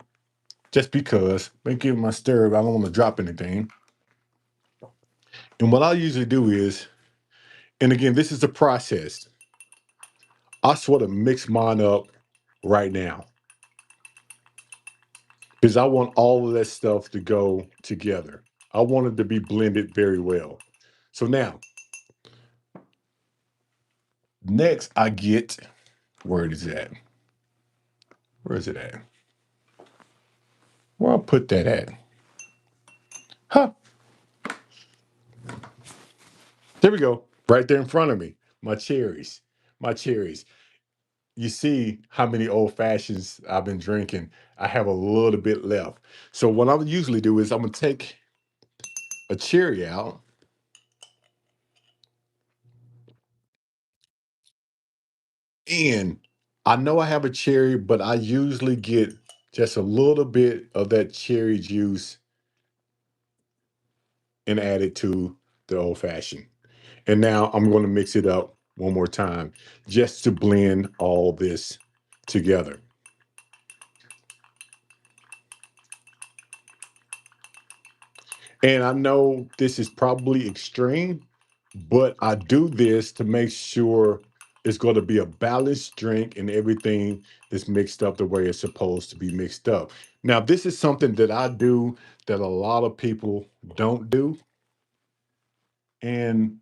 just because, make it my stir, I don't want to drop anything. And what I usually do is, and again, this is the process. I sort of mix mine up right now because I want all of that stuff to go together. I want it to be blended very well. So now, next I get, where it is at? Where is it at? Where I put that at? Huh, there we go. Right there in front of me. My cherries. My cherries. You see how many old fashions I've been drinking. I have a little bit left. So what I would usually do is I'm gonna take a cherry out, and I know I have a cherry, but I usually get just a little bit of that cherry juice and add it to the old fashioned. And now I'm going to mix it up one more time just to blend all this together. And I know this is probably extreme, but I do this to make sure it's going to be a balanced drink and everything is mixed up the way it's supposed to be mixed up. Now, this is something that I do that a lot of people don't do. And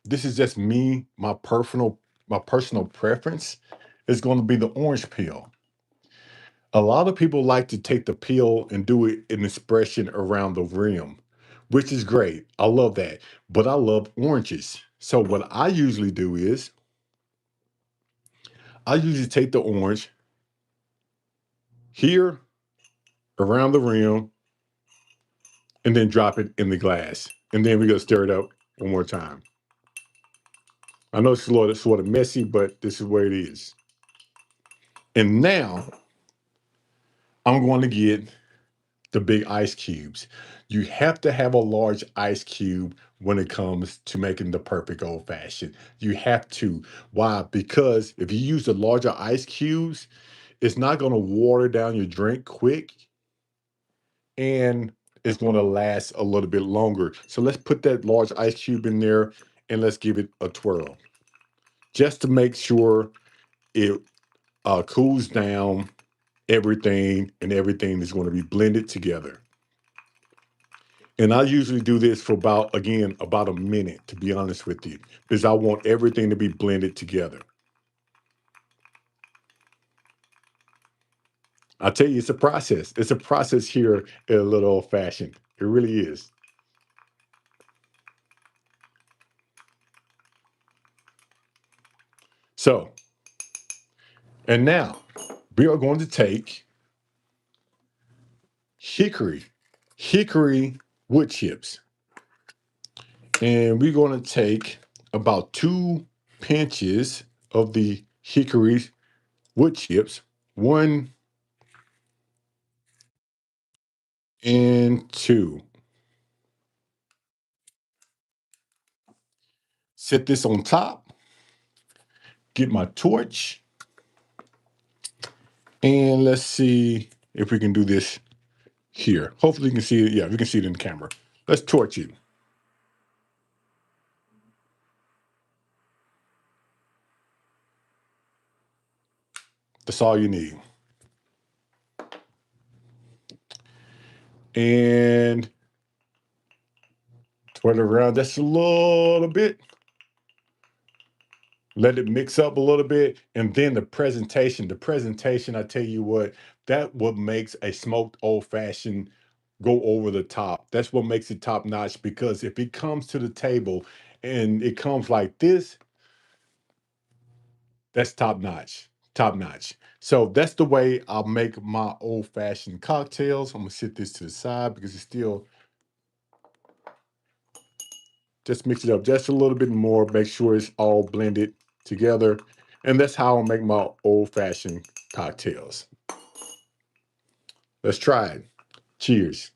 this is just me, my personal preference is going to be the orange peel. A lot of people like to take the peel and do it an expression around the rim, which is great. I love that. But I love oranges. So what I usually do is I usually take the orange here around the rim and then drop it in the glass. And then we're gonna stir it up one more time. I know it's sort of messy, but this is where it is. And now I'm going to get the big ice cubes. You have to have a large ice cube when it comes to making the perfect old fashioned. You have to. Why? Because if you use the larger ice cubes, it's not going to water down your drink quick and it's going to last a little bit longer. So let's put that large ice cube in there and let's give it a twirl just to make sure it cools down everything and everything is going to be blended together. And I usually do this for about, again, about a minute, to be honest with you, because I want everything to be blended together. I tell you, it's a process. It's a process here at a little old fashioned. It really is. So, and now we are going to take hickory, hickory wood chips, and we're going to take about 2 pinches of the hickory wood chips, 1 and 2. Set this on top, get my torch, and let's see if we can do this here. Hopefully you can see it. Yeah, we can see it in the camera. Let's torch it. That's all you need. And twirl it around just a little bit. Let it mix up a little bit. And then the presentation, I tell you what, that what makes a smoked old fashioned go over the top. That's what makes it top notch, because if it comes to the table and it comes like this, that's top notch. Top notch. So that's the way I'll make my old fashioned cocktails. I'm gonna sit this to the side because it's still, just mix it up just a little bit more, make sure it's all blended together. And that's how I make my old fashioned cocktails. Let's try it. Cheers.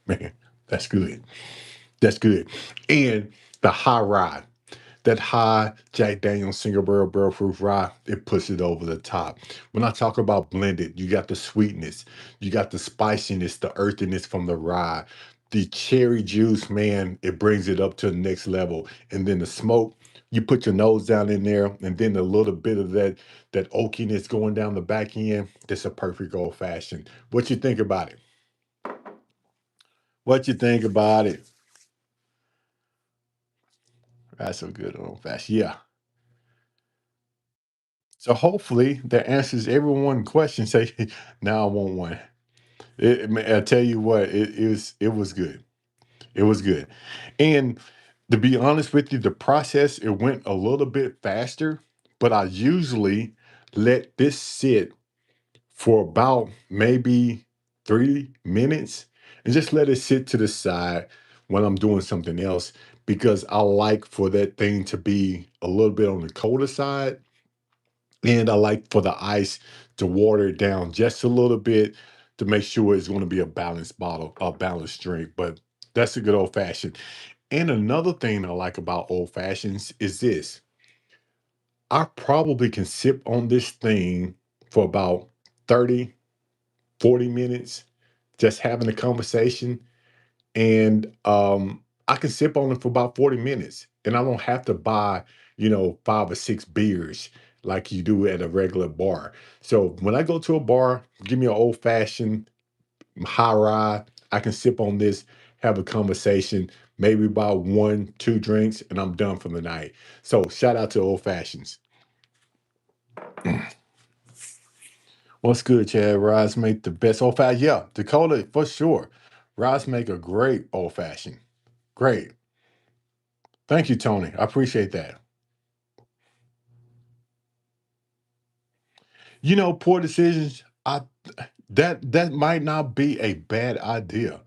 Man, that's good. That's good. And the high rye, that high Jack Daniel's single barrel proof rye, it puts it over the top. When I talk about blended, you got the sweetness, you got the spiciness, the earthiness from the rye, the cherry juice, man, it brings it up to the next level. And then the smoke, you put your nose down in there, and then a little bit of that oakiness going down the back end. That's a perfect old fashioned. What you think about it? What you think about it? That's a good old fashioned. Yeah. So hopefully that answers everyone's question. Say, now I want one. I tell you what, it was good. It was good. And to be honest with you, the process, it went a little bit faster, but I usually let this sit for about maybe 3 minutes and just let it sit to the side when I'm doing something else, because I like for that thing to be a little bit on the colder side. And I like for the ice to water it down just a little bit to make sure it's going to be a balanced bottle, a balanced drink. But that's a good old fashioned. And another thing I like about old fashions is this: I probably can sip on this thing for about 30, 40 minutes, just having a conversation. And I can sip on it for about 40 minutes, and I don't have to buy, 5 or 6 beers like you do at a regular bar. So when I go to a bar, give me an old fashioned high rye. I can sip on this, have a conversation, maybe about 1, 2 drinks, and I'm done for the night. So shout out to old fashions. What's good, Chad? Rise make the best old fashioned. Yeah, Dakota for sure. Rise make a great old fashioned. Great. Thank you, Tony. I appreciate that. Poor decisions. That might not be a bad idea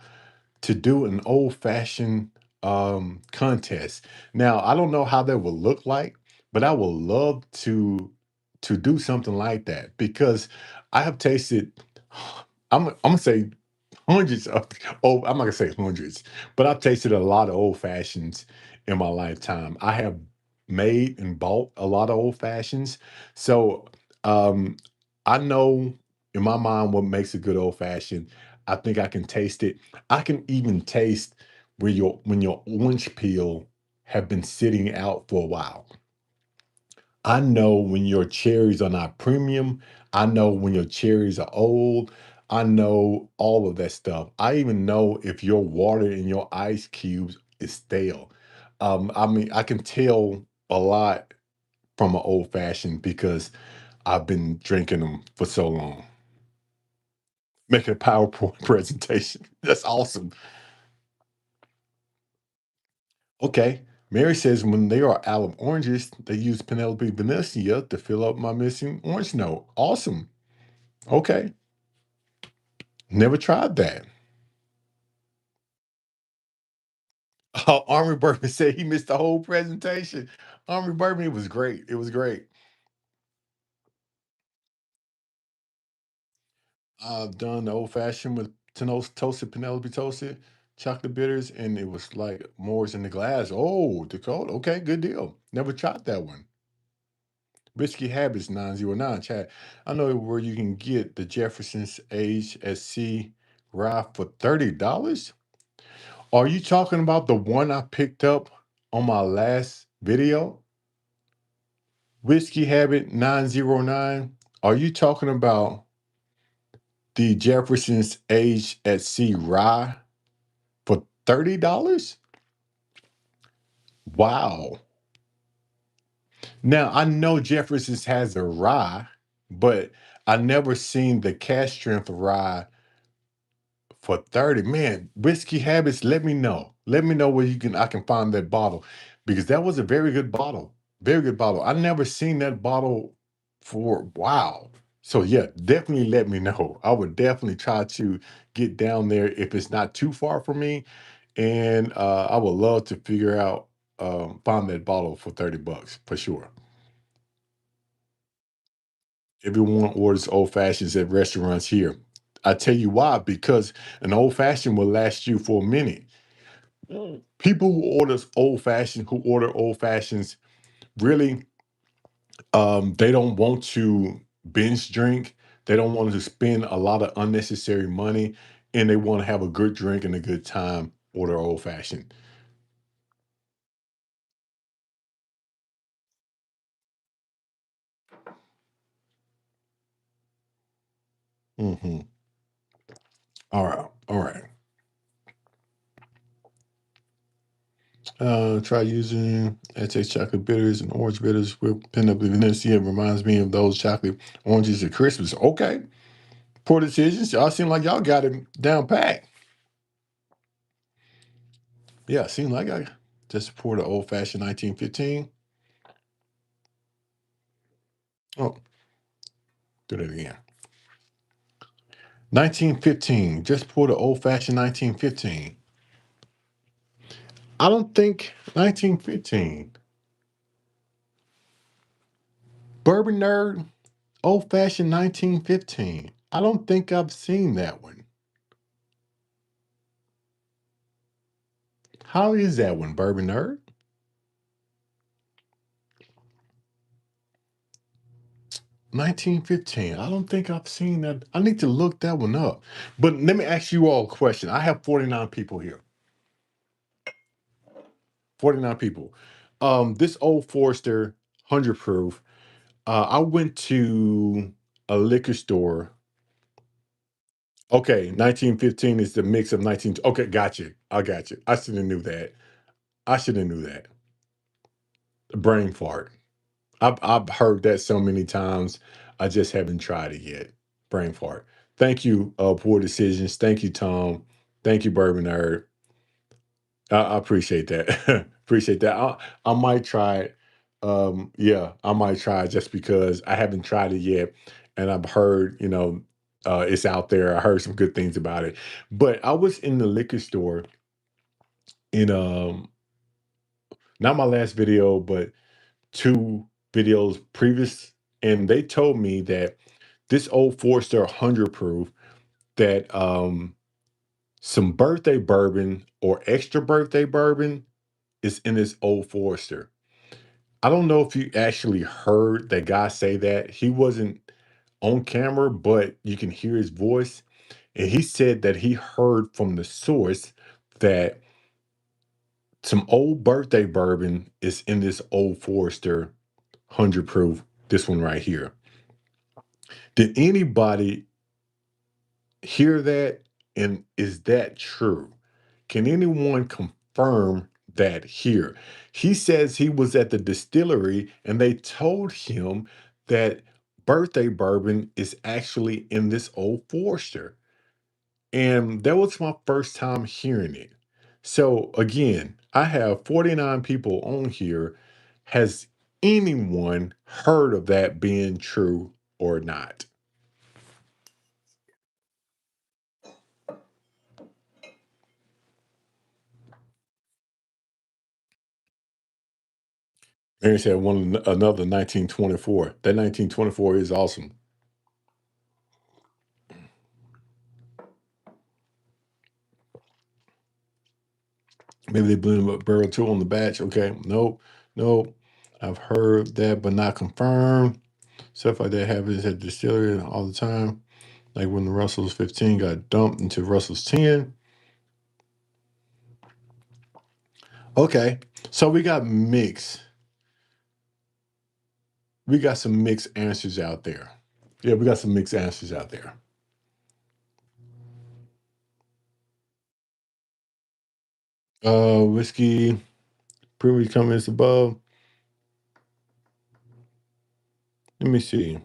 to do an old fashioned contest. Now, I don't know how that will look like, but I would love to do something like that, because I have tasted. I'm gonna say hundreds of. Oh, I'm not gonna say hundreds, but I've tasted a lot of old fashions in my lifetime. I have made and bought a lot of old fashions, so um, I know in my mind what makes a good old fashioned. I think I can taste it. I can even taste where your when your orange peel have been sitting out for a while. I know when your cherries are not premium. I know when your cherries are old. I know all of that stuff. I even know if your water in your ice cubes is stale. I mean, I can tell a lot from an old fashioned because I've been drinking them for so long. Making a PowerPoint presentation. That's awesome. Okay. Mary says when they are out of oranges, they use Penelope Venetia to fill up my missing orange note. Awesome. Okay. Never tried that. Army Bourbon said he missed the whole presentation. Army Bourbon, it was great. It was great. I've done the old fashioned with toasted Penelope toasted, chocolate bitters, and it was like Moors in the glass. Oh, Dakota. Okay, good deal. Never tried that one. Risky Habits 909 chat. I know where you can get the Jefferson's Age at Sea rye for $30. Are you talking about the one I picked up on my last video? Whiskey Habit 909. Are you talking about the Jefferson's Age at Sea rye for $30? Wow. Now I know Jefferson's has a rye, but I never seen the cast strength rye for 30. Man, Whiskey Habits, let me know. Let me know where I can find that bottle because that was a very good bottle. Very good bottle. I never seen that bottle for wow. So yeah, definitely let me know. I would definitely try to get down there if it's not too far from me. And I would love to figure out find that bottle for 30 bucks for sure. Everyone orders old fashions at restaurants here. I tell you why, because an old fashioned will last you for a minute. People who order old fashions, really, they don't want to binge drink. They don't want to spend a lot of unnecessary money, and they want to have a good drink and a good time. Order old fashioned. Hmm. All right, all right. Try using Aztec chocolate bitters and orange bitters with peanut vanilla. It reminds me of those chocolate oranges at Christmas. Okay, poor decisions. Y'all seem like y'all got it down pat. Yeah, seems like I just poured an old fashioned 1915. Oh, do that again. 1915. Just poured an old fashioned 1915. I don't think 1915. Bourbon Nerd, old fashioned 1915. I don't think I've seen that one. How is that one, Bourbon Nerd? 1915. I don't think I've seen that. I need to look that one up. But let me ask you all a question. I have 49 people here. 49 people. This old Forester 100 proof. I went to a liquor store. Okay, 1915 is the mix of 19. Okay, got you. I got you. I should have knew that. I should have knew that. Brain fart. I've heard that so many times. I just haven't tried it yet. Brain fart. Thank you, Poor Decisions. Thank you, Tom. Thank you, Bourbon Nerd. I appreciate that. Appreciate that. I might try it. Yeah, I might try it just because I haven't tried it yet, and I've heard, it's out there. I heard some good things about it. But I was in the liquor store in not my last video, but two videos previous, and they told me that this old Forester 100 proof that some birthday bourbon or extra birthday bourbon is in this old Forester. I don't know if you actually heard that guy say that. He wasn't on camera, but you can hear his voice. And he said that he heard from the source that some old birthday bourbon is in this old Forester 100 proof. This one right here. Did anybody hear that? And is that true? Can anyone confirm that here? He says he was at the distillery and they told him that birthday bourbon is actually in this Old Forester. And that was my first time hearing it. So again, I have 49 people on here. Has anyone heard of that being true or not? Mary said another 1924. That 1924 is awesome. Maybe they blend up barrel two on the batch. Okay. Nope. Nope. I've heard that, but not confirmed. Stuff like that happens at the distillery all the time. Like when the Russell's 15 got dumped into Russell's 10. Okay. So we got mixed. We got some mixed answers out there. Yeah, we got some mixed answers out there. Whiskey, previous comments above. Let me see.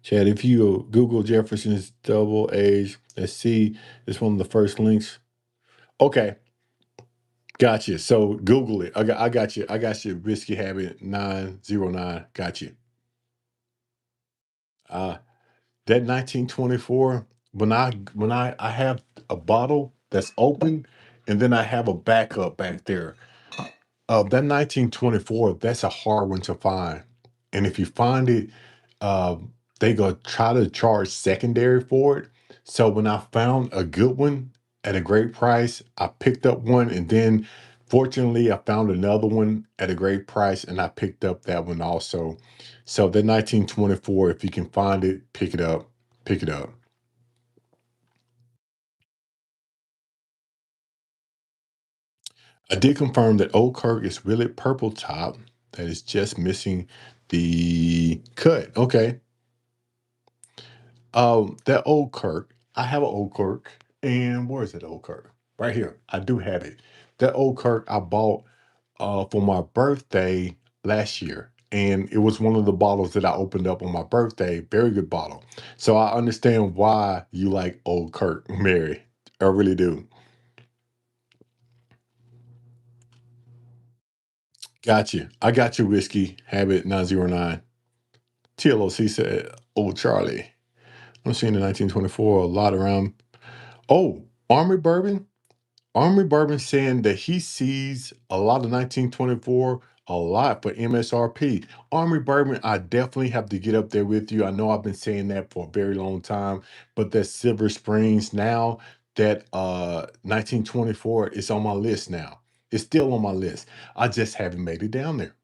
Chad, if you Google Jefferson's double age, let's see, it's one of the first links. Okay, gotcha. So Google it. I got you. I got you. Whiskey Habit 909. Got you. Uh that 1924, when I have a bottle that's open and then I have a backup back there. That 1924, that's a hard one to find. And if you find it, they go try to charge secondary for it. So when I found a good one at a great price, I picked up one. And then fortunately, I found another one at a great price and I picked up that one also. So the 1924, if you can find it, pick it up. Pick it up. I did confirm that Old Kirk is really purple top. That is just missing the cut. Okay. That Old Kirk. I have an Old Kirk. And where is that Old Kirk? Right here. I do have it. That Old Kirk I bought for my birthday last year. And it was one of the bottles that I opened up on my birthday. Very good bottle. So I understand why you like Old Kirk, Mary. I really do. Got you. I got your whiskey, Habit 909. TLOC said, Old Charlie. I'm seeing the 1924 a lot around. Oh, Army Bourbon. Army Bourbon saying that he sees a lot of 1924 a lot for MSRP. Army Bourbon, I definitely have to get up there with you. I know I've been saying that for a very long time, but that Silver Springs now, that 1924 is on my list now. It's still on my list. I just haven't made it down there.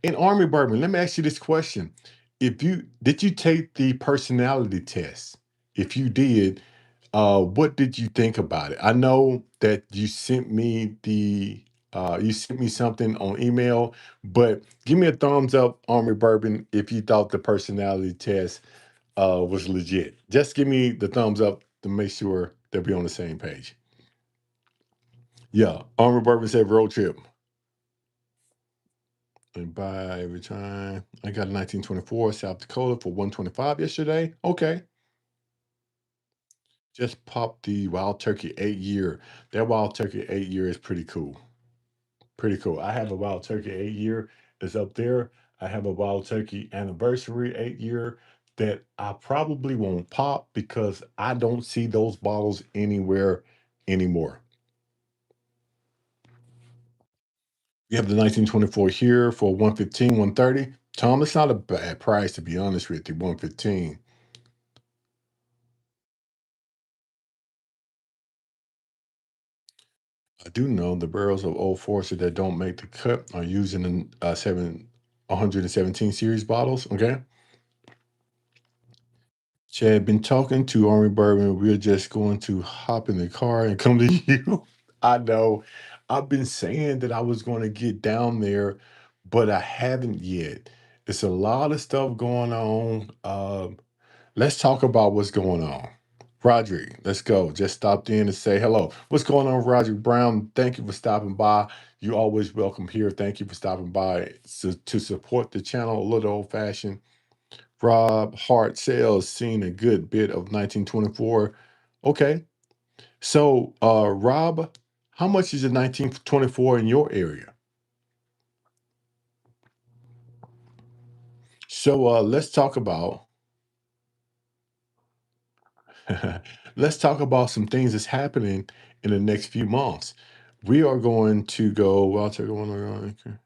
In Army Bourbon, let me ask you this question. If you did you take the personality test? If you did, what did you think about it? I know that you sent me something on email, but give me a thumbs up, Army Bourbon, if you thought the personality test was legit. Just give me the thumbs up to make sure that we're on the same page. Yeah, Army Bourbon said road trip. And buy every time. I got a 1924 South Dakota for 125 yesterday. Okay. Just popped the Wild Turkey 8 year. That Wild Turkey 8 year is pretty cool. Pretty cool. I have a Wild Turkey 8 year that's up there. I have a Wild Turkey anniversary 8 year that I probably won't pop because I don't see those bottles anywhere anymore. You have the 1924 here for 115, 130. Tom, it's not a bad price to be honest with you, 115. I do know the barrels of Old Forester that don't make the cut are used in 117 series bottles. Okay. Chad, been talking to Army Bourbon. We're just going to hop in the car and come to you. I know. I've been saying that I was going to get down there, but I haven't yet. It's a lot of stuff going on. Let's talk about what's going on. Roderick, let's go. Just stopped in to say hello. What's going on, Roderick Brown? Thank you for stopping by. You always welcome here. Thank you for stopping by to support the channel, a little old fashioned. Rob Hart sales seen a good bit of 1924. Okay. So, Rob, how much is a 1924 in your area? So, let's talk about let's talk about some things that's happening in the next few months. We are going to go. Well, I'll take one. Okay.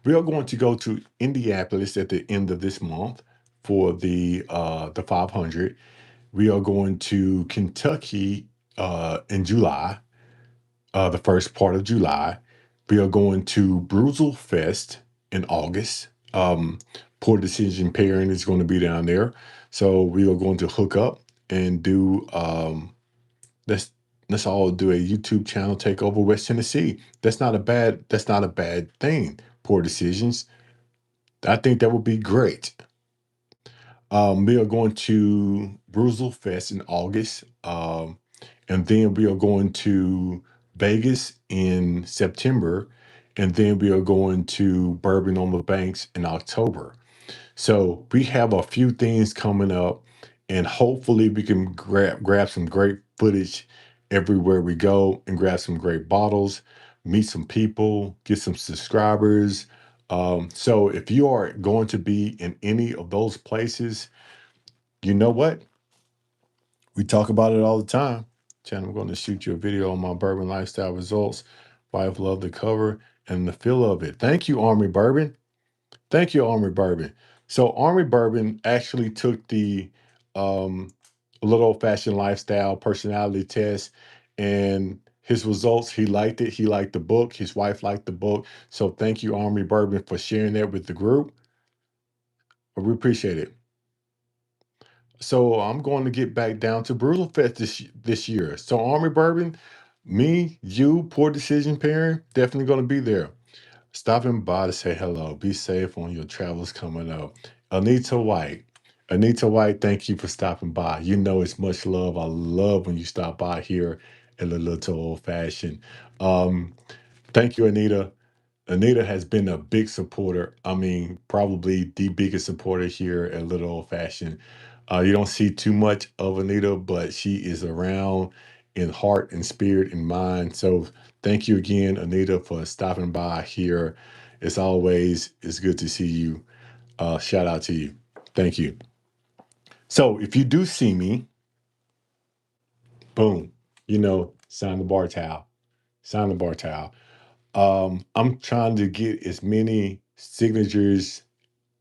We are going to go to Indianapolis at the end of this month for the 500. We are going to Kentucky in July, the first part of July. We are going to Brussel Fest in August. Poor Decision Pairing is going to be down there. So we are going to hook up and do let's let's all do a YouTube channel take over West Tennessee. That's not a bad thing. Poor Decisions. I think that would be great. We are going to Brussel Fest in August. And then we are going to Vegas in September, and then we are going to Bourbon on the Banks in October. So we have a few things coming up, and hopefully we can grab some great footage everywhere we go and grab some great bottles, meet some people, get some subscribers. So if you are going to be in any of those places, you know what? We talk about it all the time. Channel, I'm going to shoot you a video on my bourbon lifestyle results. Wife love the cover and the feel of it. Thank you, Army Bourbon. Thank you, Army Bourbon. So Army Bourbon actually took the um, little old fashioned lifestyle personality test, and his results, he liked it. He liked the book. His wife liked the book. So thank you, Army Bourbon, for sharing that with the group. We appreciate it. So I'm going to get back down to Brutal Fest this year. So Army Bourbon, me, you, Poor Decision Parent, definitely going to be there. Stopping by to say hello. Be safe on your travels coming up. Anita White. Anita White, thank you for stopping by. You know it's much love. I love when you stop by here at the Little Old Fashioned. Um, Thank you, Anita. Anita has been a big supporter. I mean, probably the biggest supporter here at Little Old Fashioned. You don't see too much of Anita, but she is around in heart and spirit and mind. So thank you again, Anita, for stopping by here. As always, it's good to see you. Shout out to you. Thank you. So if you do see me, boom, sign the bar towel. Sign the bar towel. I'm trying to get as many signatures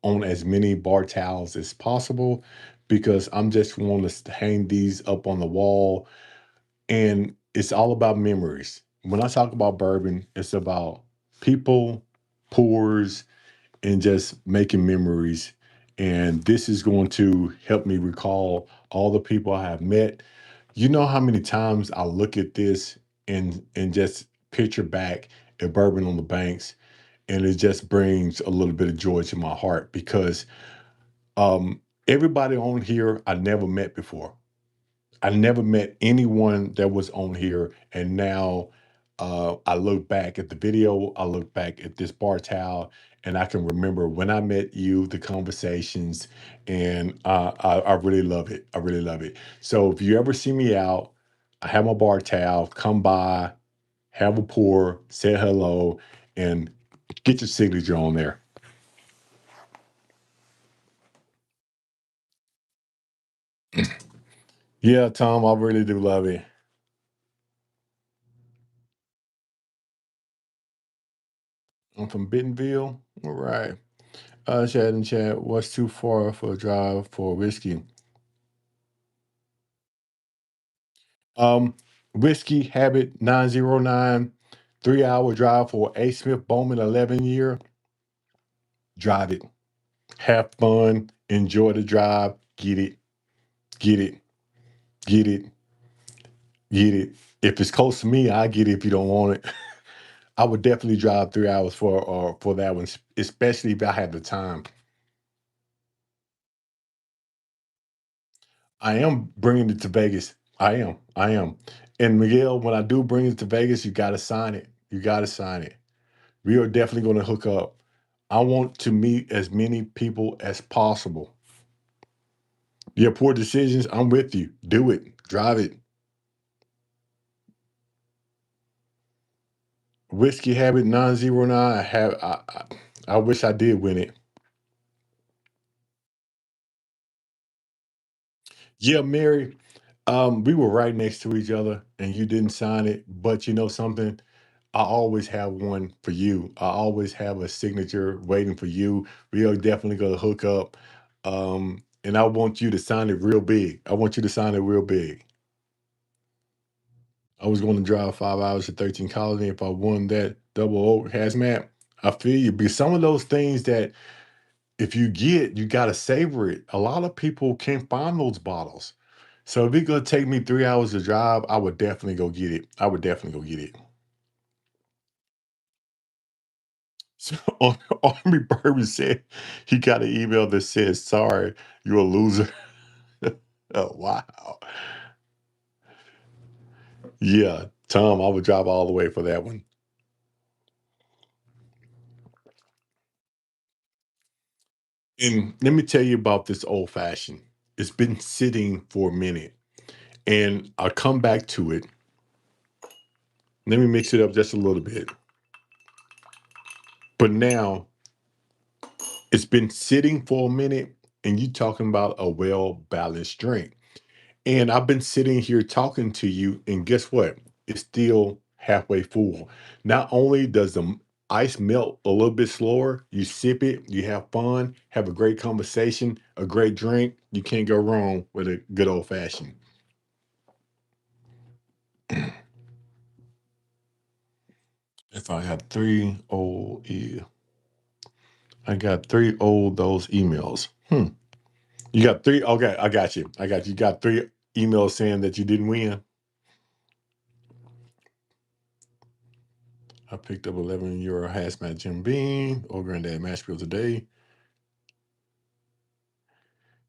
on as many bar towels as possible because I'm just want to hang these up on the wall. And it's all about memories. When I talk about bourbon, it's about people, pours, and just making memories. And this is going to help me recall all the people I have met. You know how many times I look at this and just picture back at Bourbon on the Banks, and it just brings a little bit of joy to my heart because everybody on here I never met before. I never met anyone that was on here, and now I look back at the video, I look back at this bar towel, and I can remember when I met you, the conversations, and I really love it. I really love it. So if you ever see me out, I have my bar towel. Come by, have a pour, say hello, and get your signature on there. Yeah, Tom, I really do love it. I'm from Bentonville. All right. Chat and chat. What's too far for a drive for whiskey? Um, Whiskey Habit 909, 3 hour drive for A. Smith Bowman 11 year. Drive it. Have fun. Enjoy the drive. Get it. Get it. Get it. Get it. If it's close to me, I get it. If you don't want it, I would definitely drive 3 hours for that one, especially if I have the time. I am bringing it to Vegas. I am. I am. And Miguel, when I do bring it to Vegas, you got to sign it. You got to sign it. We are definitely going to hook up. I want to meet as many people as possible. Your poor decisions, I'm with you. Do it. Drive it. Whiskey Habit 909. I wish I did win it. Yeah, Mary. We were right next to each other and you didn't sign it. But you know something? I always have one for you. I always have a signature waiting for you. We are definitely gonna hook up. And I want you to sign it real big. I want you to sign it real big. I was going to drive 5 hours to 13 Colony if I won that double O hazmat. I feel you. Because some of those things that if you get, you gotta savor it. A lot of people can't find those bottles. So if it's gonna take me 3 hours to drive, I would definitely go get it. I would definitely go get it. So Army Bourbon said he got an email that says, "Sorry, you're a loser." Oh wow. Yeah, Tom, I would drive all the way for that one. And let me tell you about this old fashioned. It's been sitting for a minute, and I'll come back to it. Let me mix it up just a little bit. But now it's been sitting for a minute, and you talking about a well balanced drink. And I've been sitting here talking to you, and guess what? It's still halfway full. Not only does the ice melt a little bit slower, you sip it, you have fun, have a great conversation, a great drink. You can't go wrong with a good old fashioned. If I have three old, I got three old those emails. You got three. Okay, I got you. I got you. You got three emails saying that you didn't win. I picked up 11 euro hazmat Jim Beam or Granddad Mash Bill today.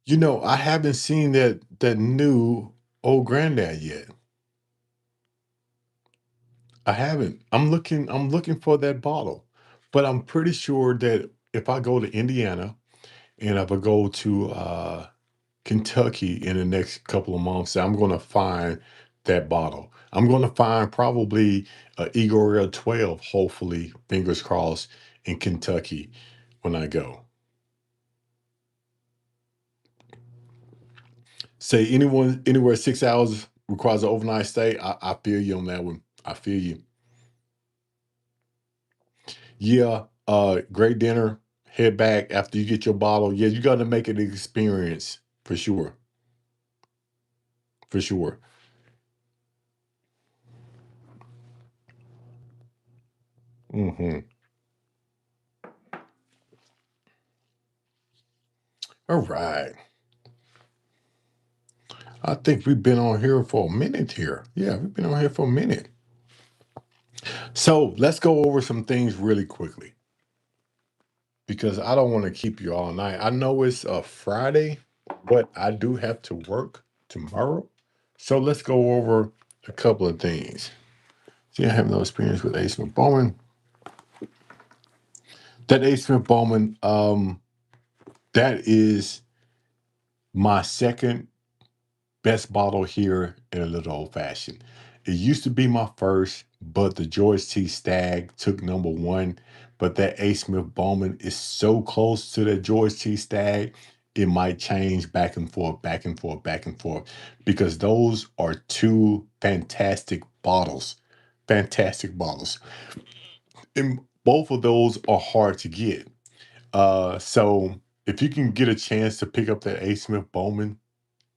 You know, I haven't seen that new old Granddad yet. I haven't. I'm looking for that bottle. But I'm pretty sure that if I go to Indiana and if I go to Kentucky in the next couple of months, I'm gonna find that bottle. I'm gonna find probably Igor 12, hopefully, fingers crossed, in Kentucky when I go. Say anyone anywhere 6 hours requires an overnight stay. I feel you on that one. I feel you. Yeah, great dinner. Head back after you get your bottle. Yeah, you got to make it an experience for sure. For sure. Hmm. All right. I think we've been on here for a minute here. Yeah, we've been on here for a minute. So let's go over some things really quickly because I don't want to keep you all night. I know it's a Friday, but I do have to work tomorrow. So let's go over a couple of things. See, I have no experience with Ace Smith Bowman. That Ace Smith Bowman, that is my second best bottle here in a little old fashioned. It used to be my first, but the George T. Stagg took number one. But that A. Smith Bowman is so close to that George T. Stagg, it might change back and forth, back and forth, back and forth, because those are two fantastic bottles. Fantastic bottles. And both of those are hard to get. So if you can get a chance to pick up that A. Smith Bowman,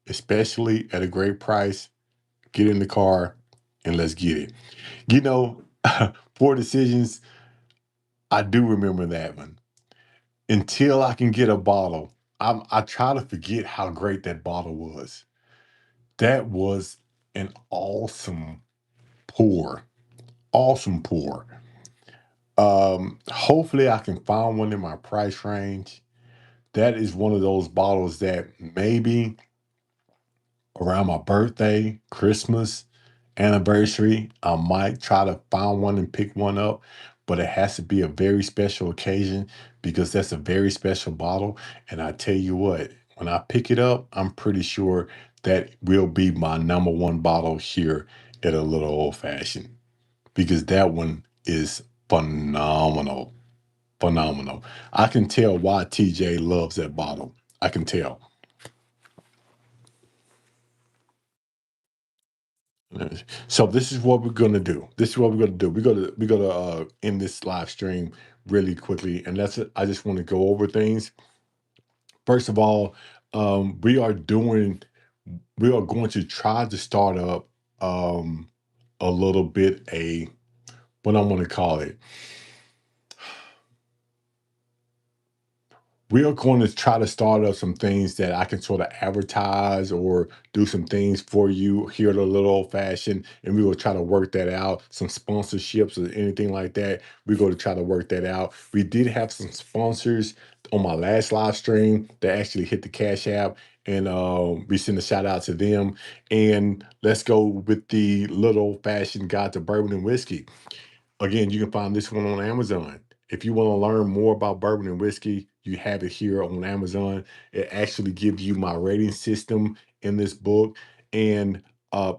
especially at a great price, get in the car and let's get it. You know, Poor Decisions, I do remember that one. Until I can get a bottle, I try to forget how great that bottle was. That was an awesome. pour, awesome pour. Hopefully I can find one in my price range. That is one of those bottles that maybe around my birthday, Christmas, anniversary, I might try to find one and pick one up, but it has to be a very special occasion because that's a very special bottle. And I tell you what, when I pick it up, I'm pretty sure that will be my number one bottle here at a little old fashioned because that one is phenomenal. Phenomenal. I can tell why TJ loves that bottle. I can tell. So this is what we're gonna do. This is what we're gonna do. We're gonna end this live stream really quickly, and that's it. I just want to go over things. First of all, we are doing. We are going to try to start up um, a little bit a what I want to call it. We are going to try to start up some things that I can sort of advertise or do some things for you here at a little old fashioned, and we will try to work that out. Some sponsorships or anything like that. We're going to try to work that out. We did have some sponsors on my last live stream that actually hit the Cash App, and we send a shout out to them. And let's go with the little old fashioned guide to bourbon and whiskey. Again, you can find this one on Amazon. If you want to learn more about bourbon and whiskey, you have it here on Amazon. It actually gives you my rating system in this book, and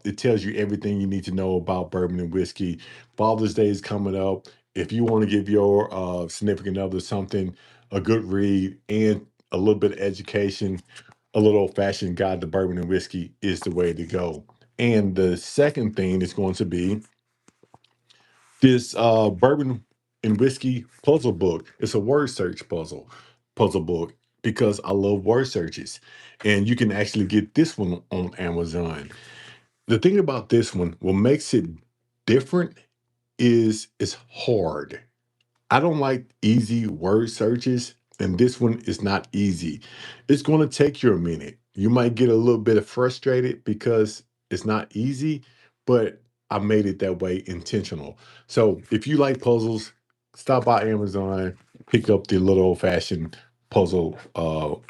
it tells you everything you need to know about bourbon and whiskey. Father's Day is coming up. If you want to give your significant other something, a good read, and a little bit of education, a little old fashioned guide to bourbon and whiskey is the way to go. And the second thing is going to be this bourbon and whiskey puzzle book. It's a word search puzzle book because I love word searches. And you can actually get this one on Amazon. The thing about this one, what makes it different is it's hard. I don't like easy word searches, and this one is not easy. It's going to take you a minute. You might get a little bit frustrated because it's not easy, but I made it that way intentional. So if you like puzzles, stop by Amazon, pick up the little old fashioned puzzle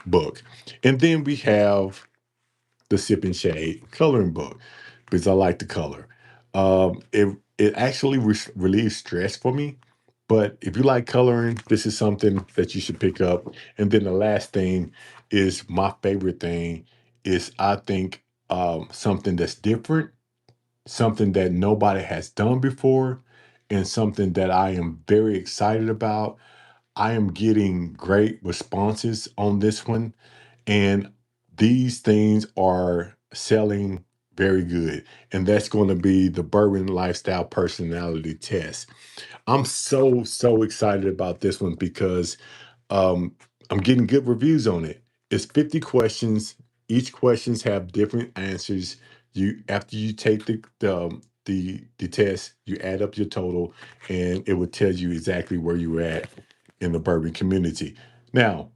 book. And then we have the Sip and Shade coloring book because I like to color. It actually relieves stress for me. But if you like coloring, this is something that you should pick up. And then the last thing is my favorite thing is I think something that's different, something that nobody has done before, and something that I am very excited about. I am getting great responses on this one, and these things are selling very good. And that's going to be the Bourbon Lifestyle Personality Test. I'm so excited about this one because um, I'm getting good reviews on it. It's 50 questions. Each questions have different answers. You after you take the test, you add up your total, and it will tell you exactly where you're at in the bourbon community. Now,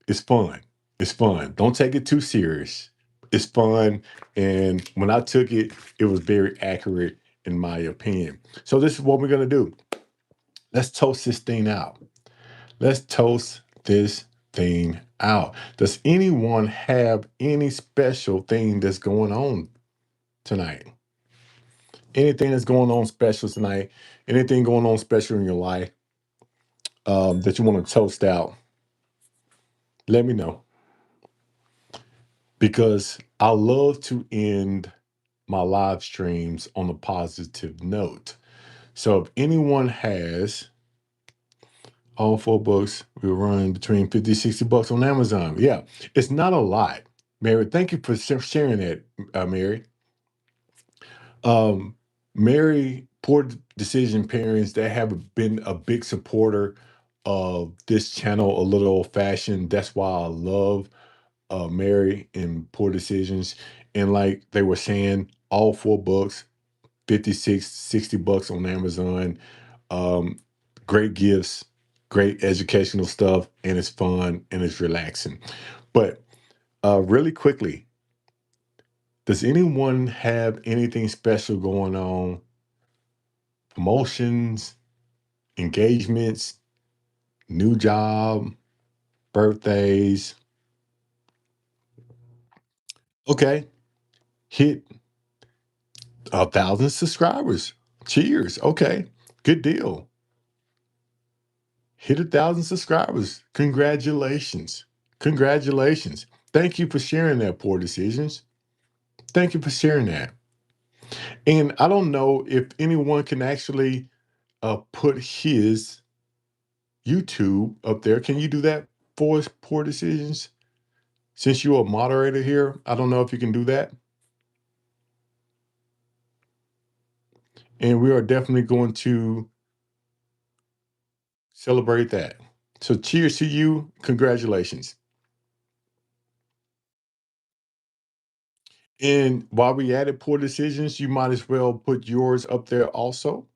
it's fun. It's fun. Don't take it too serious. It's fun. And when I took it, it was very accurate in my opinion. So this is what we're gonna do. Let's toast this thing out. Let's toast this thing out. Does anyone have any special thing that's going on tonight? Anything that's going on special tonight? Anything going on special in your life that you want to toast out? Let me know because I love to end my live streams on a positive note. So if anyone has all four books, we run between 50 $60 on Amazon. Yeah, it's not a lot. Mary, thank you for sharing that, Mary. Um, Mary, Poor Decision Parents, they have been a big supporter of this channel, A Little Old Fashioned. That's why I love Mary and Poor Decisions. And like they were saying, all four books, 56, $60 on Amazon. Um, Great gifts, great educational stuff, and it's fun and it's relaxing. But really quickly, does anyone have anything special going on promotions, engagements, new job, birthdays. Okay, hit 1,000 subscribers. Cheers. Okay, good deal. Hit 1,000 subscribers. Congratulations. Congratulations. Thank you for sharing that, Poor Decisions. Thank you for sharing that. And I don't know if anyone can actually put his YouTube up there. Can you do that for us, Poor Decisions? Since you're a moderator here, I don't know if you can do that. And we are definitely going to celebrate that. So cheers to you. Congratulations. And while we added Poor Decisions, you might as well put yours up there also.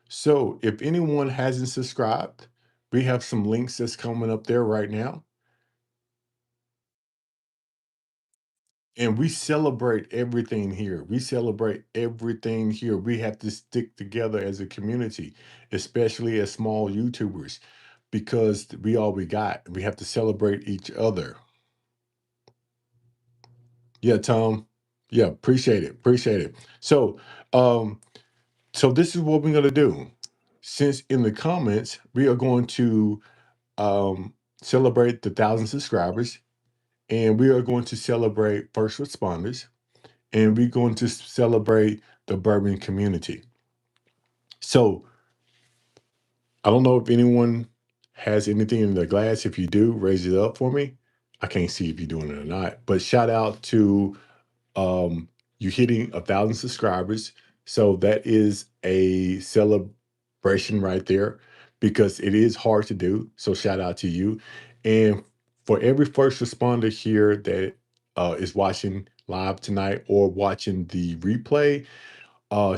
So if anyone hasn't subscribed, we have some links that's coming up there right now. And we celebrate everything here. We celebrate everything here. We have to stick together as a community, especially as small YouTubers, because we all we got. We have to celebrate each other. Yeah, Tom. Yeah, appreciate it. Appreciate it. Um, so this is what we're gonna do. Since in the comments, we are going to celebrate the 1,000 subscribers, and we are going to celebrate first responders, and we're going to celebrate the bourbon community. So I don't know if anyone has anything in their glass. If you do, raise it up for me. I can't see if you're doing it or not. But shout out to you hitting 1,000 subscribers. So that is a celebration right there because it is hard to do. So shout out to you. And for every first responder here that is watching live tonight or watching the replay,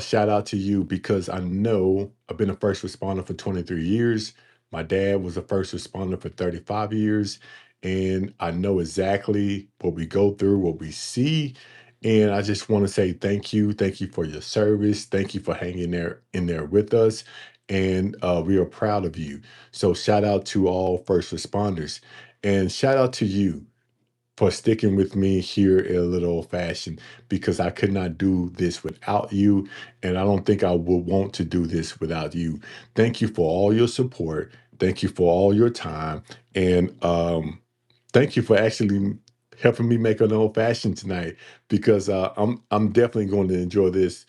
shout out to you because I know I've been a first responder for 23 years. My dad was a first responder for 35 years. And I know exactly what we go through, what we see. And I just want to say thank you. Thank you for your service. Thank you for hanging there in there with us. And we are proud of you. So shout out to all first responders. And shout out to you for sticking with me here at A Little Old Fashioned because I could not do this without you. And I don't think I would want to do this without you. Thank you for all your support. Thank you for all your time. And thank you for actually helping me make an old fashioned tonight because I'm definitely going to enjoy this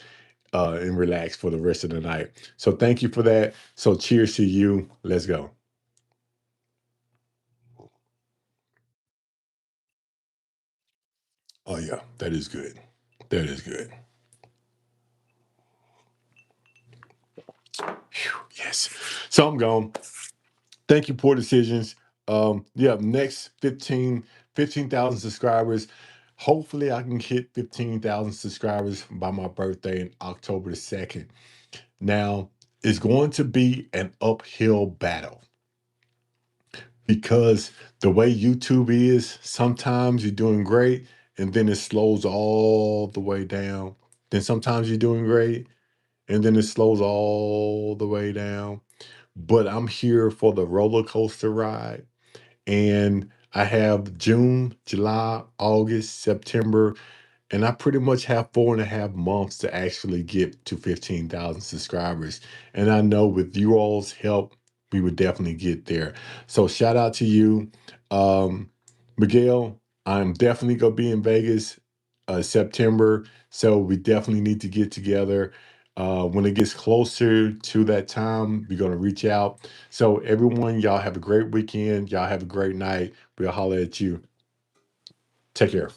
and relax for the rest of the night. So thank you for that. So cheers to you. Let's go. Oh yeah, that is good. That is good. Phew, yes. So I'm gone. Thank you, Poor Decisions. Yeah, next 15,000 subscribers. Hopefully I can hit 15,000 subscribers by my birthday in October the 2nd. Now, it's going to be an uphill battle because the way YouTube is, sometimes you're doing great and then it slows all the way down. Then sometimes you're doing great and then it slows all the way down. But I'm here for the roller coaster ride. And I have June, July, August, September, and I pretty much have 4.5 months to actually get to 15,000 subscribers. And I know with you all's help, we would definitely get there. So shout out to you. Um, Miguel, I'm definitely going to be in Vegas September. So we definitely need to get together. When it gets closer to that time, we're going to reach out. So everyone, y'all have a great weekend. Y'all have a great night. We'll holler at you. Take care.